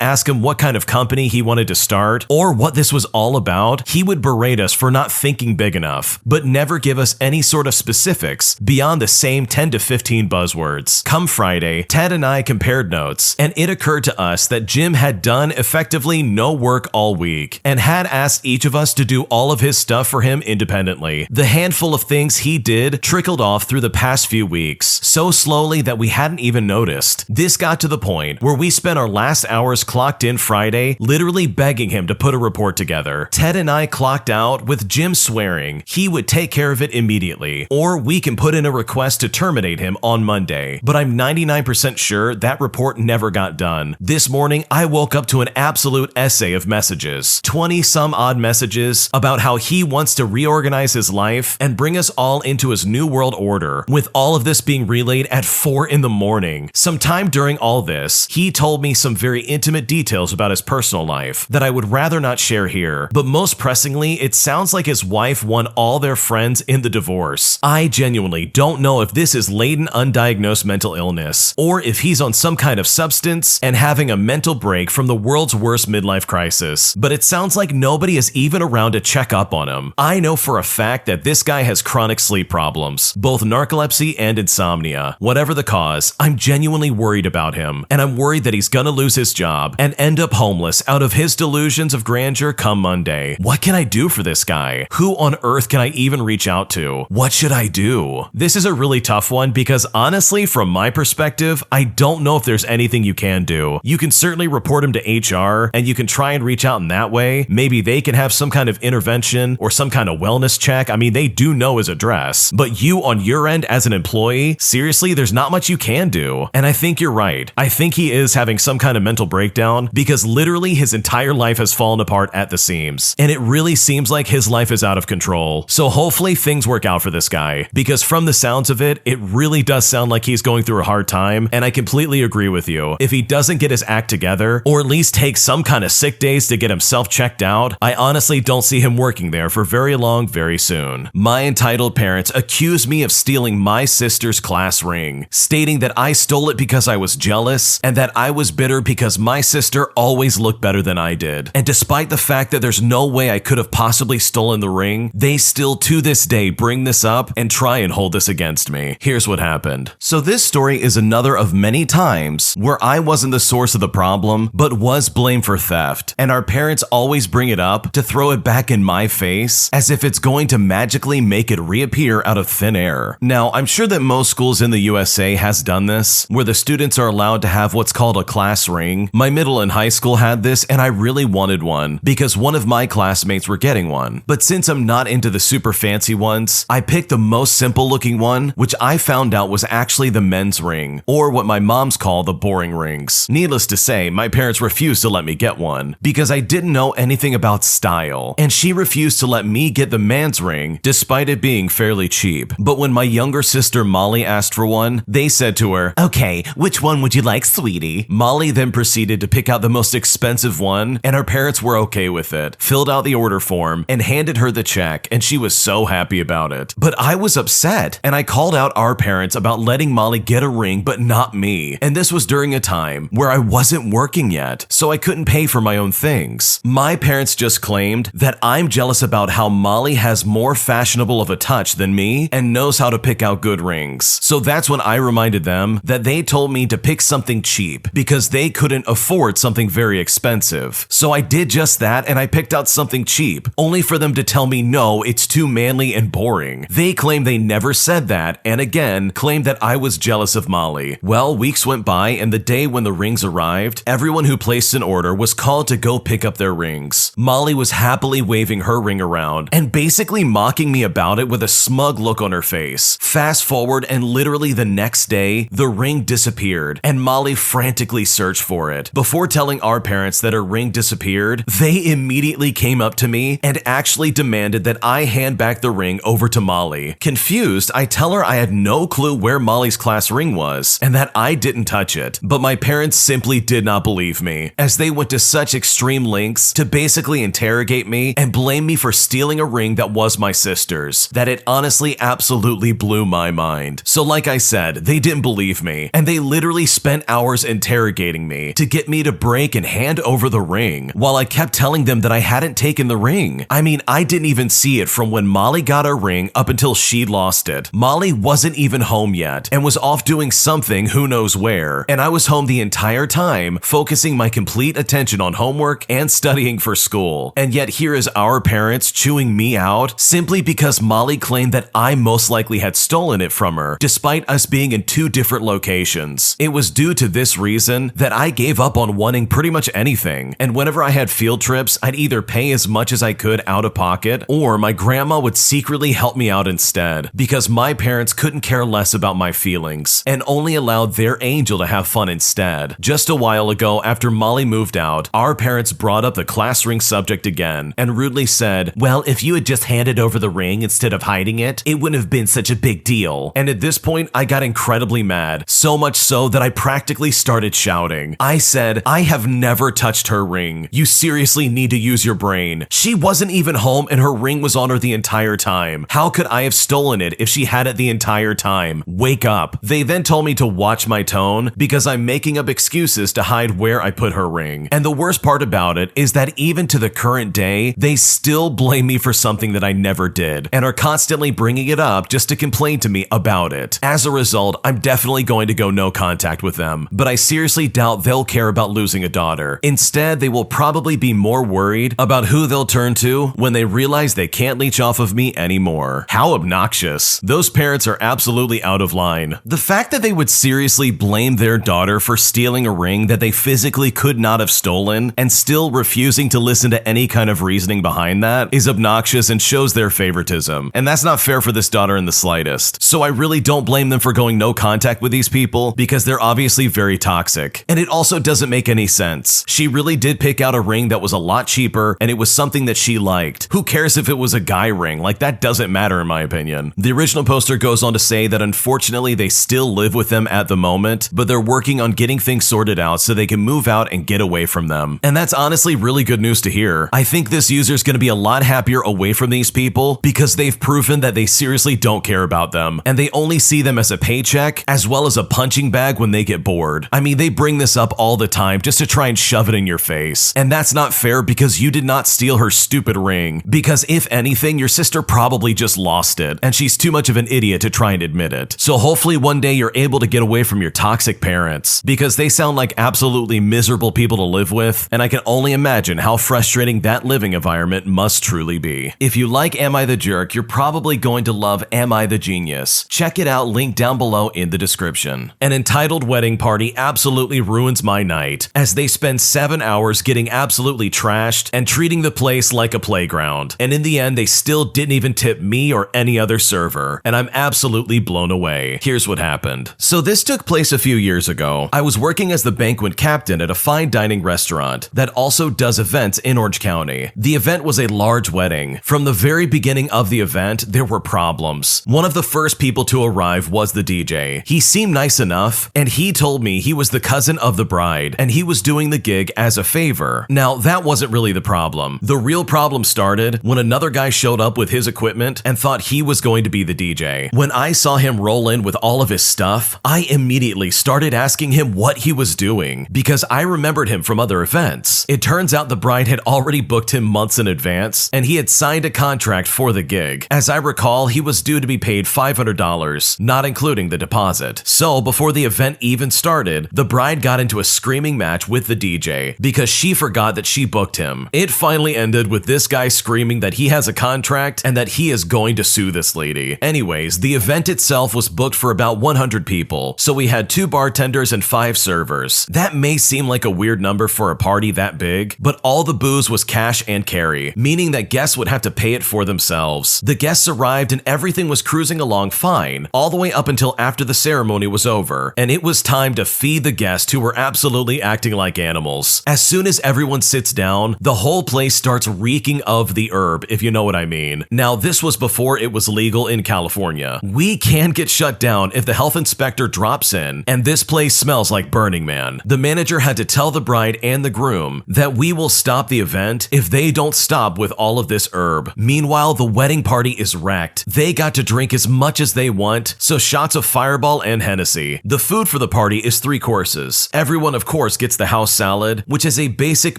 ask him what kind of company he wanted to start, or what this was all about, he would berate us for not thinking big enough, but never give us any sort of specifics beyond the same 10 to 15 buzzwords. Come Friday, Ted and I compared notes, and it occurred to us that Jim had done effectively no work all week, and had asked each of us to do all of his stuff for him independently. The handful of things he did trickled off through the past few weeks, so slowly that we hadn't even noticed. This got to the point where we spent our last hours clocked in Friday literally begging him to put a report together. Ted and I clocked out with Jim swearing he would take care of it immediately, or we can put in a request to terminate him on Monday. But I'm 99% sure that report never got done. This morning, I woke up to an absolute essay of messages, 20 some odd messages about how he wants to reorganize his life and bring us all into his new world order, with all of this being relayed at 4 in the morning. Sometime during all this, he told me some very intimate details about his personal life that I would rather not share here, but most pressingly, it sounds like his wife won all their friends in the divorce. I genuinely don't know if this is latent undiagnosed mental illness, or if he's on some kind of substance and having a mental break from the world's worst midlife crisis, but it sounds like nobody is even around to check up on him. I know for a fact that this guy has chronic sleep problems, both narcolepsy and insomnia. Whatever the cause, I'm genuinely worried about him, and I'm worried that he's gonna lose his job and end up homeless out of his delusions of grandeur come Monday. What can I do for this guy? Who on earth can I even reach out to? What should I do? This is a really tough one because honestly, from my perspective, I don't know if there's anything you can do. You can certainly report him to HR, and you can try and reach out in that way. Maybe they can have some kind of intervention or some kind of wellness check. I mean, they do know his address, but you on your end as an employee, seriously, there's not much you can do. And I think you're right. I think he is having some kind of mental breakdown because literally his entire life has fallen apart at the seams. And it really seems like his life is out of control. So hopefully things work out for this guy, because from the sounds of it, it really does sound like he's going through a hard time. And I completely agree with you. If he doesn't get his act together, or at least take some kind of sick days to get himself checked out, I honestly don't see him working there for very long very soon. My entitled parents accuse me of stealing my sister's class ring, stating that I stole it because I was jealous and that I was bitter because my sister always looked better than I did. And despite the fact that there's no way I could have possibly stolen the ring, they still to this day bring this up and try and hold this against me. Here's what happened. So this story is another of many times where I wasn't the source of the problem, but was blamed for theft. And our parents always bring it up to throw it back in my face as if it's going to magically make it reappear out of thin air. Now, I'm sure that most schools in the USA has done this, where the students are allowed to have what's called a class ring. My middle and high school had this, and I really wanted one because one of my classmates were getting one. But since I'm not into the super fancy ones, I picked the most simple looking one, which I found out was actually the men's ring, or what my moms call the boring rings. Needless to say, my parents refused to let me get one because I didn't know anything about style, and she refused to let me get the man's ring despite it being fairly cheap. But when my younger sister Molly asked for one, they said to her, "Okay, which one would you like, sweetie?" Molly then proceeded to pick out the most expensive one, and her parents were okay with it, filled out the order form, and handed her the check, and she was so happy about it. But I was upset, and I called out our parents about letting Molly get a ring but not me. And this was during a time where I wasn't working yet, so I couldn't pay for my own things. My parents just claimed that I'm jealous about how Molly has more fashionable of a touch than me and knows how to pick out good rings. So that's when I reminded them that they told me to pick something cheap because they couldn't afford something very expensive. So I did just that, and I picked out something cheap, only for them to tell me no, it's too manly and boring. They claim they never said that, and again, claimed that I was jealous of Molly. Well, weeks went by, and the day when the rings arrived, everyone who placed an order was called to go pick up their rings. Molly was happily waving her ring around and basically mocking me about it with a smug look on her face. Fast forward, and literally the next day, the ring disappeared, and Molly frantically searched for it. Before telling our parents that her ring disappeared, they immediately came up to me and actually demanded that I hand back the ring over to Molly. Confused, I tell her I had no clue where Molly's class ring was and that I didn't touch it, but my parents simply did not believe me, as they went to such extreme lengths to basically interrogate me and blame me for stealing a ring that was my sister's, that it honestly absolutely blew my mind. So like I said, they didn't believe me, and they literally spent hours interrogating me to get me to break and hand over the ring, while I kept telling them that I hadn't taken the ring. I mean, I didn't even see it from when Molly got her ring up until she lost it. Molly wasn't even home yet and was off doing something who knows where, and I was home the entire time focusing my complete attention on homework and studying for school. And yet here is our parents chewing me out simply because Molly claimed that I most likely had stolen it from her, despite us being in two different locations. It was due to this reason that I gave up on wanting pretty much anything, and whenever I had field trips, I'd either pay as much as I could out of pocket, or my grandma would secretly help me out instead, because my parents couldn't care less about my feelings, and only allowed their angel to have fun instead. Just a while ago, after Molly moved out, our parents brought up the class ring subject again, and rudely said, well, if you had just handed over the ring instead of hiding it, it wouldn't have been such a big deal. And at this point, I got incredibly mad, so much so that I practically started shouting. I said, I have never touched her ring. You seriously need to use your brain. She wasn't even home and her ring was on her the entire time. How could I have stolen it if she had it the entire time? Wake up. They then told me to watch my tone because I'm making up excuses to hide where I put her ring. And the worst part about it is that even to the current day, they still blame me for something that I never did and are constantly bringing it up just to complain to me about it. As a result, I'm definitely going to go no contact with them, but I seriously doubt they'll care about losing a daughter. Instead, they will probably be more worried about who they'll turn to when they realize they can't leech off of me anymore. How obnoxious. Those parents are absolutely out of line. The fact that they would seriously blame their daughter for stealing a ring that they physically could not have stolen and still refusing to listen to any kind of reasoning behind that is obnoxious and shows their favoritism. And that's not fair for this daughter in the slightest. So I really don't blame them for going no contact with these people because they're obviously very toxic. And it also doesn't make any sense. She really did pick out a ring that was a lot cheaper and it was something that she liked. Who cares if it was a guy ring? Like, that doesn't matter in my opinion. The original poster goes on to say that unfortunately they still live with them at the moment, but they're working on getting things sorted out so they can move out and get away from them. And that's honestly really good news to hear. I think this user's gonna be a lot happier away from these people because they've proven that they seriously don't care about them and they only see them as a paycheck as well as a punching bag when they get bored. I mean, they bring this up all the time just to try and shove it in your face. And that's not fair because you did not steal her stupid ring. Because if anything, your sister probably just lost it and she's too much of an idiot to try and admit it. So hopefully one day you're able to get away from your toxic parents because they sound like absolutely miserable people to live with, and I can only imagine how frustrating that living environment must truly be. If you like Am I the Jerk, you're probably going to love Am I the Genius. Check it out, link down below in the description. An entitled wedding party absolutely ruins my night, as they spend 7 hours getting absolutely trashed and treating the place like a playground. And in the end, they still didn't even tip me or any other server, and I'm absolutely blown away. Here's what happened. So this took place a few years ago. I was working as the banquet captain at a fine dining restaurant that also does events in Orange County. The event was a large wedding. From the very beginning of the event, there were problems. One of the first people to arrive was the DJ. He seemed nice enough, and he told me he was the cousin of the bride, and he was doing the gig as a favor. Now, that wasn't really the problem. The real problem started when another guy showed up with his equipment and thought he was going to be the DJ. When I saw him roll in with all of his stuff, I immediately started asking him what he was doing because I remembered him from other events. It turns out the bride had already booked him months in advance, and he had signed a contract for the gig. As I recall, he was due to be paid $500, not including the deposit. So before the event even started, the bride got into a screaming match with the DJ because she forgot that she booked him. It finally ended with this guy screaming that he has a contract and that he is going to sue this lady. Anyways, the event itself was booked for about 100 people, so we had 2 bartenders and 5 servers. That may seem like a weird number for a party that big, but all the booze was cash and carry, meaning that guests would have to pay it for themselves. The guests arrived and everything was cruising along fine, all the way up until after the ceremony was over, and it was time to feed the guests who were absolutely acting like animals. As soon as everyone sits down, the whole place starts reeking king of the herb, if you know what I mean. Now, this was before it was legal in California. We can get shut down if the health inspector drops in, and this place smells like Burning Man. The manager had to tell the bride and the groom that we will stop the event if they don't stop with all of this herb. Meanwhile, the wedding party is wrecked. They got to drink as much as they want, so shots of Fireball and Hennessy. The food for the party is 3 courses. Everyone, of course, gets the house salad, which is a basic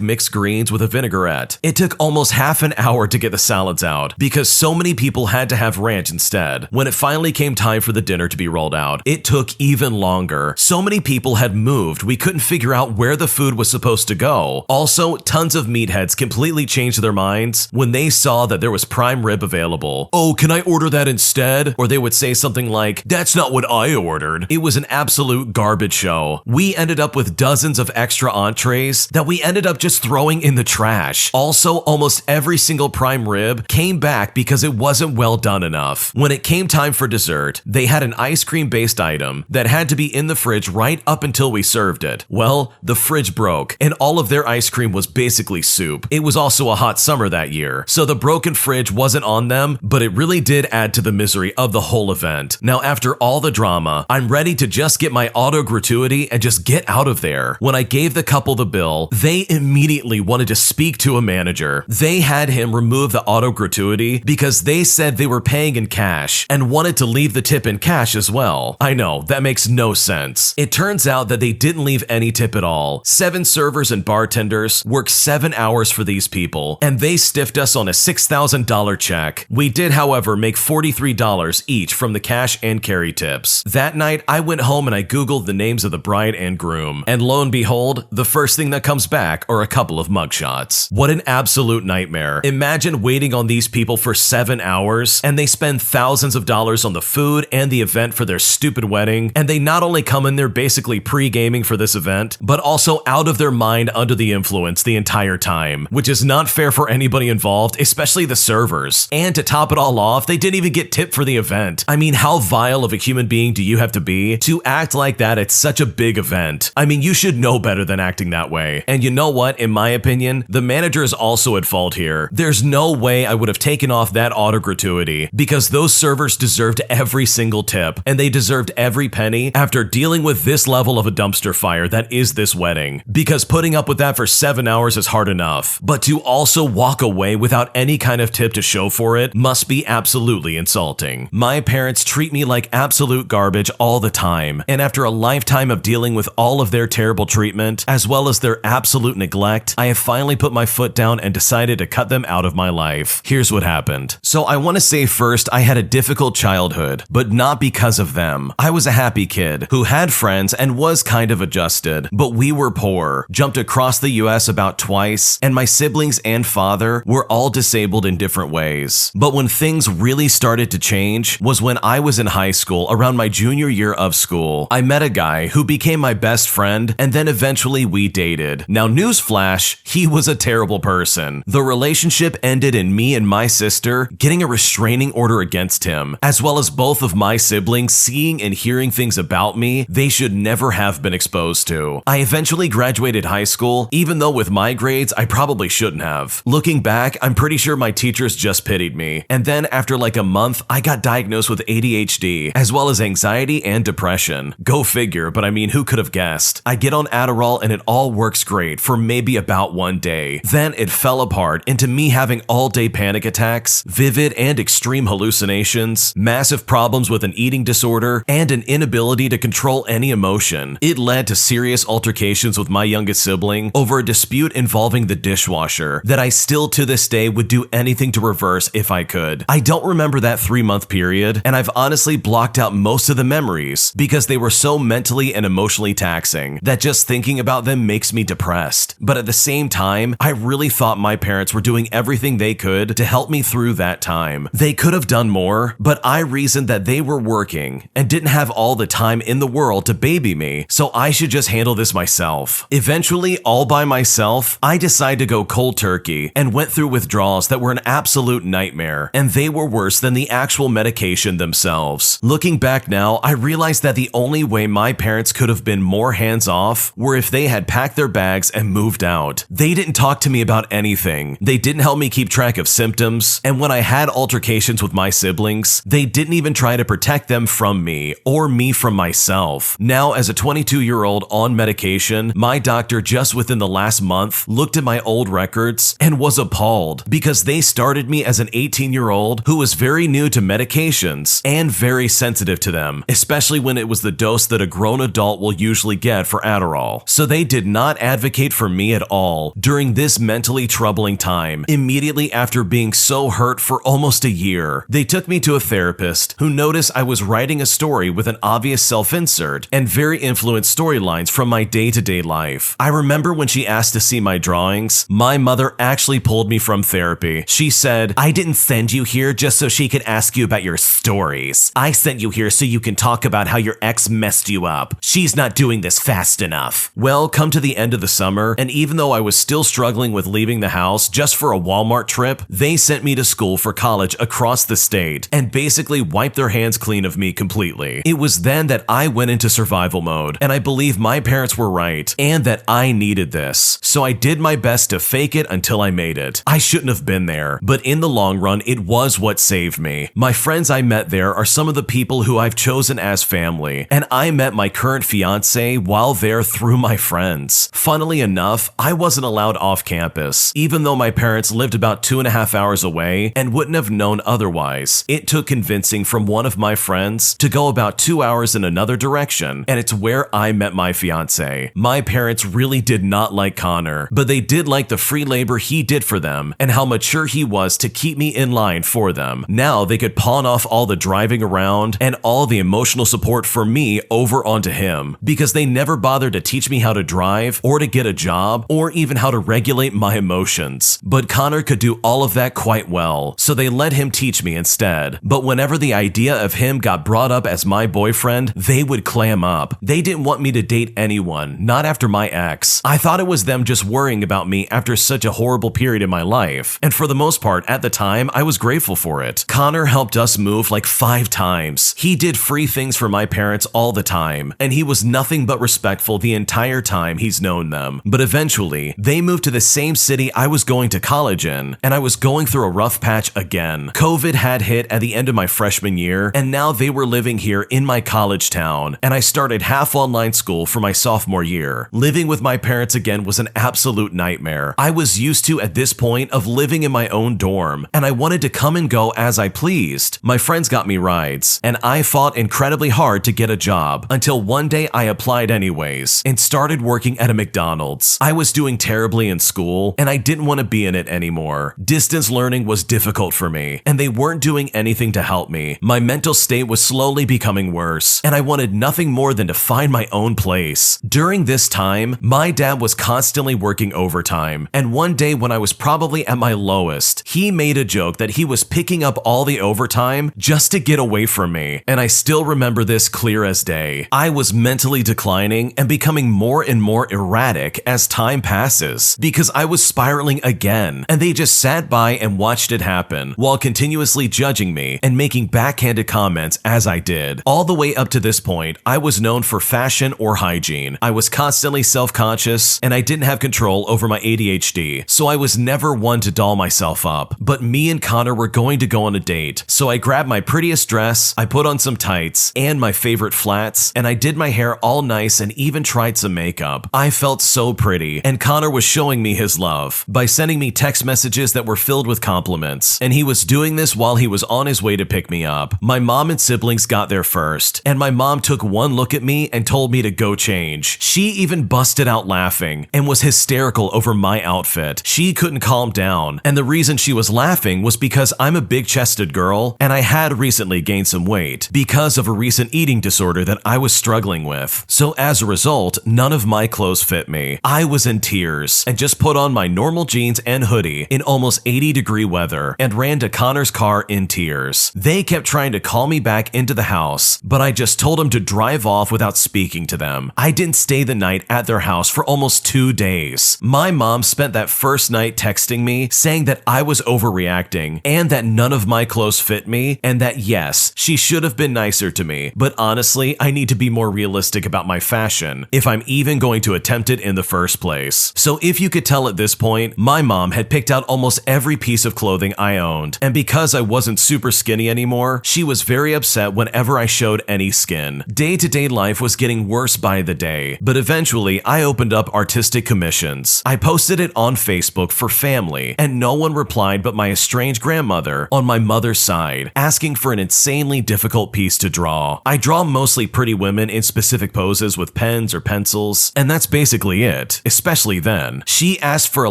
mixed greens with a vinaigrette. It took almost half an hour to get the salads out because so many people had to have ranch instead. When it finally came time for the dinner to be rolled out, it took even longer. So many people had moved, we couldn't figure out where the food was supposed to go. Also, tons of meatheads completely changed their minds when they saw that there was prime rib available. Oh, can I order that instead? Or they would say something like, that's not what I ordered. It was an absolute garbage show. We ended up with dozens of extra entrees that we ended up just throwing in the trash. Also, almost every single prime rib came back because it wasn't well done enough. When it came time for dessert, they had an ice cream based item that had to be in the fridge right up until we served it. Well, the fridge broke and all of their ice cream was basically soup. It was also a hot summer that year, so the broken fridge wasn't on them, but it really did add to the misery of the whole event. Now, after all the drama, I'm ready to just get my auto gratuity and just get out of there. When I gave the couple the bill, they immediately wanted to speak to a manager. They had him remove the auto gratuity because they said they were paying in cash and wanted to leave the tip in cash as well. I know, that makes no sense. It turns out that they didn't leave any tip at all. 7 servers and bartenders worked 7 hours for these people, and they stiffed us on a $6,000 check. We did, however, make $43 each from the cash and carry tips. That night, I went home and I Googled the names of the bride and groom, and lo and behold, the first thing that comes back are a couple of mugshots. What an absolute nightmare. Imagine waiting on these people for 7 hours, and they spend thousands of dollars on the food and the event for their stupid wedding, and they not only come in there basically pre-gaming for this event, but also out of their mind under the influence the entire time, which is not fair for anybody involved, especially the servers. And to top it all off, they didn't even get tipped for the event. I mean, how vile of a human being do you have to be to act like that at such a big event? I mean, you should know better than acting that way. And you know what? In my opinion, the manager is also at fault here. There's no way I would have taken off that auto gratuity because those servers deserved every single tip, and they deserved every penny after dealing with this level of a dumpster fire that is this wedding. Because putting up with that for 7 hours is hard enough, but to also walk away without any kind of tip to show for it must be absolutely insulting. My parents treat me like absolute garbage all the time, and after a lifetime of dealing with all of their terrible treatment, as well as their absolute neglect, I have finally put my foot down and decided to cut them out of my life. Here's what happened. So I want to say first, I had a difficult childhood, but not because of them. I was a happy kid who had friends and was kind of adjusted, but we were poor, jumped across the US about twice, and my siblings and father were all disabled in different ways. But when things really started to change was when I was in high school around my junior year of school. I met a guy who became my best friend, and then eventually we dated. Now, newsflash, he was a terrible person. The relationship ended in me and my sister getting a restraining order against him, as well as both of my siblings seeing and hearing things about me they should never have been exposed to. I eventually graduated high school, even though with my grades I probably shouldn't have. Looking back, I'm pretty sure my teachers just pitied me. And then after like a month, I got diagnosed with ADHD, as well as anxiety and depression. Go figure, but I mean, who could have guessed? I get on Adderall and it all works great for maybe about 1 day. Then it fell apart into me having all-day panic attacks, vivid and extreme hallucinations, massive problems with an eating disorder, and an inability to control any emotion. It led to serious altercations with my youngest sibling over a dispute involving the dishwasher that I still to this day would do anything to reverse if I could. I don't remember that 3-month period, and I've honestly blocked out most of the memories because they were so mentally and emotionally taxing that just thinking about them makes me depressed. But at the same time, I really thought my parents were doing everything they could to help me through that time. They could have done more, but I reasoned that they were working and didn't have all the time in the world to baby me, so I should just handle this myself. Eventually, all by myself, I decided to go cold turkey and went through withdrawals that were an absolute nightmare, and they were worse than the actual medication themselves. Looking back now, I realized that the only way my parents could have been more hands-off were if they had packed their bags and moved out. They didn't talk to me about anything. They They didn't help me keep track of symptoms, and when I had altercations with my siblings, they didn't even try to protect them from me or me from myself. Now, as a 22-year-old on medication, my doctor just within the last month looked at my old records and was appalled because they started me as an 18-year-old who was very new to medications and very sensitive to them, especially when it was the dose that a grown adult will usually get for Adderall. So they did not advocate for me at all during this mentally troubling time, immediately after being so hurt for almost a year. They took me to a therapist who noticed I was writing a story with an obvious self-insert and very influenced storylines from my day-to-day life. I remember when she asked to see my drawings, my mother actually pulled me from therapy. She said, "I didn't send you here just so she could ask you about your stories. I sent you here so you can talk about how your ex messed you up. She's not doing this fast enough." Well, come to the end of the summer, and even though I was still struggling with leaving the house just for a Walmart trip, they sent me to school for college across the state and basically wiped their hands clean of me completely. It was then that I went into survival mode, and I believe my parents were right and that I needed this. So I did my best to fake it until I made it. I shouldn't have been there, but in the long run, it was what saved me. My friends I met there are some of the people who I've chosen as family, and I met my current fiance while there through my friends. Funnily enough, I wasn't allowed off campus, even though my parents lived about 2.5 hours away and wouldn't have known otherwise. It took convincing from one of my friends to go about 2 hours in another direction, and it's where I met my fiance. My parents really did not like Connor, but they did like the free labor he did for them and how mature he was to keep me in line for them. Now they could pawn off all the driving around and all the emotional support for me over onto him, because they never bothered to teach me how to drive or to get a job or even how to regulate my emotions. But Connor could do all of that quite well, so they let him teach me instead. But whenever the idea of him got brought up as my boyfriend, they would clam up. They didn't want me to date anyone, not after my ex. I thought it was them just worrying about me after such a horrible period in my life, and for the most part, at the time, I was grateful for it. Connor helped us move like 5 times. He did free things for my parents all the time, and he was nothing but respectful the entire time he's known them. But eventually, they moved to the same city I was going to college in, and I was going through a rough patch again. COVID had hit at the end of my freshman year, and now they were living here in my college town, and I started half online school for my sophomore year. Living with my parents again was an absolute nightmare. I was used to, at this point, of living in my own dorm, and I wanted to come and go as I pleased. My friends got me rides, and I fought incredibly hard to get a job, until one day I applied anyways, and started working at a McDonald's. I was doing terribly in school, and I didn't want to be in it anymore. Distance learning was difficult for me, and they weren't doing anything to help me. My mental state was slowly becoming worse, and I wanted nothing more than to find my own place. During this time, my dad was constantly working overtime, and one day when I was probably at my lowest, he made a joke that he was picking up all the overtime just to get away from me, and I still remember this clear as day. I was mentally declining and becoming more and more erratic as time passes, because I was spiraling again, and they just sat by and watched it happen, while continuously judging me and making backhanded comments as I did. All the way up to this point, I was known for fashion or hygiene. I was constantly self-conscious, and I didn't have control over my ADHD, so I was never one to doll myself up. But me and Connor were going to go on a date, so I grabbed my prettiest dress, I put on some tights, and my favorite flats, and I did my hair all nice and even tried some makeup. I felt so pretty, and Connor was showing me his love by sending me text messages that were filled with compliments, and he was doing this while he was on his way to pick me up. My mom and siblings got there first, and my mom took one look at me and told me to go change. She even busted out laughing and was hysterical over my outfit. She couldn't calm down, and the reason she was laughing was because I'm a big-chested girl, and I had recently gained some weight because of a recent eating disorder that I was struggling with. So as a result, none of my clothes fit me. I was in tears and just put on my normal jeans and hoodie in almost 80-degree weather and ran to Connor's car in tears. They kept trying to call me back into the house, but I just told them to drive off without speaking to them. I didn't stay the night at their house for almost 2 days. My mom spent that first night texting me saying that I was overreacting and that none of my clothes fit me, and that yes, she should have been nicer to me, but honestly, I need to be more realistic about my fashion if I'm even going to attempt it in the first place. So if you could tell at this point, my mom mom had picked out almost every piece of clothing I owned, and because I wasn't super skinny anymore, she was very upset whenever I showed any skin. Day-to-day life was getting worse by the day, but eventually I opened up artistic commissions. I posted it on Facebook for family, and no one replied but my estranged grandmother on my mother's side, asking for an insanely difficult piece to draw. I draw mostly pretty women in specific poses with pens or pencils, and that's basically it, especially then. She asked for a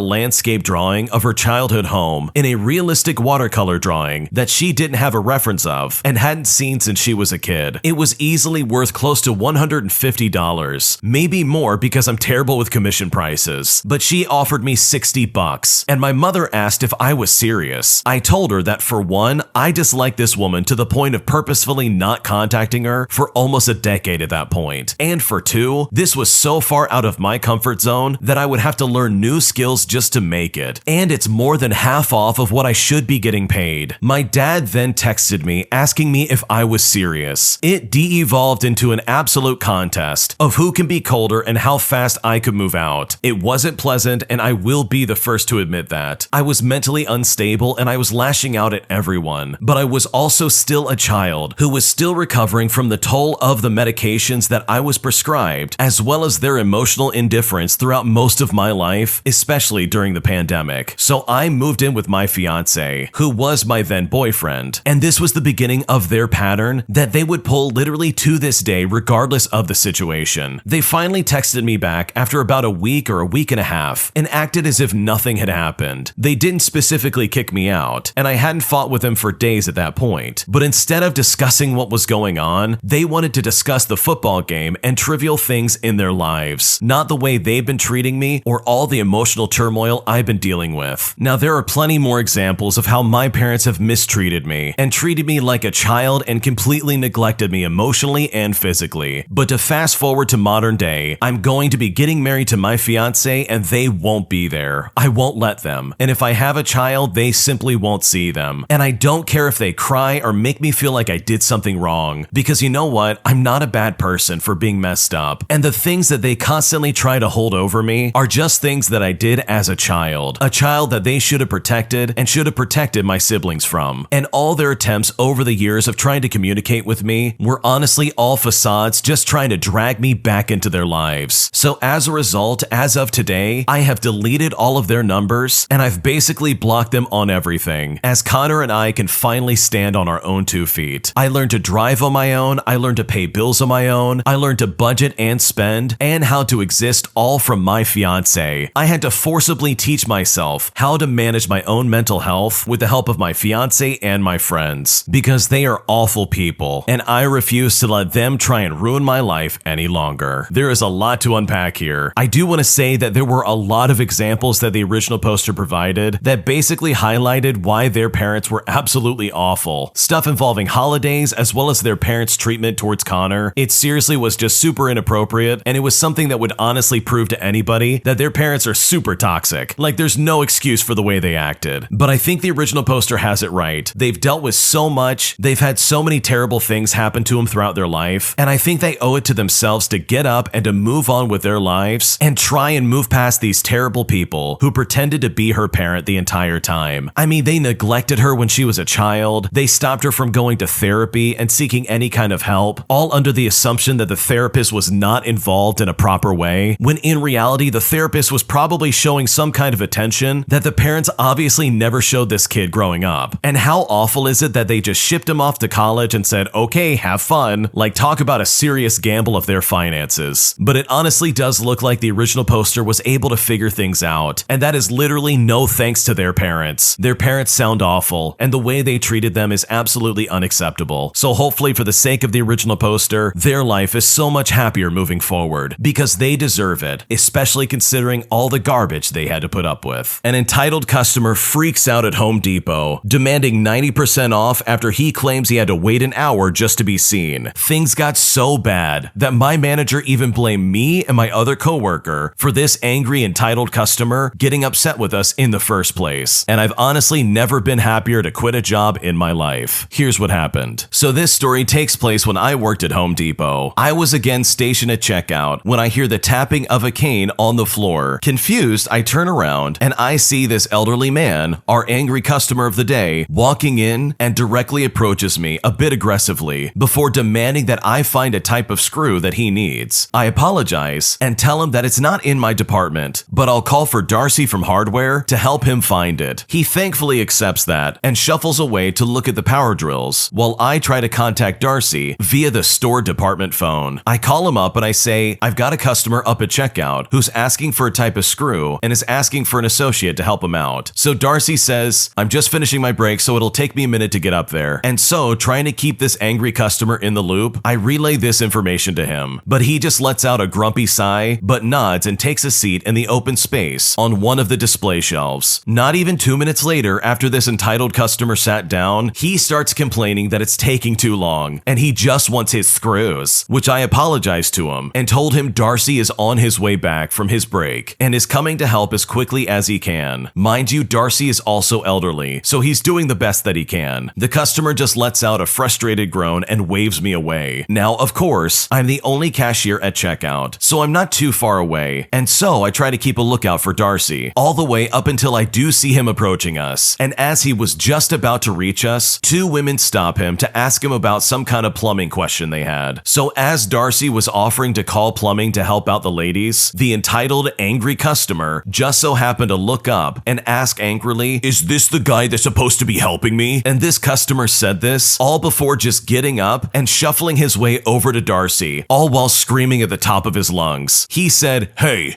landscape drawing of her childhood home in a realistic watercolor drawing that she didn't have a reference of and hadn't seen since she was a kid. It was easily worth close to $150, maybe more because I'm terrible with commission prices, but she offered me $60, and my mother asked if I was serious. I told her that for one, I disliked this woman to the point of purposefully not contacting her for almost a decade at that point, and for two, this was so far out of my comfort zone that I would have to learn new skills just to make it, and it's more than half off of what I should be getting paid. My dad then texted me asking me if I was serious. It de-evolved into an absolute contest of who can be colder and how fast I could move out. It wasn't pleasant, and I will be the first to admit that. I was mentally unstable and I was lashing out at everyone, but I was also still a child who was still recovering from the toll of the medications that I was prescribed, as well as their emotional indifference throughout most of my life, especially during the pandemic. So I moved in with my fiance, who was my then boyfriend, and this was the beginning of their pattern that they would pull literally to this day regardless of the situation. They finally texted me back after about a week or a week and a half and acted as if nothing had happened. They didn't specifically kick me out, and I hadn't fought with them for days at that point, but instead of discussing what was going on, they wanted to discuss the football game and trivial things in their lives, not the way they've been treating me or all the emotional turmoil I've been dealing with. Now, there are plenty more examples of how my parents have mistreated me and treated me like a child and completely neglected me emotionally and physically. But to fast forward to modern day, I'm going to be getting married to my fiance and they won't be there. I won't let them. And if I have a child, they simply won't see them. And I don't care if they cry or make me feel like I did something wrong, because you know what? I'm not a bad person for being messed up. And the things that they constantly try to hold over me are just things that I did as a child that they should have protected and should have protected my siblings from. And all their attempts over the years of trying to communicate with me were honestly all facades just trying to drag me back into their lives. So as a result, as of today, I have deleted all of their numbers and I've basically blocked them on everything, as Connor and I can finally stand on our own 2 feet. I learned to drive on my own, I learned to pay bills on my own, I learned to budget and spend, and how to exist all from my fiance. I had to forcibly teach myself how to manage my own mental health with the help of my fiance and my friends, because they are awful people, and I refuse to let them try and ruin my life any longer. There is a lot to unpack here. I do want to say that there were a lot of examples that the original poster provided that basically highlighted why their parents were absolutely awful. Stuff involving holidays as well as their parents' treatment towards Connor. It seriously was just super inappropriate, and it was something that would honestly prove to anybody that their parents are super toxic. Like, there's no excuse for the way they acted. But I think the original poster has it right. They've dealt with so much, they've had so many terrible things happen to them throughout their life, and I think they owe it to themselves to get up and to move on with their lives and try and move past these terrible people who pretended to be her parent the entire time. I mean, they neglected her when she was a child, they stopped her from going to therapy and seeking any kind of help, all under the assumption that the therapist was not involved in a proper way, when in reality the therapist was probably showing some kind of attention that the parents obviously never showed this kid growing up. And how awful is it that they just shipped him off to college and said, okay, have fun. Like, talk about a serious gamble of their finances. But it honestly does look like the original poster was able to figure things out, and that is literally no thanks to their parents. Their parents sound awful, and the way they treated them is absolutely unacceptable. So hopefully, for the sake of the original poster, their life is so much happier moving forward, because they deserve it, especially considering all the garbage they had to put up with. An entitled customer freaks out at Home Depot, demanding 90% off after he claims he had to wait an hour just to be seen. Things got so bad that my manager even blamed me and my other coworker for this angry entitled customer getting upset with us in the first place. And I've honestly never been happier to quit a job in my life. Here's what happened. So this story takes place when I worked at Home Depot. I was again stationed at checkout when I hear the tapping of a cane on the floor. Confused, I turn around and I see this elderly man, our angry customer of the day, walking in and directly approaches me a bit aggressively before demanding that I find a type of screw that he needs. I apologize and tell him that it's not in my department, but I'll call for Darcy from hardware to help him find it. He thankfully accepts that and shuffles away to look at the power drills while I try to contact Darcy via the store department phone. I call him up and I say, I've got a customer up at checkout who's asking for a type of screw and is asking for an associate to help him out. So Darcy says, I'm just finishing my break, so it'll take me a minute to get up there. And so, trying to keep this angry customer in the loop, I relay this information to him. But he just lets out a grumpy sigh, but nods and takes a seat in the open space on one of the display shelves. Not even 2 minutes later, after this entitled customer sat down, he starts complaining that it's taking too long and he just wants his screws, which I apologized to him and told him Darcy is on his way back from his break and is coming to help as quickly as he can. Mind you, Darcy is also elderly, so he's doing the best that he can. The customer just lets out a frustrated groan and waves me away. Now, of course, I'm the only cashier at checkout, so I'm not too far away, and so I try to keep a lookout for Darcy, all the way up until I do see him approaching us. And as he was just about to reach us, two women stop him to ask him about some kind of plumbing question they had. So as Darcy was offering to call plumbing to help out the ladies, the entitled angry customer just so happened to look up and ask angrily, is this the guy that's supposed to be helping me? And this customer said this all before just getting up and shuffling his way over to Darcy, all while screaming at the top of his lungs. He said, hey,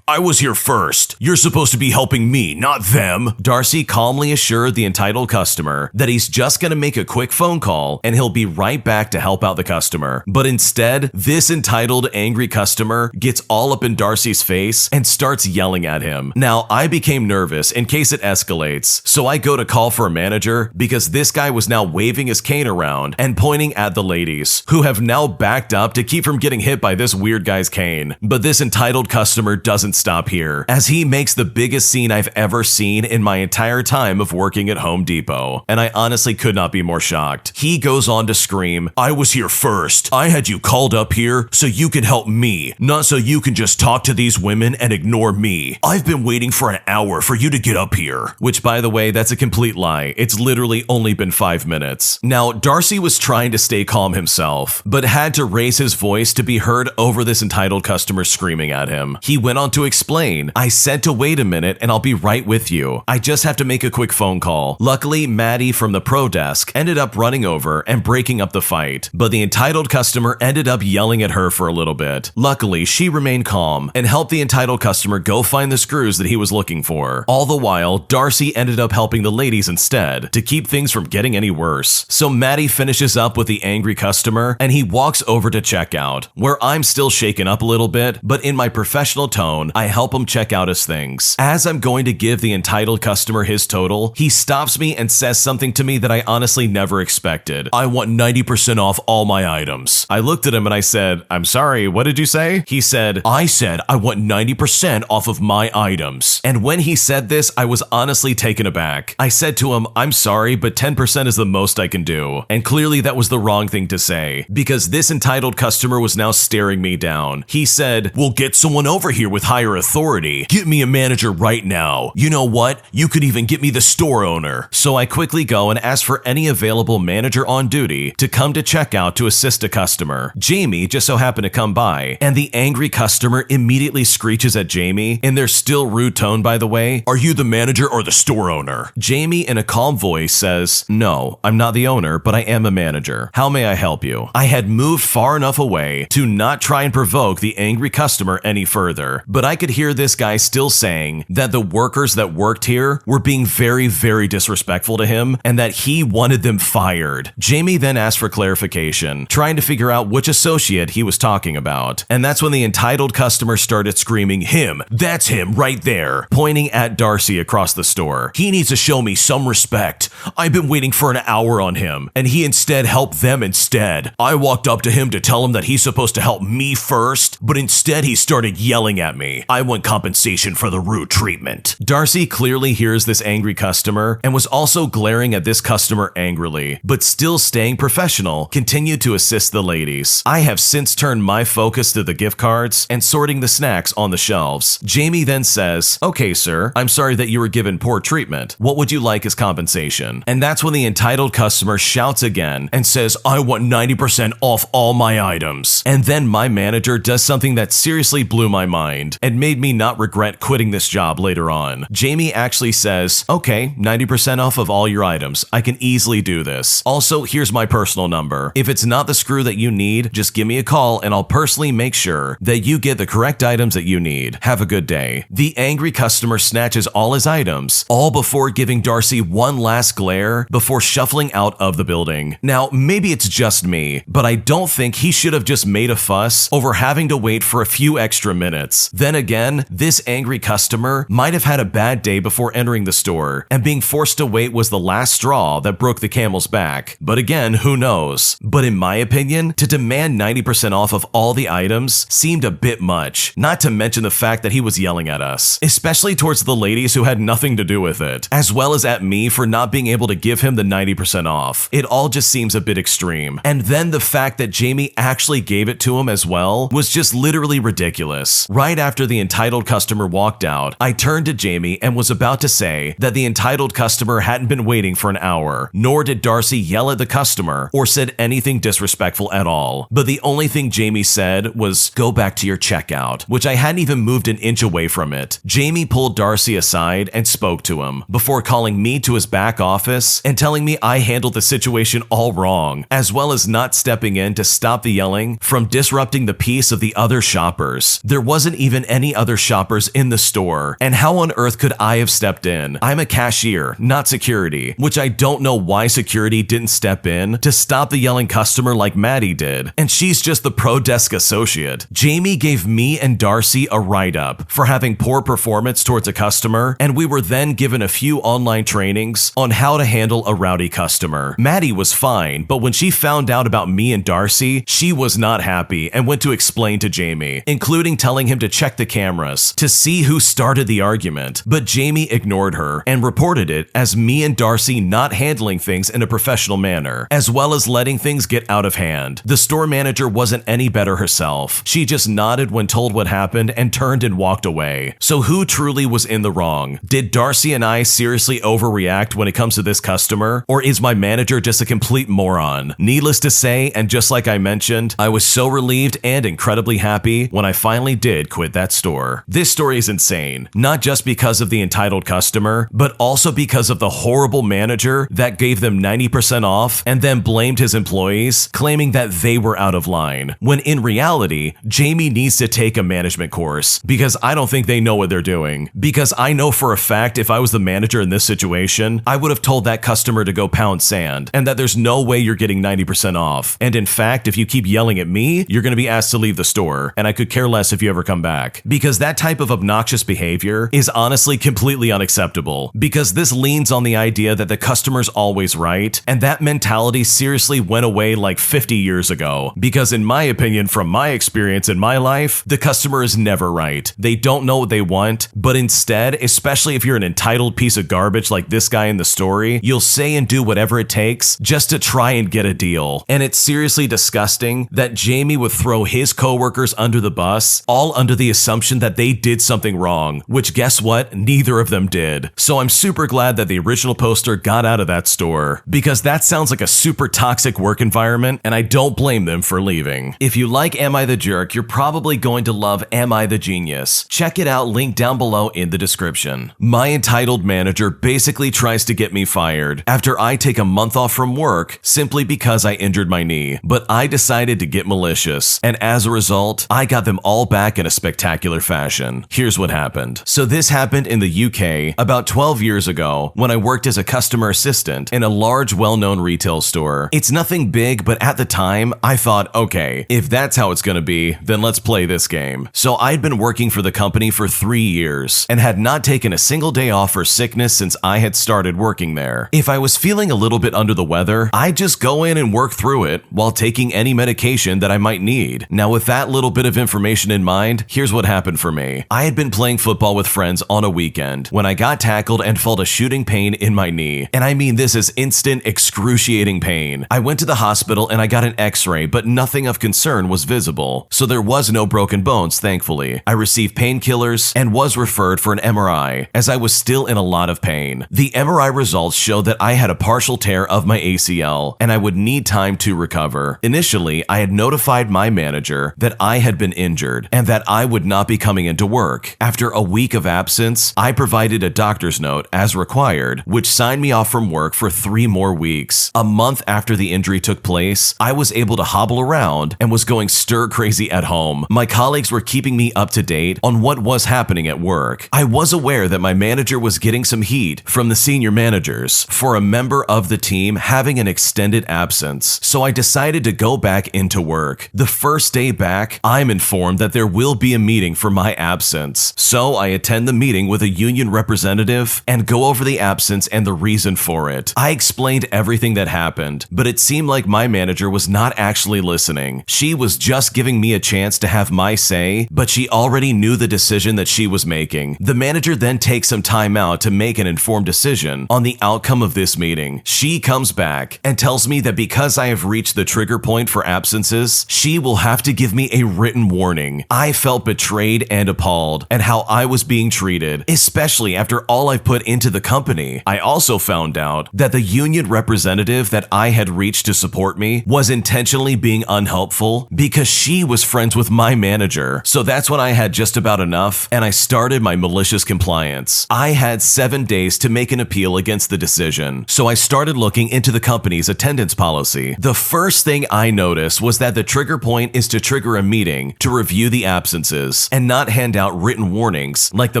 I was here first. You're supposed to be helping me, not them. Darcy calmly assured the entitled customer that he's just gonna make a quick phone call and he'll be right back to help out the customer. But instead, this entitled angry customer gets all up in Darcy's face and starts yelling at him. Now, I became nervous in case it escalates, so I go to call for a manager because this guy was now waving his cane around and pointing at the ladies, who have now backed up to keep from getting hit by this weird guy's cane. But this entitled customer doesn't stop here, as he makes the biggest scene I've ever seen in my entire time of working at Home Depot, and I honestly could not be more shocked. He goes on to scream, I was here first. I had you called up here so you could help me, not so you can just talk to these women and ignore me. I've been waiting for an hour for you to get up here. Which, by the way, that's a complete lie. It's literally only been 5 minutes. Now, Darcy was trying to stay calm himself, but had to raise his voice to be heard over this entitled customer screaming at him. He went on to explain, I said to wait a minute and I'll be right with you. I just have to make a quick phone call. Luckily, Maddie from the pro desk ended up running over and breaking up the fight, but the entitled customer ended up yelling at her for a little bit. Luckily, she remained calm and helped the entitled customer go find the screws that he was looking for. All the while, Darcy ended up helping the ladies instead to keep things from getting any worse. So Maddie finishes up with the angry customer and he walks over to checkout, where I'm still shaken up a little bit, but in my professional tone, I help him check out his things. As I'm going to give the entitled customer his total, he stops me and says something to me that I honestly never expected. I want 90% off all my items. I looked at him and I said, I'm sorry, what did you say? He said, I said I want 90% off of my items. And when he said this, I was honestly taken aback. I said to him, I'm sorry, but 10% is the most I can do. And clearly that was the wrong thing to say, because this entitled customer was now staring me down. He said, well, get someone over here with higher authority. Get me a manager right now. You know what? You could even get me the store owner. So I quickly go and ask for any available manager on duty to come to checkout to assist a customer. Jamie just so happened to come by, and the angry customer immediately screeches at Jamie, in their still rude tone by the way, are you the manager or the store owner? Jamie in a calm voice says, no, I'm not the owner, but I am a manager. How may I help you? I had moved far enough away to not try and provoke the angry customer any further, but I could hear this guy still saying that the workers that worked here were being very, very disrespectful to him and that he wanted them fired. Jamie then asked for clarification, trying to figure out which associate he was talking about. And that's when the entitled customer started screaming, him, that's him right there, pointing at Darcy across the store. He needs to show me some respect. I've been waiting for an hour on him, and he instead helped them instead. I walked up to him to tell him that he's supposed to help me first, but instead he started yelling at me. I want compensation for the rude treatment. Darcy clearly hears this angry customer and was also glaring at this customer angrily, but still staying professional, continued to assist the ladies. I have since turned my focus to the gift cards and sorting the snacks on the shelves. Jamie then says says, "Okay, sir, I'm sorry that you were given poor treatment. What would you like as compensation?" And that's when the entitled customer shouts again and says, "I want 90% off all my items." And then my manager does something that seriously blew my mind and made me not regret quitting this job later on. Jamie actually says, "Okay, 90% off of all your items. I can easily do this. Also, here's my personal number. If it's not the screw that you need, just give me a call and I'll personally make sure that you get the correct items that you need. Have a good day." The angry customer snatches all his items, all before giving Darcy one last glare before shuffling out of the building. Now, maybe it's just me, but I don't think he should have just made a fuss over having to wait for a few extra minutes. Then again, this angry customer might have had a bad day before entering the store, and being forced to wait was the last straw that broke the camel's back. But again, who knows? But in my opinion, to demand 90% off of all the items seemed a bit much, not to mention the fact that he was yelling at us, especially towards the ladies who had nothing to do with it, as well as at me for not being able to give him the 90% off. It all just seems a bit extreme. And then the fact that Jamie actually gave it to him as well was just literally ridiculous. Right after the entitled customer walked out, I turned to Jamie and was about to say that the entitled customer hadn't been waiting for an hour, nor did Darcy yell at the customer or said anything disrespectful at all. But the only thing Jamie said was, "Go back to your checkout," which I hadn't even moved an inch away from it. Jamie pulled Darcy aside and spoke to him before calling me to his back office and telling me I handled the situation all wrong, as well as not stepping in to stop the yelling from disrupting the peace of the other shoppers. There wasn't even any other shoppers in the store, and how on earth could I have stepped in? I'm a cashier, not security, which I don't know why security didn't step in to stop the yelling customer like Maddie did, and she's just the pro desk associate. Jamie gave me and Darcy a write-up for having poor performance towards a customer, and we were then given a few online trainings on how to handle a rowdy customer. Maddie was fine, but when she found out about me and Darcy, she was not happy and went to explain to Jamie, including telling him to check the cameras to see who started the argument. But Jamie ignored her and reported it as me and Darcy not handling things in a professional manner, as well as letting things get out of hand. The store manager wasn't any better herself. She just nodded when told what happened and turned and walked away. So who truly was in the wrong? Did Darcy and I seriously overreact when it comes to this customer? Or is my manager just a complete moron? Needless to say, and just like I mentioned, I was so relieved and incredibly happy when I finally did quit that store. This story is insane, not just because of the entitled customer, but also because of the horrible manager that gave them 90% off and then blamed his employees, claiming that they were out of line, when in reality, Jamie needs to take a management course, because I don't think they know what they're doing. Because I know for a fact if I was the manager in this situation, I would have told that customer to go pound sand, and that there's no way you're getting 90% off. And in fact, if you keep yelling at me, you're going to be asked to leave the store, and I could care less if you ever come back. Because that type of obnoxious behavior is honestly completely unacceptable, because this leans on the idea that the customer's always right, and that mentality seriously went away like 50 years ago. Because in my opinion, from my experience in my life, the customer is never right. They don't know what they want, but instead, especially if you're an entitled piece of garbage like this guy in the story, you'll say and do whatever it takes just to try and get a deal. And it's seriously disgusting that Jamie would throw his coworkers under the bus, all under the assumption that they did something wrong, which guess what? Neither of them did. So I'm super glad that the original poster got out of that store, because that sounds like a super toxic work environment, and I don't blame them for leaving. If you like Am I the Jerk, you're probably going to love Am I the Genius. Check it out, link down below in the description. My entitled manager basically tries to get me fired after I take a month off from work simply because I injured my knee, but I decided to get malicious, and as a result, I got them all back in a spectacular fashion. Here's what happened. So this happened in the UK about 12 years ago when I worked as a customer assistant in a large well-known retail store. It's nothing big, but at the time, I thought, okay, if that's how it's gonna be, then let's play this game. So I'd been working for the company for 3 years and had not taken a single day off for sickness since I had started working there. If I was feeling a little bit under the weather, I'd just go in and work through it while taking any medication that I might need. Now, with that little bit of information in mind, here's what happened for me. I had been playing football with friends on a weekend when I got tackled and felt a shooting pain in my knee. And I mean, this is instant, excruciating pain. I went to the hospital and I got an x-ray, but nothing of concern was visible. So there was no broken bones, thankfully. I received painkillers, and and was referred for an MRI as I was still in a lot of pain. The MRI results showed that I had a partial tear of my ACL and I would need time to recover. Initially, I had notified my manager that I had been injured and that I would not be coming into work. After a week of absence, I provided a doctor's note as required, which signed me off from work for 3 more weeks. A month after the injury took place, I was able to hobble around and was going stir crazy at home. My colleagues were keeping me up to date on what was happening at work. I was aware that my manager was getting some heat from the senior managers for a member of the team having an extended absence, so I decided to go back into work. The first day back, I'm informed that there will be a meeting for my absence, so I attend the meeting with a union representative and go over the absence and the reason for it. I explained everything that happened, but it seemed like my manager was not actually listening. She was just giving me a chance to have my say, but she already knew the decision that she was making. The manager then takes some time out to make an informed decision on the outcome of this meeting. She comes back and tells me that because I have reached the trigger point for absences, she will have to give me a written warning. I felt betrayed and appalled at how I was being treated, especially after all I've put into the company. I also found out that the union representative that I had reached to support me was intentionally being unhelpful because she was friends with my manager. So that's when I had just about enough and I started my malicious compliance. I had 7 days to make an appeal against the decision, so I started looking into the company's attendance policy. The first thing I noticed was that the trigger point is to trigger a meeting to review the absences and not hand out written warnings like the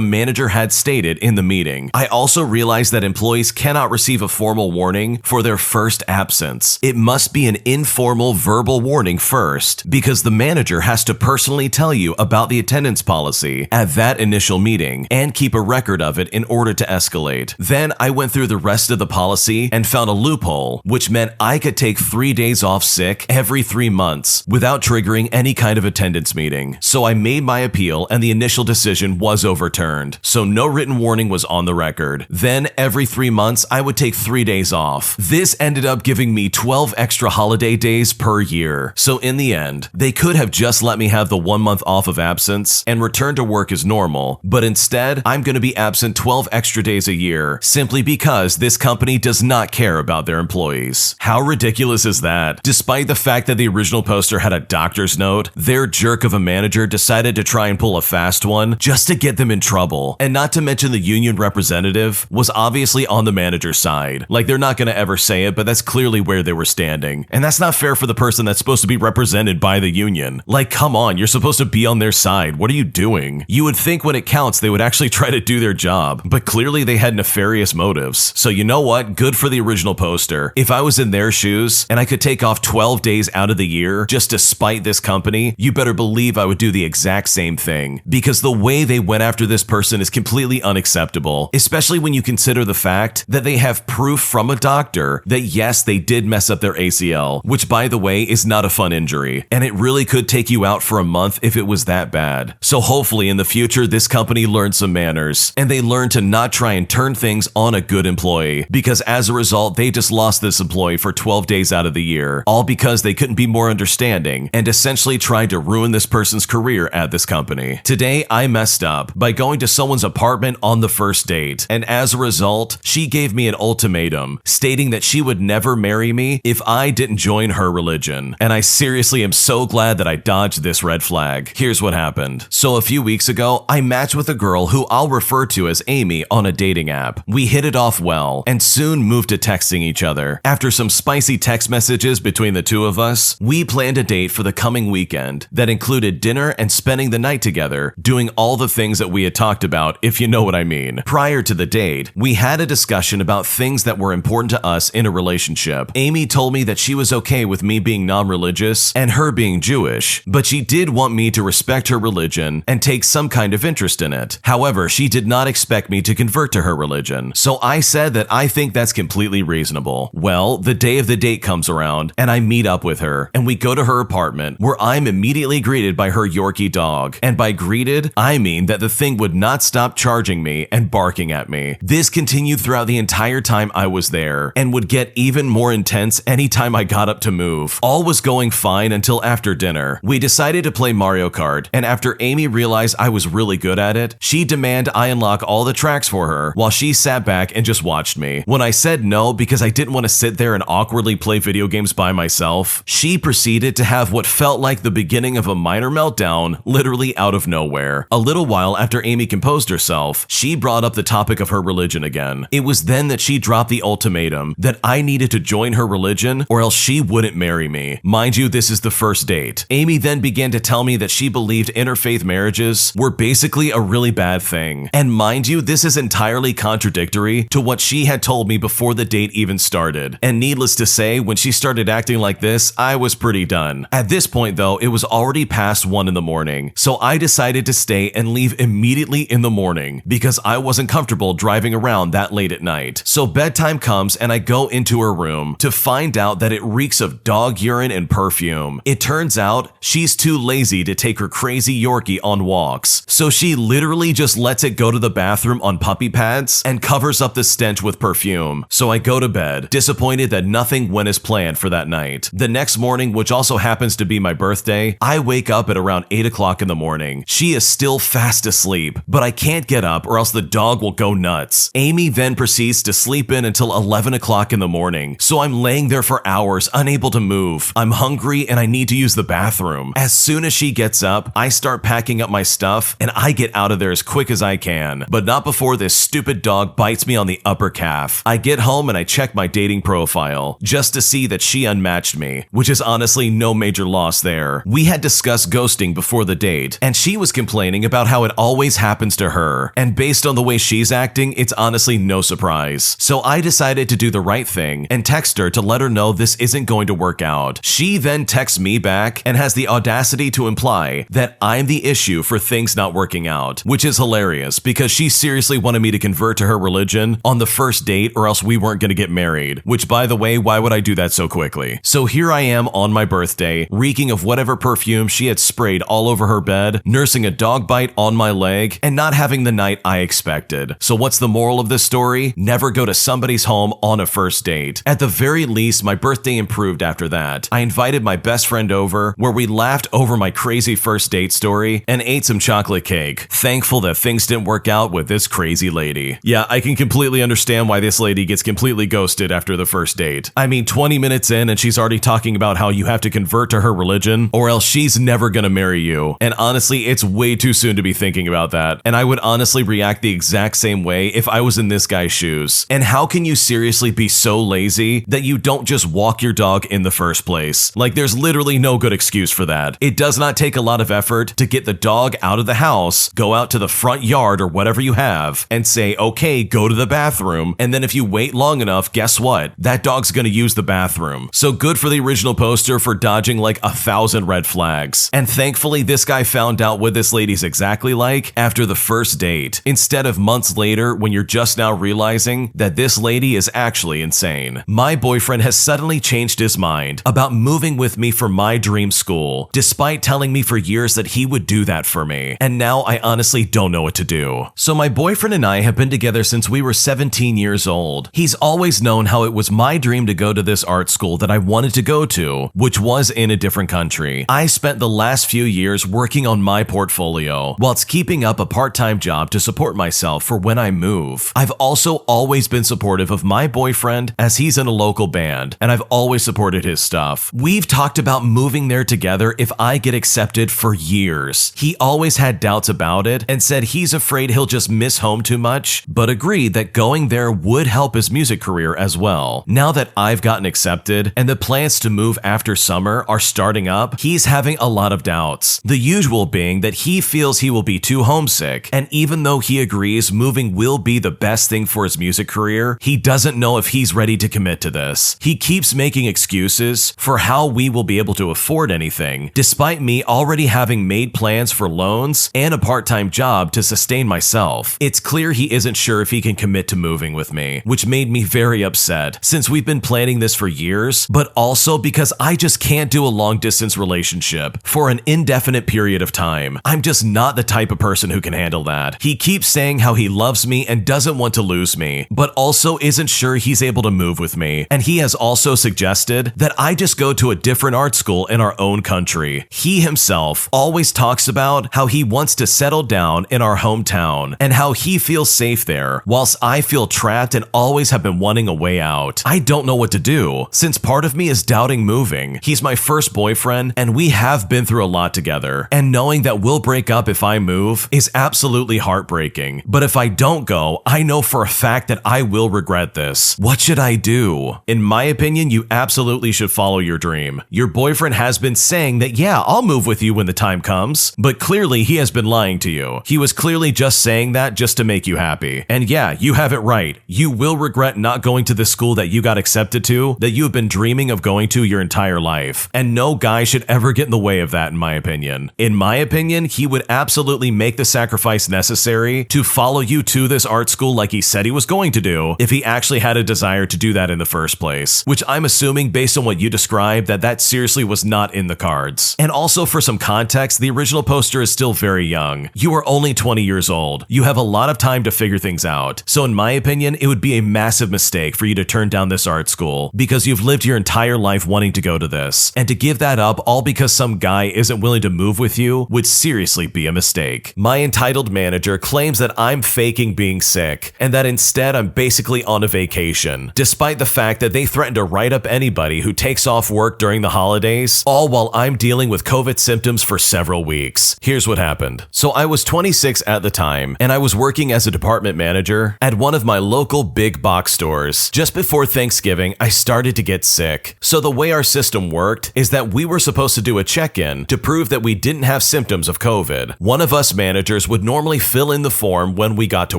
manager had stated in the meeting. I also realized that employees cannot receive a formal warning for their first absence. It must be an informal verbal warning first because the manager has to personally tell you about the attendance policy at that initial meeting and keep a record of it in order to escalate. Then I went through the rest of the policy and found a loophole, which meant I could take 3 days off sick every 3 months without triggering any kind of attendance meeting. So I made my appeal and the initial decision was overturned. So no written warning was on the record. Then every 3 months, I would take 3 days off. This ended up giving me 12 extra holiday days per year. So in the end, they could have just let me have the 1 month off of absence and return to work as normal, but instead, I'm going to be absent 12 extra days a year simply because this company does not care about their employees. How ridiculous is that? Despite the fact that the original poster had a doctor's note, their jerk of a manager decided to try and pull a fast one just to get them in trouble. And not to mention the union representative was obviously on the manager's side. Like, they're not going to ever say it, but that's clearly where they were standing. And that's not fair for the person that's supposed to be represented by the union. Like, come on, you're supposed to be on their side. What are you doing? You would think when it counts, they would actually try to do their job, but clearly they had nefarious motives. So you know what? Good for the original poster. If I was in their shoes and I could take off 12 days out of the year just to spite this company, you better believe I would do the exact same thing, because the way they went after this person is completely unacceptable, especially when you consider the fact that they have proof from a doctor that yes, they did mess up their ACL, which by the way is not a fun injury, and it really could take you out for a month if it was that bad. So hopefully in the future, this company learns some manners and they learn to not try and turn things on a good employee, because as a result, they just lost this employee for 12 days out of the year, all because they couldn't be more understanding and essentially tried to ruin this person's career at this company. Today, I messed up by going to someone's apartment on the first date, and as a result, she gave me an ultimatum stating that she would never marry me if I didn't join her religion. And I seriously am so glad that I dodged this red flag. Here's what happened. So a few weeks ago, I matched with a girl who I'll refer to as Amy on a dating app. We hit it off well and soon moved to texting each other. After some spicy text messages between the two of us, we planned a date for the coming weekend that included dinner and spending the night together, doing all the things that we had talked about, if you know what I mean. Prior to the date, we had a discussion about things that were important to us in a relationship. Amy told me that she was okay with me being non-religious and her being Jewish, but she did want me to respect her religion and take some kind of interest in it. However, she did not expect me to convert to her religion, so I said that I think that's completely reasonable. Well, the day of the date comes around and I meet up with her and we go to her apartment where I'm immediately greeted by her Yorkie dog. And by greeted, I mean that the thing would not stop charging me and barking at me. This continued throughout the entire time I was there and would get even more intense anytime I got up to move. All was going fine until after dinner. We decided to play Mario Kart, and after Amy realized I was really good at it, she demanded I unlock all the tracks for her while she sat back and just watched me. When I said no because I didn't want to sit there and awkwardly play video games by myself, she proceeded to have what felt like the beginning of a minor meltdown literally out of nowhere. A little while after Amy composed herself, she brought up the topic of her religion again. It was then that she dropped the ultimatum that I needed to join her religion or else she wouldn't marry me. Mind you, this is the first date. Amy then began to tell me that she believed interfaith marriages were basically a really bad thing. And mind you, this is entirely contradictory to what she had told me before the date even started. And needless to say, when she started acting like this, I was pretty done. At this point though, it was already past 1 in the morning, so I decided to stay and leave immediately in the morning because I wasn't comfortable driving around that late at night. So bedtime comes and I go into her room to find out that it reeks of dog urine and perfume. It turns out she's too lazy to take her crazy Yorkie on walks, so she literally just lets it go to the bathroom on puppy pads and covers up the stench with perfume. So I go to bed, disappointed that nothing went as planned for that night. The next morning, which also happens to be my birthday, I wake up at around 8 o'clock in the morning. She is still fast asleep, but I can't get up or else the dog will go nuts. Amy then proceeds to sleep in until 11 o'clock in the morning, so I'm laying there for hours, unable to move. I'm hungry and I need to use the bathroom. As soon as she gets up, I start packing up my stuff and I get out of there as quick as I can, but not before this stupid dog bites me on the upper calf. I get home and I check my dating profile just to see that she unmatched me, which is honestly no major loss there. We had discussed ghosting before the date, and she was complaining about how it always happens to her, and based on the way she's acting, it's honestly no surprise. So I decided to do the right thing and text her to let her know this isn't going to work out. She then texts me back and has the audacity to imply that I'm the issue for things not working out, which is hilarious because she seriously wanted me to convert to her religion on the first date or else we weren't going to get married, which by the way, why would I do that so quickly? So here I am on my birthday, reeking of whatever perfume she had sprayed all over her bed, nursing a dog bite on my leg, and not having the night I expected. So what's the moral of this story? Never go to somebody's home on a first date. At the very least, my birthday improved after that. I invited my best friend over, where we laughed over my crazy first date story and ate some chocolate cake, thankful that things didn't work out with this crazy lady. Yeah, I can completely understand why this lady gets completely ghosted after the first date. I mean, 20 minutes in and she's already talking about how you have to convert to her religion or else she's never gonna marry you. And honestly, it's way too soon to be thinking about that. And I would honestly react the exact same way if I was in this guy's shoes. And how can you seriously be so lazy that you don't just walk your dog in the first place? Like, there's literally no good excuse for that. It does not take a lot of effort to get the dog out of the house, go out to the front yard or whatever you have, and say, okay, go to the bathroom. And then if you wait long enough, guess what? That dog's gonna use the bathroom. So good for the original poster for dodging like 1,000 red flags. And thankfully, this guy found out what this lady's exactly like after the first date, instead of months later when you're just now realizing that this lady is actually insane. My boyfriend has suddenly changed his mind about moving with me for my dream school, despite telling me for years that he would do that for me. And now I honestly don't know what to do. So my boyfriend and I have been together since we were 17 years old. He's always known how it was my dream to go to this art school that I wanted to go to, which was in a different country. I spent the last few years working on my portfolio, whilst keeping up a part-time job to support myself for when I move. I've also always been supportive of my boyfriend as he's in a local band, and I've always supported his stuff. We've talked about moving there together if I get accepted for years. He always had doubts about it and said he's afraid he'll just miss home too much, but agreed that going there would help his music career as well. Now that I've gotten accepted and the plans to move after summer are starting up, he's having a lot of doubts. The usual being that he feels he will be too homesick, and even though he agrees moving will be the best thing for his music career, he doesn't know if he's ready to commit to this. He keeps making excuses for how we will be able to afford anything, despite me already having made plans for loans and a part-time job to sustain myself. It's clear he isn't sure if he can commit to moving with me, which made me very upset since we've been planning this for years, but also because I just can't do a long-distance relationship for an indefinite period of time. I'm just not the type of person who can handle that. He keeps saying how he loves me and doesn't want to lose me, but also isn't sure he's able to move with me. And he has also suggested that I just go to a different art school in our own country. He himself always talks about how he wants to has settled down in our hometown and how he feels safe there, whilst I feel trapped and always have been wanting a way out. I don't know what to do, since part of me is doubting moving. He's my first boyfriend, and we have been through a lot together, and knowing that we'll break up if I move is absolutely heartbreaking. But if I don't go, I know for a fact that I will regret this. What should I do? In my opinion, you absolutely should follow your dream. Your boyfriend has been saying that, yeah, I'll move with you when the time comes, but clearly he has been lying to you. He was clearly just saying that just to make you happy. And yeah, you have it right. You will regret not going to the school that you got accepted to, that you have been dreaming of going to your entire life. And no guy should ever get in the way of that, in my opinion. In my opinion, he would absolutely make the sacrifice necessary to follow you to this art school like he said he was going to do if he actually had a desire to do that in the first place, which I'm assuming based on what you described that seriously was not in the cards. And also for some context, the original poster is still very young. You are only 20 years old. You have a lot of time to figure things out. So in my opinion, it would be a massive mistake for you to turn down this art school because you've lived your entire life wanting to go to this. And to give that up all because some guy isn't willing to move with you would seriously be a mistake. My entitled manager claims that I'm faking being sick and that instead I'm basically on a vacation, despite the fact that they threaten to write up anybody who takes off work during the holidays, all while I'm dealing with COVID symptoms for several weeks. Here's what happened. So I was 26 at the time, and I was working as a department manager at one of my local big box stores. Just before Thanksgiving, I started to get sick. So the way our system worked is that we were supposed to do a check-in to prove that we didn't have symptoms of COVID. One of us managers would normally fill in the form when we got to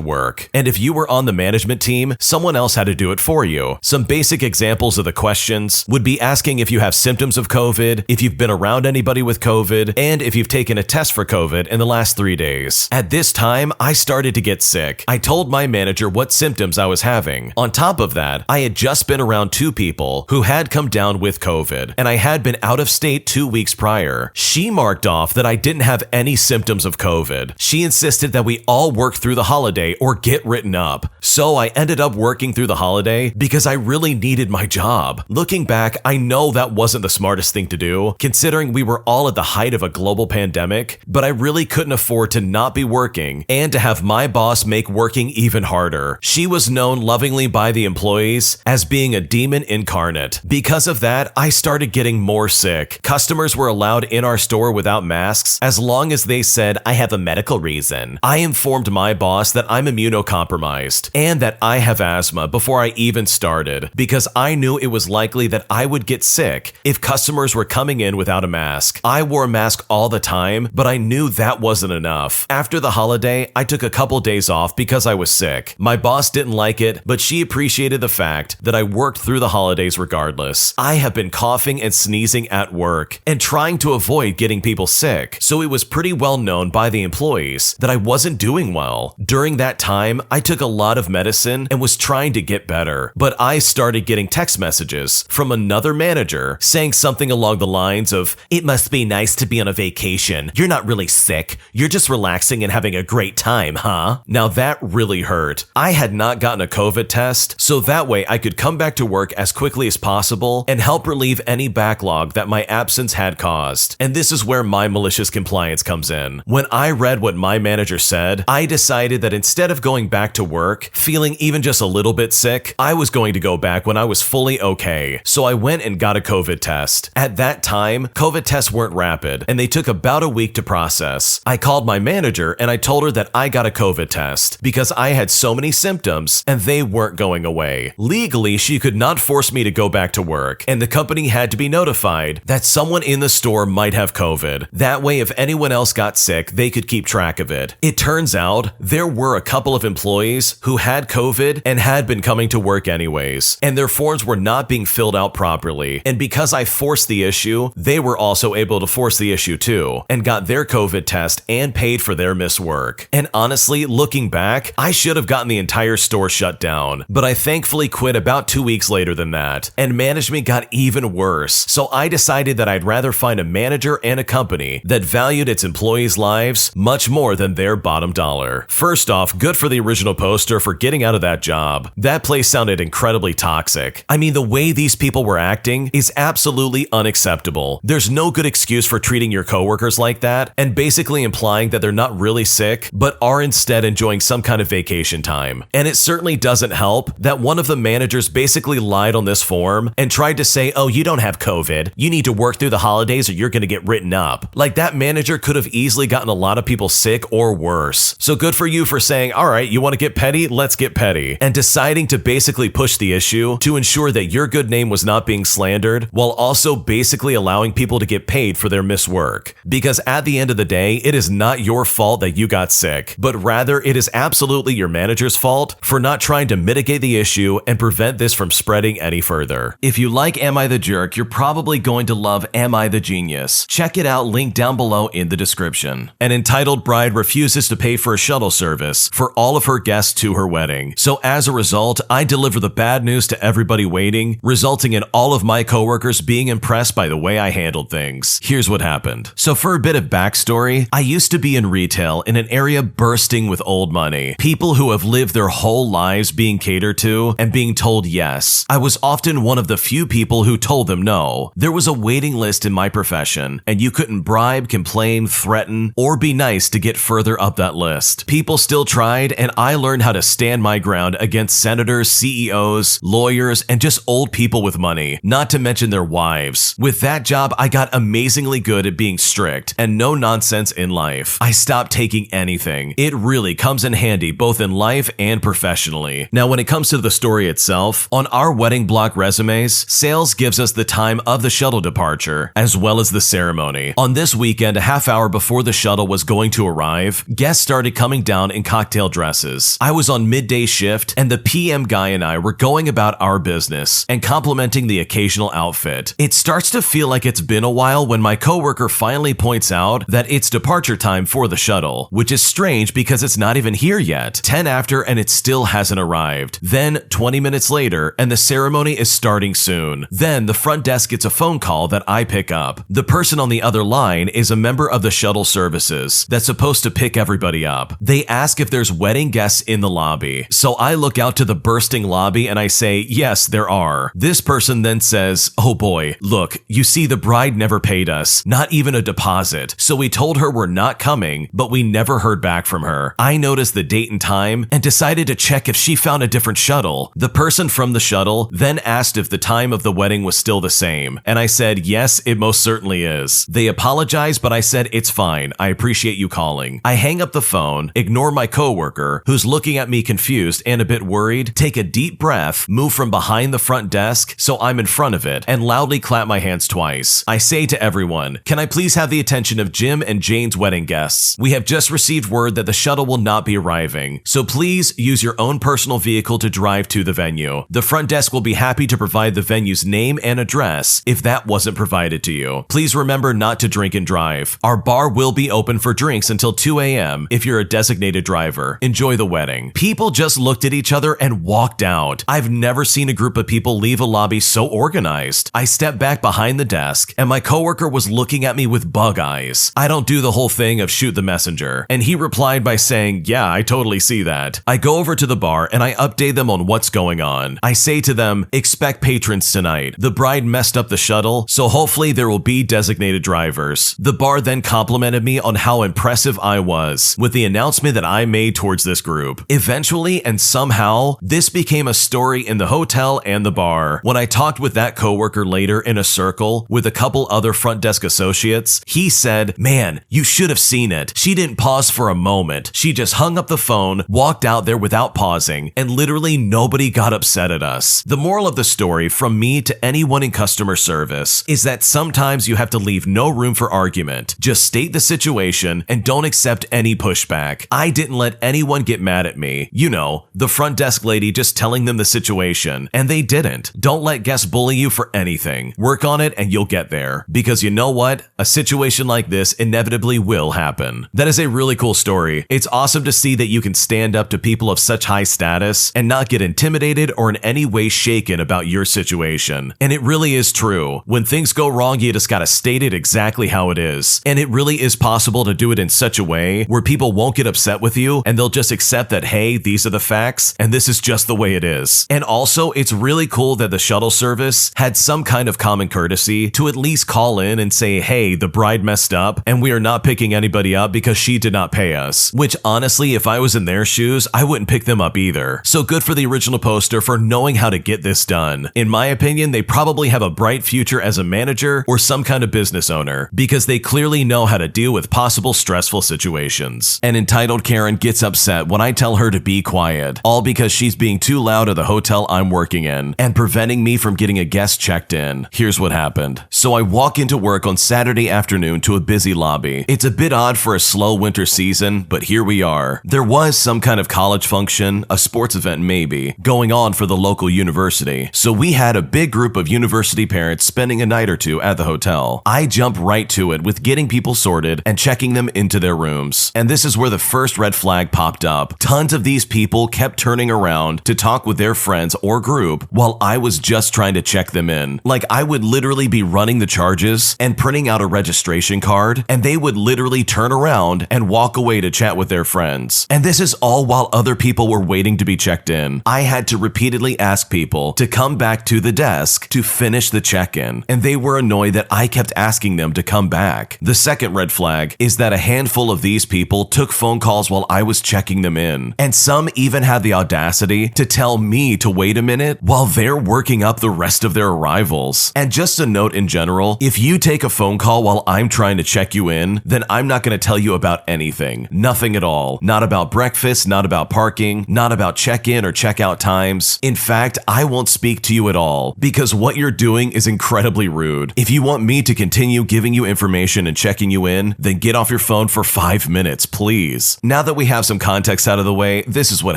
work. And if you were on the management team, someone else had to do it for you. Some basic examples of the questions would be asking if you have symptoms of COVID, if you've been around anybody with COVID, and if you've taken a test for COVID in the last 3 days. At this time, I started to get sick. I told my manager what symptoms I was having. On top of that, I had just been around 2 people who had come down with COVID, and I had been out of state 2 weeks prior. She marked off that I didn't have any symptoms of COVID. She insisted that we all work through the holiday or get written up. So I ended up working through the holiday because I really needed my job. Looking back, I know that wasn't the smartest thing to do, considering we were all at the height of a global pandemic, but I really couldn't afford to not be working and to have my boss make working even harder. She was known lovingly by the employees as being a demon incarnate. Because of that, I started getting more sick. Customers were allowed in our store without masks as long as they said, "I have a medical reason." I informed my boss that I'm immunocompromised and that I have asthma before I even started because I knew it was likely that I would get sick if customers were coming in without a mask. I wore a mask all the time, but I knew that wasn't enough. After the holiday, I took a couple days off because I was sick. My boss didn't like it, but she appreciated the fact that I worked through the holidays regardless. I have been coughing and sneezing at work and trying to avoid getting people sick, so it was pretty well known by the employees that I wasn't doing well. During that time, I took a lot of medicine and was trying to get better, but I started getting text messages from another manager saying something along the lines of, "It must be nice to be on a vacation. You're not really sick. You're just relaxing and having a great time, huh?" Now that really hurt. I had not gotten a COVID test, so that way I could come back to work as quickly as possible and help relieve any backlog that my absence had caused. And this is where my malicious compliance comes in. When I read what my manager said, I decided that instead of going back to work, feeling even just a little bit sick, I was going to go back when I was fully okay. So I went and got a COVID test. At that time, COVID tests weren't rapid, and they took about a week to process. I called my manager and I told her that I got a COVID test because I had so many symptoms and they weren't going away. Legally, she could not force me to go back to work, and the company had to be notified that someone in the store might have COVID. That way, if anyone else got sick, they could keep track of it. It turns out there were a couple of employees who had COVID and had been coming to work anyways, and their forms were not being filled out properly. And because I forced the issue, they were also able to force the issue too, and got their COVID test and paid for their missed work. And honestly, looking back, I should have gotten the entire store shut down, but I thankfully quit about 2 weeks later than that, and management got even worse. So I decided that I'd rather find a manager and a company that valued its employees' lives much more than their bottom dollar. First off, good for the original poster for getting out of that job. That place sounded incredibly toxic. I mean, the way these people were acting is absolutely unacceptable. There's no good excuse for treating your coworkers like that, and basically implying implying that they're not really sick, but are instead enjoying some kind of vacation time. And it certainly doesn't help that one of the managers basically lied on this form and tried to say, oh, you don't have COVID. You need to work through the holidays or you're going to get written up. Like, that manager could have easily gotten a lot of people sick or worse. So good for you for saying, all right, you want to get petty? Let's get petty. And deciding to basically push the issue to ensure that your good name was not being slandered, while also basically allowing people to get paid for their missed work. Because at the end of the day, it is not your fault that you got sick, but rather it is absolutely your manager's fault for not trying to mitigate the issue and prevent this from spreading any further. If you like Am I the Jerk, you're probably going to love Am I the Genius. Check it out, link down below in the description. An entitled bride refuses to pay for a shuttle service for all of her guests to her wedding. So as a result, I deliver the bad news to everybody waiting, resulting in all of my coworkers being impressed by the way I handled things. Here's what happened. So for a bit of backstory, I used to be in retail in an area bursting with old money. People who have lived their whole lives being catered to and being told yes. I was often one of the few people who told them no. There was a waiting list in my profession, and you couldn't bribe, complain, threaten, or be nice to get further up that list. People still tried, and I learned how to stand my ground against senators, CEOs, lawyers, and just old people with money, not to mention their wives. With that job, I got amazingly good at being strict and no nonsense in life. I stopped taking anything. It really comes in handy both in life and professionally. Now, when it comes to the story itself, on our wedding block resumes, sales gives us the time of the shuttle departure, as well as the ceremony. On this weekend, a half hour before the shuttle was going to arrive, guests started coming down in cocktail dresses. I was on midday shift, and the PM guy and I were going about our business and complimenting the occasional outfit. It starts to feel like it's been a while when my coworker finally points out that it's departure time for the shuttle, which is strange because it's not even here yet. 10 after and it still hasn't arrived. Then 20 minutes later and the ceremony is starting soon. Then the front desk gets a phone call that I pick up. The person on the other line is a member of the shuttle services that's supposed to pick everybody up. They ask if there's wedding guests in the lobby. So I look out to the bursting lobby and I say, yes, there are. This person then says, oh boy, look, you see the bride never paid us, not even a deposit. So we told her we're not coming, but we never heard back from her. I noticed the date and time and decided to check if she found a different shuttle. The person from the shuttle then asked if the time of the wedding was still the same. And I said, yes, it most certainly is. They apologized, but I said, it's fine. I appreciate you calling. I hang up the phone, ignore my coworker, who's looking at me confused and a bit worried, take a deep breath, move from behind the front desk so I'm in front of it, and loudly clap my hands twice. I say to everyone, can I please have the attention of Jim and Jane's wedding guests? We have just received word that the shuttle will not be arriving, so please use your own personal vehicle to drive to the venue. The front desk will be happy to provide the venue's name and address if that wasn't provided to you. Please remember not to drink and drive. Our bar will be open for drinks until 2 a.m. if you're a designated driver. Enjoy the wedding. People just looked at each other and walked out. I've never seen a group of people leave a lobby so organized. I stepped back behind the desk and my coworker was looking at me with bug eyes. I don't do the whole thing of shoot the messenger. And he replied by saying, yeah, I totally see that. I go over to the bar and I update them on what's going on. I say to them, expect patrons tonight. The bride messed up the shuttle, so hopefully there will be designated drivers. The bar then complimented me on how impressive I was with the announcement that I made towards this group. Eventually and somehow, this became a story in the hotel and the bar. When I talked with that coworker later in a circle with a couple other front desk associates, he said, man, you should have seen it. She didn't pause for a moment. She just hung up the phone, walked out there without pausing, and literally nobody got upset at us. The moral of the story from me to anyone in customer service is that sometimes you have to leave no room for argument. Just state the situation and don't accept any pushback. I didn't let anyone get mad at me. You know, the front desk lady just telling them the situation, and they didn't. Don't let guests bully you for anything. Work on it and you'll get there. Because you know what? A situation like this inevitably will happen. That is a really cool story. It's awesome to see that you can stand up to people of such high status and not get intimidated or in any way shaken about your situation. And it really is true. When things go wrong, you just gotta state it exactly how it is. And it really is possible to do it in such a way where people won't get upset with you and they'll just accept that, hey, these are the facts and this is just the way it is. And also, it's really cool that the shuttle service had some kind of common courtesy to at least call in and say, hey, the bride messed up and we are not picking picking anybody up because she did not pay us. Which honestly, if I was in their shoes, I wouldn't pick them up either. So good for the original poster for knowing how to get this done. In my opinion, they probably have a bright future as a manager or some kind of business owner because they clearly know how to deal with possible stressful situations. An entitled Karen gets upset when I tell her to be quiet, all because she's being too loud at the hotel I'm working in and preventing me from getting a guest checked in. Here's what happened. So I walk into work on Saturday afternoon to a busy lobby. It's a bit odd for a slow winter season, but here we are. There was some kind of college function, a sports event maybe, going on for the local university. So we had a big group of university parents spending a night or two at the hotel. I jump right to it with getting people sorted and checking them into their rooms. And this is where the first red flag popped up. Tons of these people kept turning around to talk with their friends or group while I was just trying to check them in. Like I would literally be running the charges and printing out a registration card, and they would literally turn around and walk away to chat with their friends. And this is all while other people were waiting to be checked in. I had to repeatedly ask people to come back to the desk to finish the check-in, and they were annoyed that I kept asking them to come back. The second red flag is that a handful of these people took phone calls while I was checking them in, and some even had the audacity to tell me to wait a minute while they're working up the rest of their arrivals. And just a note in general, if you take a phone call while I'm trying to check you in, then I'm not going to tell you about anything. Nothing at all. Not about breakfast, not about parking, not about check-in or check-out times. In fact, I won't speak to you at all because what you're doing is incredibly rude. If you want me to continue giving you information and checking you in, then get off your phone for 5 minutes, please. Now that we have some context out of the way, this is what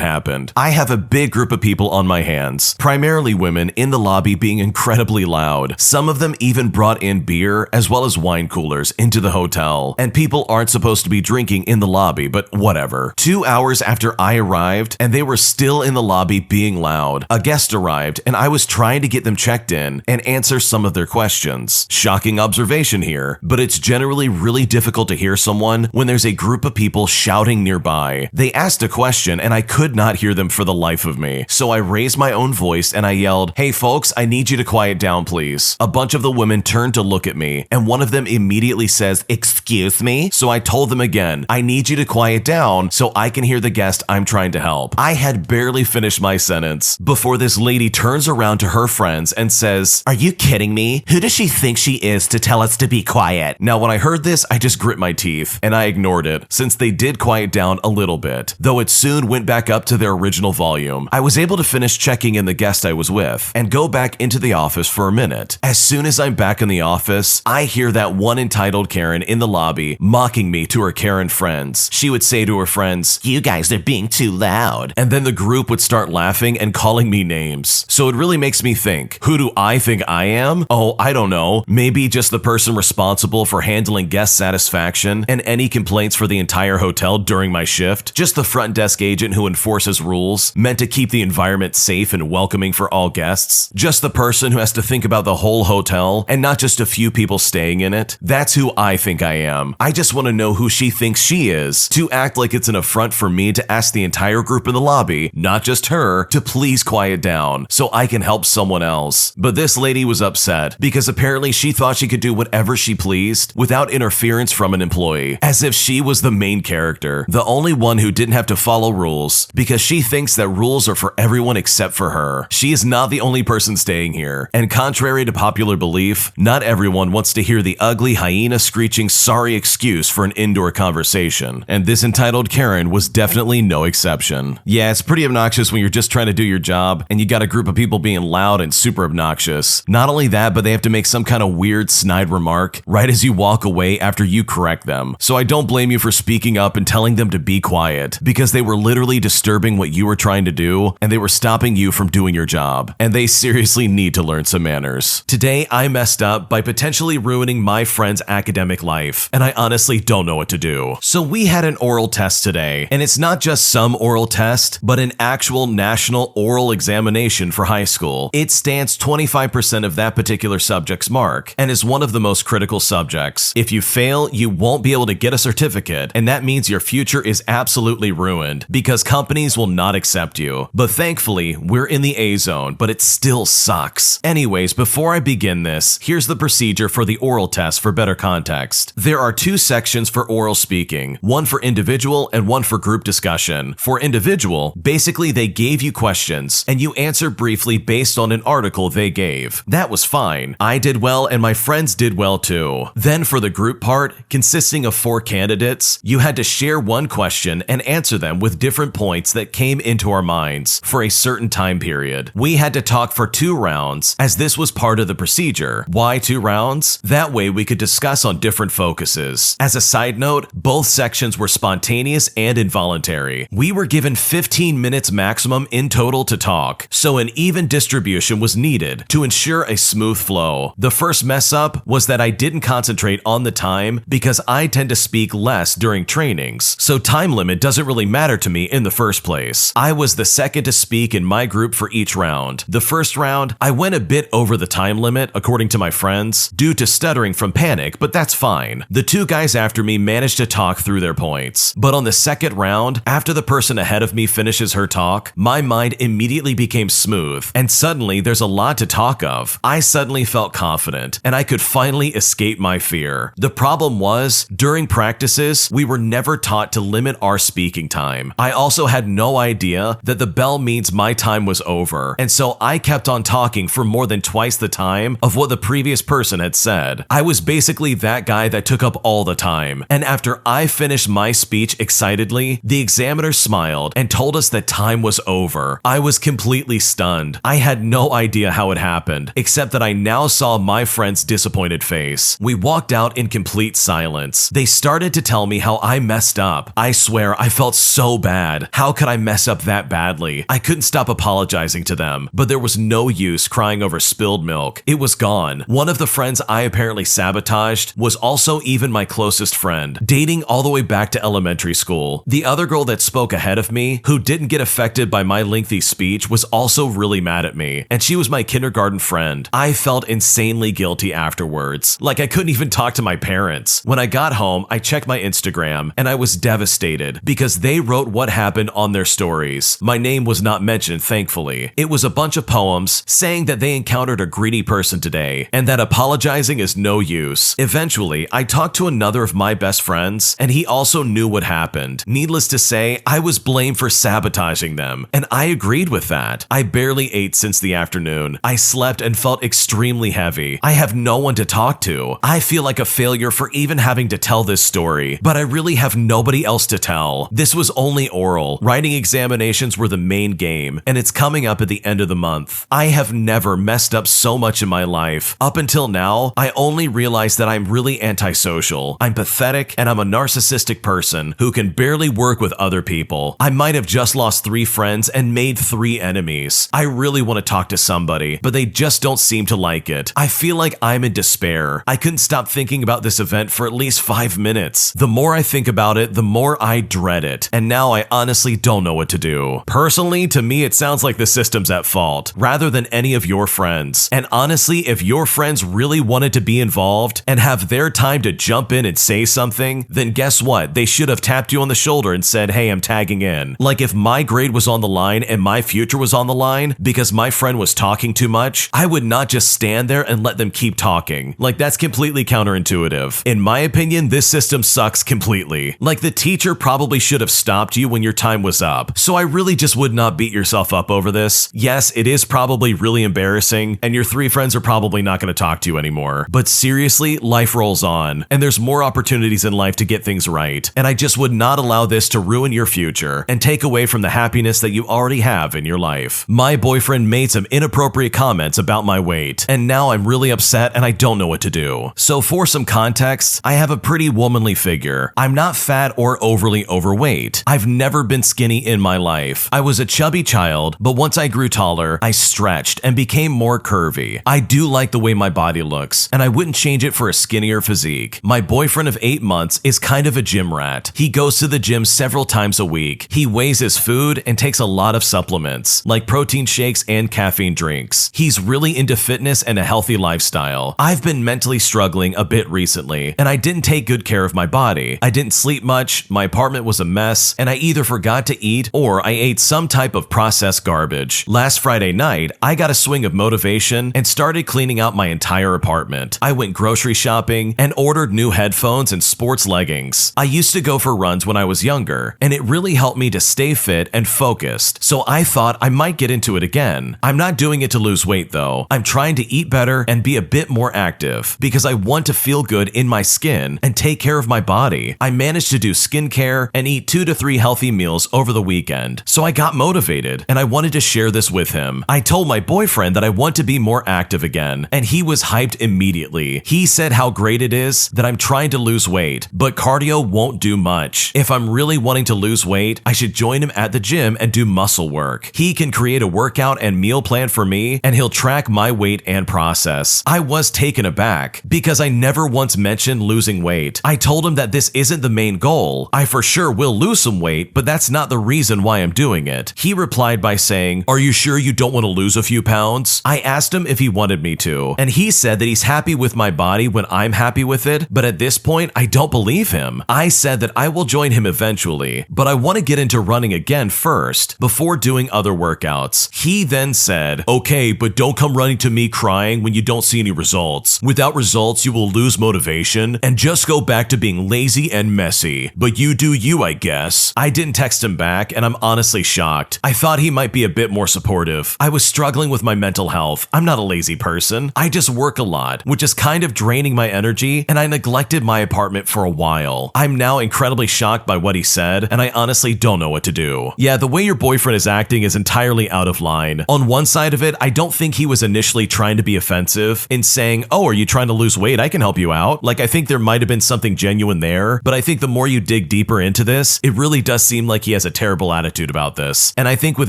happened. I have a big group of people on my hands, primarily women in the lobby being incredibly loud. Some of them even brought in beer as well as wine coolers into the hotel, and people aren't supposed to be drinking in the lobby, but whatever. 2 hours after I arrived, and they were still in the lobby being loud, a guest arrived, and I was trying to get them checked in and answer some of their questions. Shocking observation here, but it's generally really difficult to hear someone when there's a group of people shouting nearby. They asked a question, and I could not hear them for the life of me, so I raised my own voice and I yelled, "Hey folks, I need you to quiet down please." A bunch of the women turned to look at me, and one of them immediately says, "Excuse me?" So I told them again, "I need you to quiet down so I can hear the guest I'm trying to help." I had barely finished my sentence before this lady turns around to her friends and says, "Are you kidding me? Who does she think she is to tell us to be quiet?" Now when I heard this, I just grit my teeth and I ignored it since they did quiet down a little bit, though it soon went back up to their original volume. I was able to finish checking in the guest I was with and go back into the office for a minute. As soon as I'm back in the office, I hear that one entitled Karen in the lobby mocking me to her Karen friends. She would say to her friends, "You guys are being too loud." And then the group would start laughing and calling me names. So it really makes me think, who do I think I am? Oh, I don't know. Maybe just the person responsible for handling guest satisfaction and any complaints for the entire hotel during my shift. Just the front desk agent who enforces rules, meant to keep the environment safe and welcoming for all guests. Just the person who has to think about the whole hotel and not just a few people staying in it. That's who I think I am. I just want to know who she thinks she is, to act like it's an affront for me to ask the entire group in the lobby, not just her, to please quiet down so I can help someone else. But this lady was upset because apparently she thought she could do whatever she pleased without interference from an employee, as if she was the main character, the only one who didn't have to follow rules, because she thinks that rules are for everyone except for her. She is not the only person staying here, and contrary to popular belief, not everyone wants to hear the ugly hyena screeching sorry excuse for an indoor conversation, and this entitled Karen was definitely no exception. Yeah, it's pretty obnoxious when you're just trying to do your job and you got a group of people being loud and super obnoxious. Not only that, but they have to make some kind of weird snide remark right as you walk away after you correct them. So I don't blame you for speaking up and telling them to be quiet, because they were literally disturbing what you were trying to do and they were stopping you from doing your job, and they seriously need to learn some manners. Today I messed up by potentially ruining my friend's academic life, and I honestly don't know what to do. So we had an oral test today, and it's not just some oral test, but an actual national oral examination for high school. It stands 25% of that particular subject's mark and is one of the most critical subjects. If you fail, you won't be able to get a certificate, and that means your future is absolutely ruined because companies will not accept you. But thankfully, we're in the A zone, but it still sucks. Anyways, before I begin this, here's the procedure for the oral test for better context. There are two 2 sections for oral speaking, one for individual and one for group discussion. For individual, basically they gave you questions and you answer briefly based on an article they gave. That was fine. I did well and my friends did well too. Then for the group part, consisting of 4 candidates, you had to share one question and answer them with different points that came into our minds for a certain time period. We had to talk for 2 rounds as this was part of the procedure. Why 2 rounds? That way we could discuss on different focuses. As a side note, both sections were spontaneous and involuntary. We were given 15 minutes maximum in total to talk, so an even distribution was needed to ensure a smooth flow. The first mess up was that I didn't concentrate on the time because I tend to speak less during trainings, so time limit doesn't really matter to me in the first place. I was the second to speak in my group for each round. The first round, I went a bit over the time limit, according to my friends, due to stuttering from panic, but that's fine. The 2 guys after me managed to talk through their points. But on the second round, after the person ahead of me finishes her talk, my mind immediately became smooth, and suddenly there's a lot to talk of. I suddenly felt confident, and I could finally escape my fear. The problem was, during practices, we were never taught to limit our speaking time. I also had no idea that the bell means my time was over, and so I kept on talking for more than twice the time of what the previous person had said. I was basically that guy that took up all the time, and after I finished my speech excitedly, the examiner smiled and told us that time was over. I was completely stunned. I had no idea how it happened, except that I now saw my friend's disappointed face. We walked out in complete silence. They started to tell me how I messed up. I swear I felt so bad. How could I mess up that badly? I couldn't stop apologizing to them, but there was no use crying over spilled milk. It was gone. One of the friends I apparently sabotaged was also even my closest friend, dating all the way back to elementary school. The other girl that spoke ahead of me, who didn't get affected by my lengthy speech, was also really mad at me, and she was my kindergarten friend. I felt insanely guilty afterwards, like I couldn't even talk to my parents. When I got home, I checked my Instagram, and I was devastated because they wrote what happened on their stories. My name was not mentioned, thankfully. It was a bunch of poems saying that they encountered a greedy person today, and that apologizing is no use. Eventually, I talked to another of my best friends, and he also knew what happened. Needless to say, I was blamed for sabotaging them, and I agreed with that. I barely ate since the afternoon. I slept and felt extremely heavy. I have no one to talk to. I feel like a failure for even having to tell this story, but I really have nobody else to tell. This was only oral. Writing examinations were the main game, and it's coming up at the end of the month. I have never messed up so much in my life. Up until now, I only realized that I'm really antisocial. I'm pathetic, and I'm a narcissistic person who can barely work with other people. I might have just lost 3 friends and made 3 enemies. I really want to talk to somebody, but they just don't seem to like it. I feel like I'm in despair. I couldn't stop thinking about this event for at least 5 minutes. The more I think about it, the more I dread it, and now I honestly don't know what to do. Personally, to me, it sounds like the system's at fault, rather than any of your friends. And honestly, if your friends really wanted to be involved and have their time to jump in and say something, then guess what? They should have tapped you on the shoulder and said, hey, I'm tagging in. Like if my grade was on the line and my future was on the line because my friend was talking too much, I would not just stand there and let them keep talking. Like that's completely counterintuitive. In my opinion, this system sucks completely. Like the teacher probably should have stopped you when your time was up. So I really just would not beat yourself up over this. Yes, it is probably really embarrassing, and your 3 friends are probably not going to talk to you anymore. But seriously, life rolls on, and there's more opportunities in life to get things right. And I just would not allow this to ruin your future and take away from the happiness that you already have in your life. My boyfriend made some inappropriate comments about my weight, and now I'm really upset and I don't know what to do. So for some context, I have a pretty womanly figure. I'm not fat or overly overweight. I've never been skinny in my life. I was a chubby child, but once I grew taller, I stretched and became more curvy. I do like the way my body looks, and I wouldn't change it for a skinnier physique. My boyfriend of 8 months is kind of a gym rat. He goes to the gym several times a week. He weighs his food and takes a lot of supplements, like protein shakes and caffeine drinks. He's really into fitness and a healthy lifestyle. I've been mentally struggling a bit recently, and I didn't take good care of my body. I didn't sleep much, my apartment was a mess, and I either forgot to eat or I ate some type of processed garbage. Last Friday night, I got a swing of motivation and started cleaning out my entire apartment. I went grocery shopping and ordered new headphones headphones and sports leggings. I used to go for runs when I was younger, and it really helped me to stay fit and focused, so I thought I might get into it again. I'm not doing it to lose weight though. I'm trying to eat better and be a bit more active because I want to feel good in my skin and take care of my body. I managed to do skincare and eat 2 to 3 healthy meals over the weekend, so I got motivated and I wanted to share this with him. I told my boyfriend that I want to be more active again, and he was hyped immediately. He said how great it is that I'm trying to lose weight, but cardio won't do much. If I'm really wanting to lose weight, I should join him at the gym and do muscle work. He can create a workout and meal plan for me, and he'll track my weight and process. I was taken aback because I never once mentioned losing weight. I told him that this isn't the main goal. I for sure will lose some weight, but that's not the reason why I'm doing it. He replied by saying, "Are you sure you don't want to lose a few pounds?" I asked him if he wanted me to, and he said that he's happy with my body when I'm happy with it, but at this point, I don't believe him. I said that I will join him eventually, but I want to get into running again first before doing other workouts. He then said, "Okay, but don't come running to me crying when you don't see any results. Without results, you will lose motivation and just go back to being lazy and messy. But you do you, I guess." I didn't text him back, and I'm honestly shocked. I thought he might be a bit more supportive. I was struggling with my mental health. I'm not a lazy person. I just work a lot, which is kind of draining my energy, and I neglected my apartment for a while. I'm now incredibly shocked by what he said, and I honestly don't know what to do. Yeah, the way your boyfriend is acting is entirely out of line. On one side of it, I don't think he was initially trying to be offensive in saying, "Oh, are you trying to lose weight? I can help you out." Like, I think there might have been something genuine there, but I think the more you dig deeper into this, it really does seem like he has a terrible attitude about this. And I think with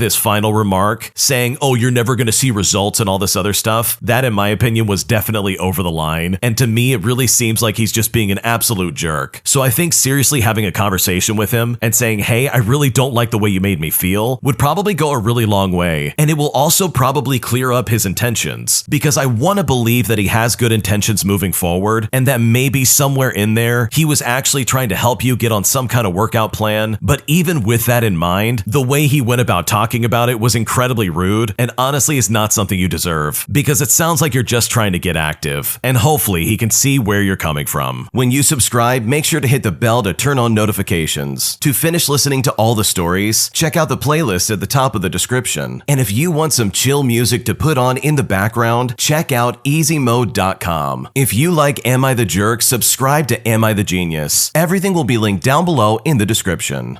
his final remark, saying, "Oh, you're never going to see results," and all this other stuff, that in my opinion was definitely over the line. And to me, it really seems like he's just being an absolute jerk. So I think seriously having a conversation with him and saying, "Hey, I really don't like the way you made me feel," would probably go a really long way. And it will also probably clear up his intentions, because I want to believe that he has good intentions moving forward, and that maybe somewhere in there, he was actually trying to help you get on some kind of workout plan. But even with that in mind, the way he went about talking about it was incredibly rude, and honestly is not something you deserve, because it sounds like you're just trying to get active, and hopefully he can see where you're coming from. When you subscribe, make sure to hit the bell to turn on notifications. To finish listening to all the stories, check out the playlist at the top of the description. And if you want some chill music to put on in the background, check out easymode.com. If you like Am I the Jerk, subscribe to Am I the Genius. Everything will be linked down below in the description.